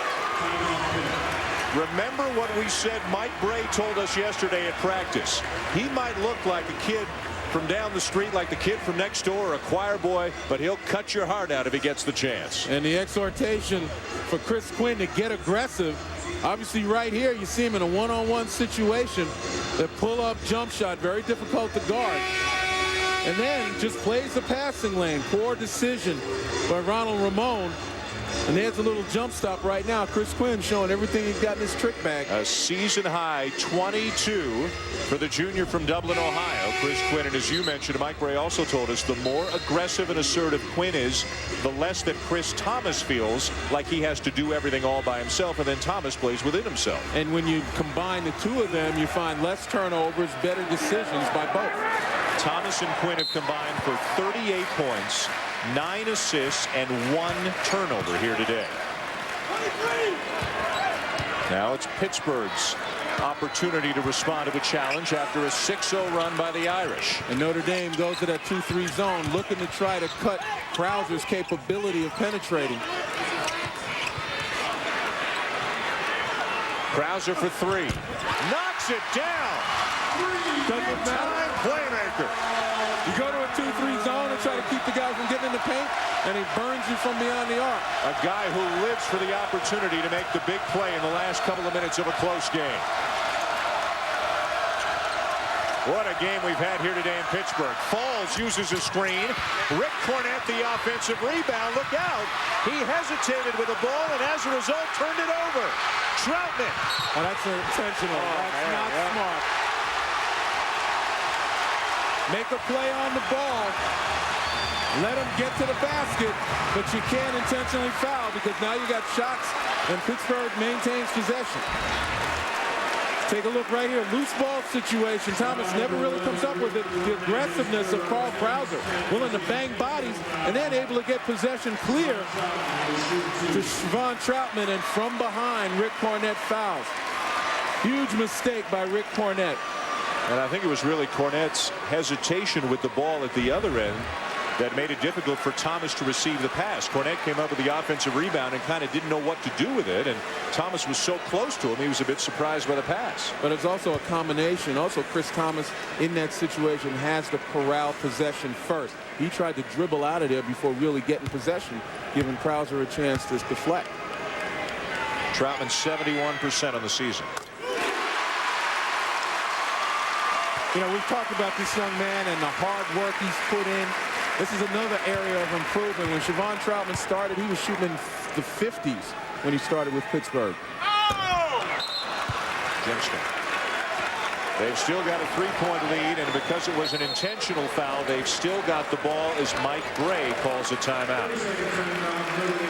Speaker 31: Remember what we said Mike Bray told us yesterday at practice. He might look like a kid from down the street, like the kid from next door, or a choir boy, but he'll cut your heart out if he gets the chance.
Speaker 2: And the exhortation for Chris Quinn to get aggressive. Obviously right here you see him in a one-on-one situation. The pull-up jump shot, very difficult to guard. And then just plays the passing lane. Poor decision by Ronald Ramon. And there's a little jump stop right now. Chris Quinn showing everything he's got in his trick bag.
Speaker 31: A season-high 22 for the junior from Dublin, Ohio, Chris Quinn. And as you mentioned, Mike Bray also told us the more aggressive and assertive Quinn is, the less that Chris Thomas feels like he has to do everything all by himself, and then Thomas plays within himself.
Speaker 2: And when you combine the two of them, you find less turnovers, better decisions by both.
Speaker 31: Thomas and Quinn have combined for 38 points, 9 assists, and 1 turnover here today. Now it's Pittsburgh's opportunity to respond to a challenge after a 6-0 run by the Irish.
Speaker 2: And Notre Dame goes to that 2-3 zone, looking to try to cut Krauser's capability of penetrating.
Speaker 31: Krauser for 3. Knocks it down.
Speaker 2: Doesn't matter.
Speaker 31: Playmaker.
Speaker 2: You go to a 2-3 zone and try to keep the guy from getting in the paint, and he burns you from beyond the arc.
Speaker 31: A guy who lives for the opportunity to make the big play in the last couple of minutes of a close game. What a game we've had here today in Pittsburgh. Falls uses a screen. Rick Cornett, the offensive rebound. Look out. He hesitated with the ball and as a result turned it over. Troutman.
Speaker 2: Oh, that's intentional. That's not smart. Make a play on the ball. Let him get to the basket, but you can't intentionally foul because now you got shots and Pittsburgh maintains possession. Take a look right here. Loose ball situation. Thomas never really comes up with it. The aggressiveness of Carl Krauser. Willing to bang bodies and then able to get possession clear to Siobhan Troutman. And from behind, Rick Cornett fouls. Huge mistake by Rick Cornett.
Speaker 31: And I think it was really Cornett's hesitation with the ball at the other end that made it difficult for Thomas to receive the pass. Cornett came up with the offensive rebound and kind of didn't know what to do with it, and Thomas was so close to him he was a bit surprised by the pass.
Speaker 2: But it's also a combination. Also, Chris Thomas in that situation has to corral possession first. He tried to dribble out of there before really getting possession, giving Krauser a chance to deflect.
Speaker 31: Troutman 71% on the season.
Speaker 2: You know, we've talked about this young man and the hard work he's put in. This is another area of improvement. When Siobhan Troutman started, he was shooting in the 50s when he started with Pittsburgh.
Speaker 31: Gemstone. They've still got a 3-point lead, and because it was an intentional foul, they've still got the ball as Mike Gray calls a timeout.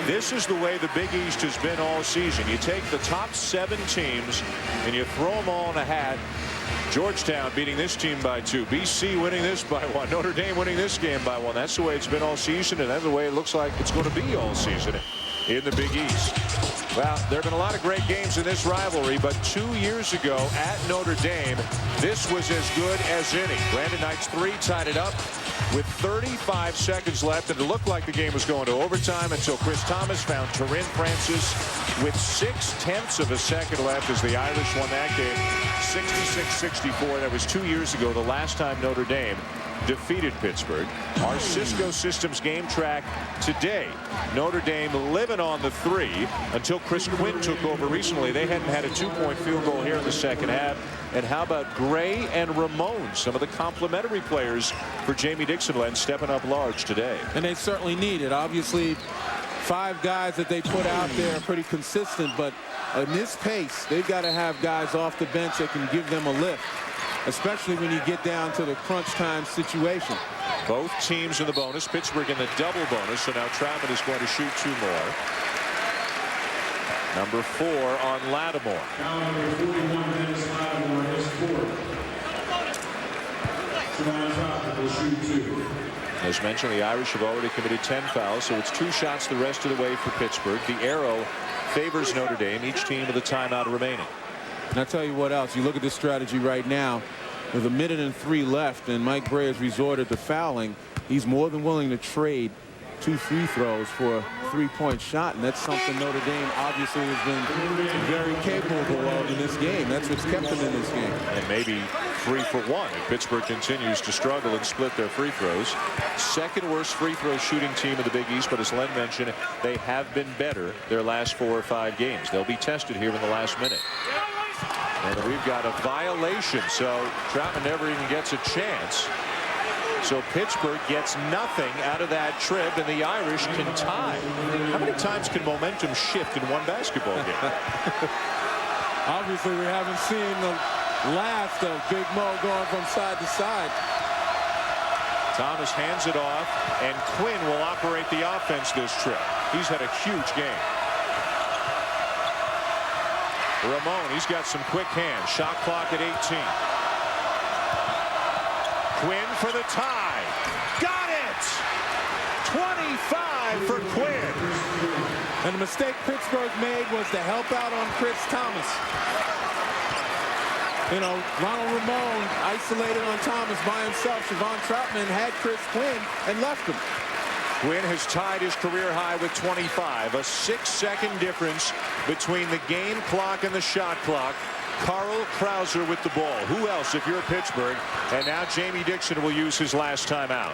Speaker 31: This is the way the Big East has been all season. You take the top 7 teams and you throw them all in a hat. Georgetown beating this team by 2. BC winning this by 1. Notre Dame winning this game by 1. That's the way it's been all season, and that's the way it looks like it's going to be all season in the Big East. Well, there have been a lot of great games in this rivalry, but 2 years ago at Notre Dame, this was as good as any. Brandon Knight's 3 tied it up with 35 seconds left, and it looked like the game was going to overtime until Chris Thomas found Turin Francis with 0.6 of a second left as the Irish won that game 66-64. That was 2 years ago, the last time Notre Dame defeated Pittsburgh. Our Cisco Systems game track today. Notre Dame living on the 3 until Chris Quinn took over recently. They hadn't had a 2-point field goal here in the second half. And how about Gray and Ramon, some of the complementary players for Jamie Dixon-Len stepping up large today.
Speaker 2: And they certainly need it. Obviously, 5 guys that they put out there are pretty consistent, but in this pace, they've got to have guys off the bench that can give them a lift, especially when you get down to the crunch time situation.
Speaker 31: Both teams in the bonus. Pittsburgh in the double bonus, so now Troutman is going to shoot 2 more. Number 4 on Lattimore. As mentioned, the Irish have already committed 10 fouls, so it's 2 shots the rest of the way for Pittsburgh. The arrow favors Notre Dame, each team with a timeout remaining.
Speaker 2: And I'll tell you what else. You look at this strategy right now with 1 minute and 3 left, and Mike Gray has resorted to fouling. He's more than willing to trade 2 free throws for a 3-point shot, and that's something Notre Dame obviously has been very capable of in this game. That's what's kept them in this game.
Speaker 31: And maybe 3 for 1 if Pittsburgh continues to struggle and split their free throws. Second worst free throw shooting team in the Big East, but as Len mentioned, they have been better their last 4 or 5 games. They'll be tested here in the last minute. And we've got a violation, so Troutman never even gets a chance. So Pittsburgh gets nothing out of that trip, and the Irish can tie. How many times can momentum shift in one basketball game?
Speaker 2: Obviously, we haven't seen the last of Big Mo going from side to side.
Speaker 31: Thomas hands it off, and Quinn will operate the offense this trip. He's had a huge game. Ramon, he's got some quick hands. Shot clock at 18. Quinn for the tie. Got it! 25 for Quinn.
Speaker 2: And the mistake Pittsburgh made was to help out on Chris Thomas. You know, Ronald Ramon isolated on Thomas by himself. Siobhan Troutman had Chris Quinn and left him.
Speaker 31: Quinn has tied his career high with 25. A 6-second difference between the game clock and the shot clock. Carl Krauser with the ball. Who else if you're Pittsburgh? And now Jamie Dixon will use his last timeout.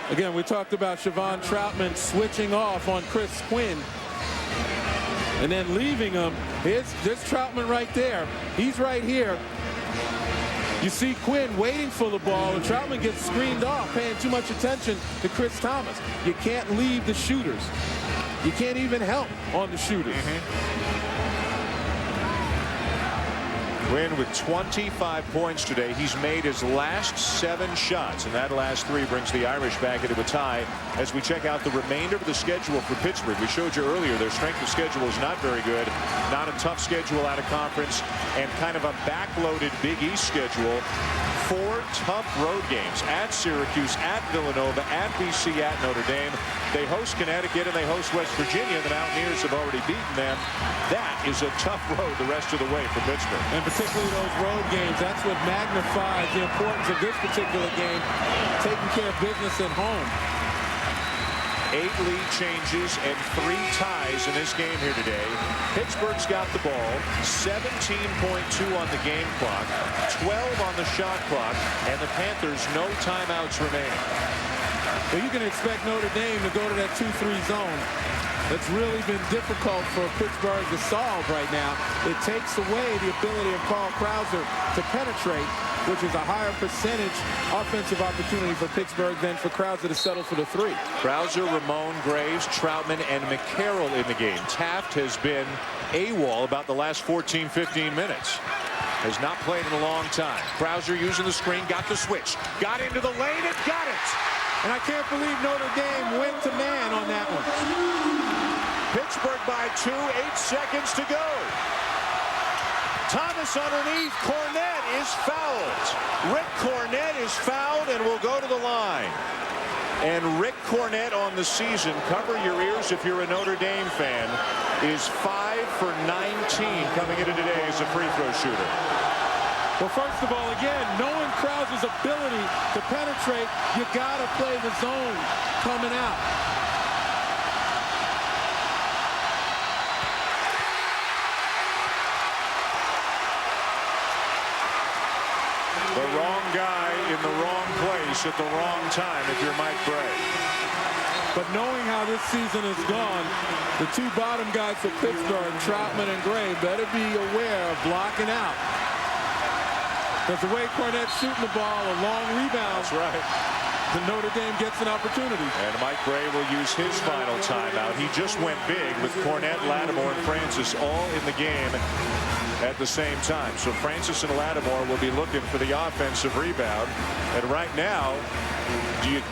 Speaker 2: Again, we talked about Siobhan Troutman switching off on Chris Quinn and then leaving him. There's Troutman right there. He's right here. You see Quinn waiting for the ball, and Troutman gets screened off, paying too much attention to Chris Thomas. You can't leave the shooters. You can't even help on the shooters.
Speaker 31: Quinn with 25 points today. He's made his last 7 shots, and that last 3 brings the Irish back into a tie. As we check out the remainder of the schedule for Pittsburgh, we showed you earlier their strength of schedule is not very good. Not a tough schedule out of conference, and kind of a backloaded Big East schedule. 4 tough road games at Syracuse, at Villanova, at BC, at Notre Dame. They host Connecticut and they host West Virginia. The Mountaineers have already beaten them. That is a tough road the rest of the way for Pittsburgh.
Speaker 2: And particularly those road games, that's what magnifies the importance of this particular game, taking care of business at home.
Speaker 31: 8 lead changes and 3 ties in this game here today. Pittsburgh's got the ball, 17.2 on the game clock, 12 on the shot clock, and the Panthers no timeouts remaining.
Speaker 2: Well, you can expect Notre Dame to go to that 2-3 zone. That's really been difficult for Pittsburgh to solve right now. It takes away the ability of Carl Krauser to penetrate, which is a higher percentage offensive opportunity for Pittsburgh than for Krauser to settle for the 3.
Speaker 31: Krauser, Ramon, Graves, Troutman, and McCarroll in the game. Taft has been AWOL about the last 14, 15 minutes. Has not played in a long time. Krauser using the screen, got the switch, got into the lane and got it.
Speaker 2: And I can't believe Notre Dame went to man on that one.
Speaker 31: Pittsburgh by 2, 8 seconds to go. Thomas underneath. Cornette is fouled. Rick Cornette is fouled and will go to the line. And Rick Cornette on the season, cover your ears if you're a Notre Dame fan, is 5 for 19 coming into today as a free throw shooter.
Speaker 2: Well, first of all, again, knowing Krauser's ability to penetrate, you got to play the zone coming out.
Speaker 31: The wrong guy in the wrong place at the wrong time if you're Mike Bray.
Speaker 2: But knowing how this season has gone, the 2 bottom guys for Pittsburgh, Troutman and Gray, better be aware of blocking out. Because the way Cornette's shooting the ball, a long rebound.
Speaker 31: That's right.
Speaker 2: The Notre Dame gets an opportunity.
Speaker 31: And Mike Bray will use his final timeout. He just went big with Cornette, Lattimore, and Francis all in the game at the same time. So Francis and Lattimore will be looking for the offensive rebound. And right now, do you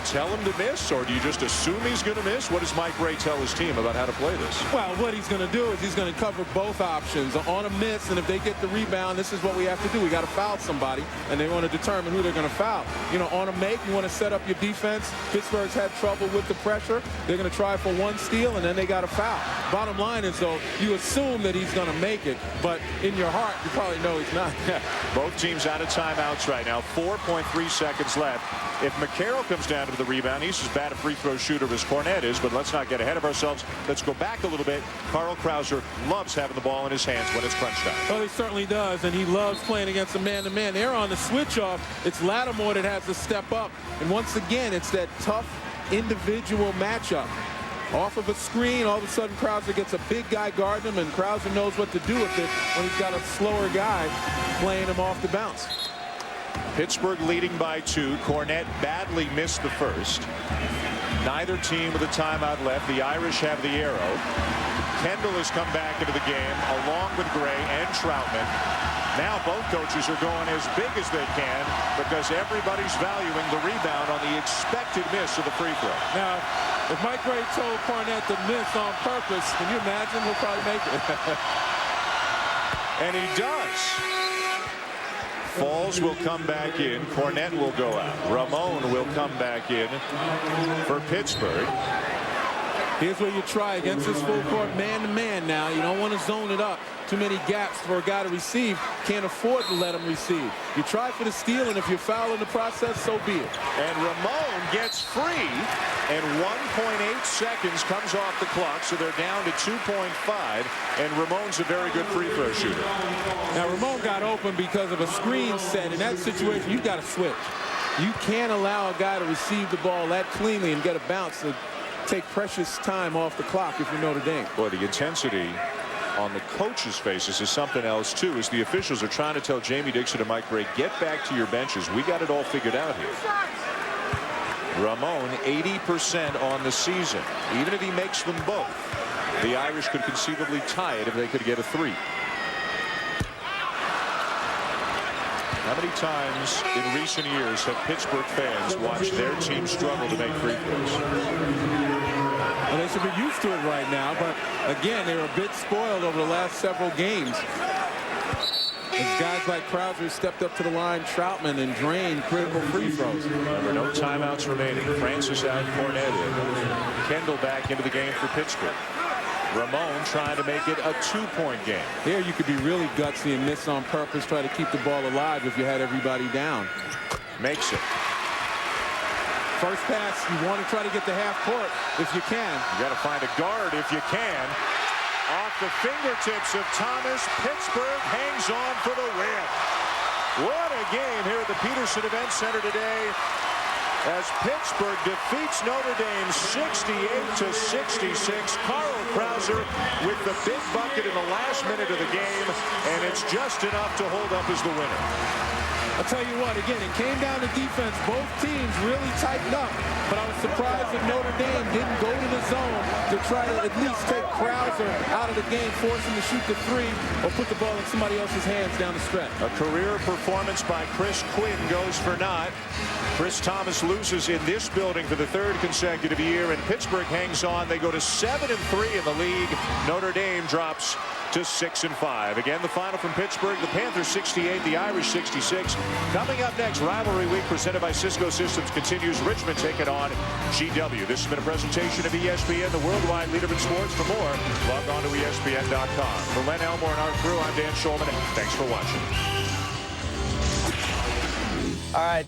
Speaker 31: tell him to miss, or do you just assume he's going to miss? What does Mike Bray tell his team about how to play this?
Speaker 2: Well, what he's going to do is he's going to cover both options on a miss, and if they get the rebound, this is what we have to do. We got to foul somebody, and they want to determine who they're going to foul. You know, on a make, you want to set up your defense. Pittsburgh's had trouble with the pressure. They're going to try for 1 steal, and then they got to foul. Bottom line is, though, you assume that he's going to make it, but in your heart, you probably know he's not.
Speaker 31: Both teams out of timeouts right now. 4.3 seconds left. If McCarroll comes down to the rebound, he's as bad a free throw shooter as Cornette is, but let's not get ahead of ourselves. Let's go back a little bit. Carl Krauser loves having the ball in his hands when it's crunch time.
Speaker 2: Well, he certainly does, and he loves playing against a man-to-man. They're on the switch-off. It's Lattimore that has to step up, and once again, it's that tough individual matchup. Off of a screen, all of a sudden Krauser gets a big guy guarding him, and Krauser knows what to do with it when he's got a slower guy playing him off the bounce.
Speaker 31: Pittsburgh leading by 2. Cornette badly missed the first. Neither team with a timeout left. The Irish have the arrow. Kendall has come back into the game along with Gray and Troutman. Now both coaches are going as big as they can because everybody's valuing the rebound on the expected miss of the free throw.
Speaker 2: Now, if Mike Gray told Cornette to miss on purpose, can you imagine? He'll probably make it.
Speaker 31: And he does. Falls will come back in. Cornette will go out. Ramon will come back in for Pittsburgh.
Speaker 2: Here's where you try against this full court man-to-man now. You don't want to zone it up. Too many gaps for a guy to receive. Can't afford to let him receive. You try for the steal, and if you foul in the process, so be it.
Speaker 31: And Ramon gets free, and 1.8 seconds comes off the clock, so they're down to 2.5, and Ramon's a very good free throw shooter.
Speaker 2: Now, Ramon got open because of a screen set. In that situation, you've got to switch. You can't allow a guy to receive the ball that cleanly and get a bounce to take precious time off the clock if you're Notre Dame.
Speaker 31: Boy, the intensity on the coaches' faces is something else, too, as the officials are trying to tell Jamie Dixon and Mike Brey, get back to your benches. We got it all figured out here. Ramon, 80% on the season. Even if he makes them both, the Irish could conceivably tie it if they could get a three. How many times in recent years have Pittsburgh fans watched their team struggle to make free throws?
Speaker 2: Well, they should be used to it right now, but again, they were a bit spoiled over the last several games. As guys like Krauser stepped up to the line, Troutman, and drained critical free throws.
Speaker 31: Remember, no timeouts remaining. Francis out, Cornette in. Kendall back into the game for Pittsburgh. Ramon trying to make it a 2-point game.
Speaker 2: Here you could be really gutsy and miss on purpose, try to keep the ball alive if you had everybody down.
Speaker 31: Makes it.
Speaker 2: First pass, you want to try to get the half court if you can.
Speaker 31: You got to find a guard if you can. Off the fingertips of Thomas, Pittsburgh hangs on for the win. What a game here at the Peterson Event Center today, as Pittsburgh defeats Notre Dame 68-66. Carl Krauser with the big bucket in the last minute of the game, and it's just enough to hold up as the winner.
Speaker 2: I'll tell you what, again, it came down to defense. Both teams really tightened up, but I was surprised that Notre Dame didn't go to the zone to try to at least take Krauser out of the game, force him to shoot the three, or put the ball in somebody else's hands down the stretch.
Speaker 31: A career performance by Chris Quinn goes for naught. Chris Thomas loses in this building for the third consecutive year, and Pittsburgh hangs on. They go to 7-3 in the league. Notre Dame drops to 6-5. Again, the final from Pittsburgh, the Panthers 68, the Irish 66. Coming up next, Rivalry Week presented by Cisco Systems continues. Richmond taking on GW. This has been a presentation of ESPN, the worldwide leader in sports. For more, log on to ESPN.com. For Len Elmore and our crew, I'm Dan Schulman. Thanks for watching.
Speaker 8: All right.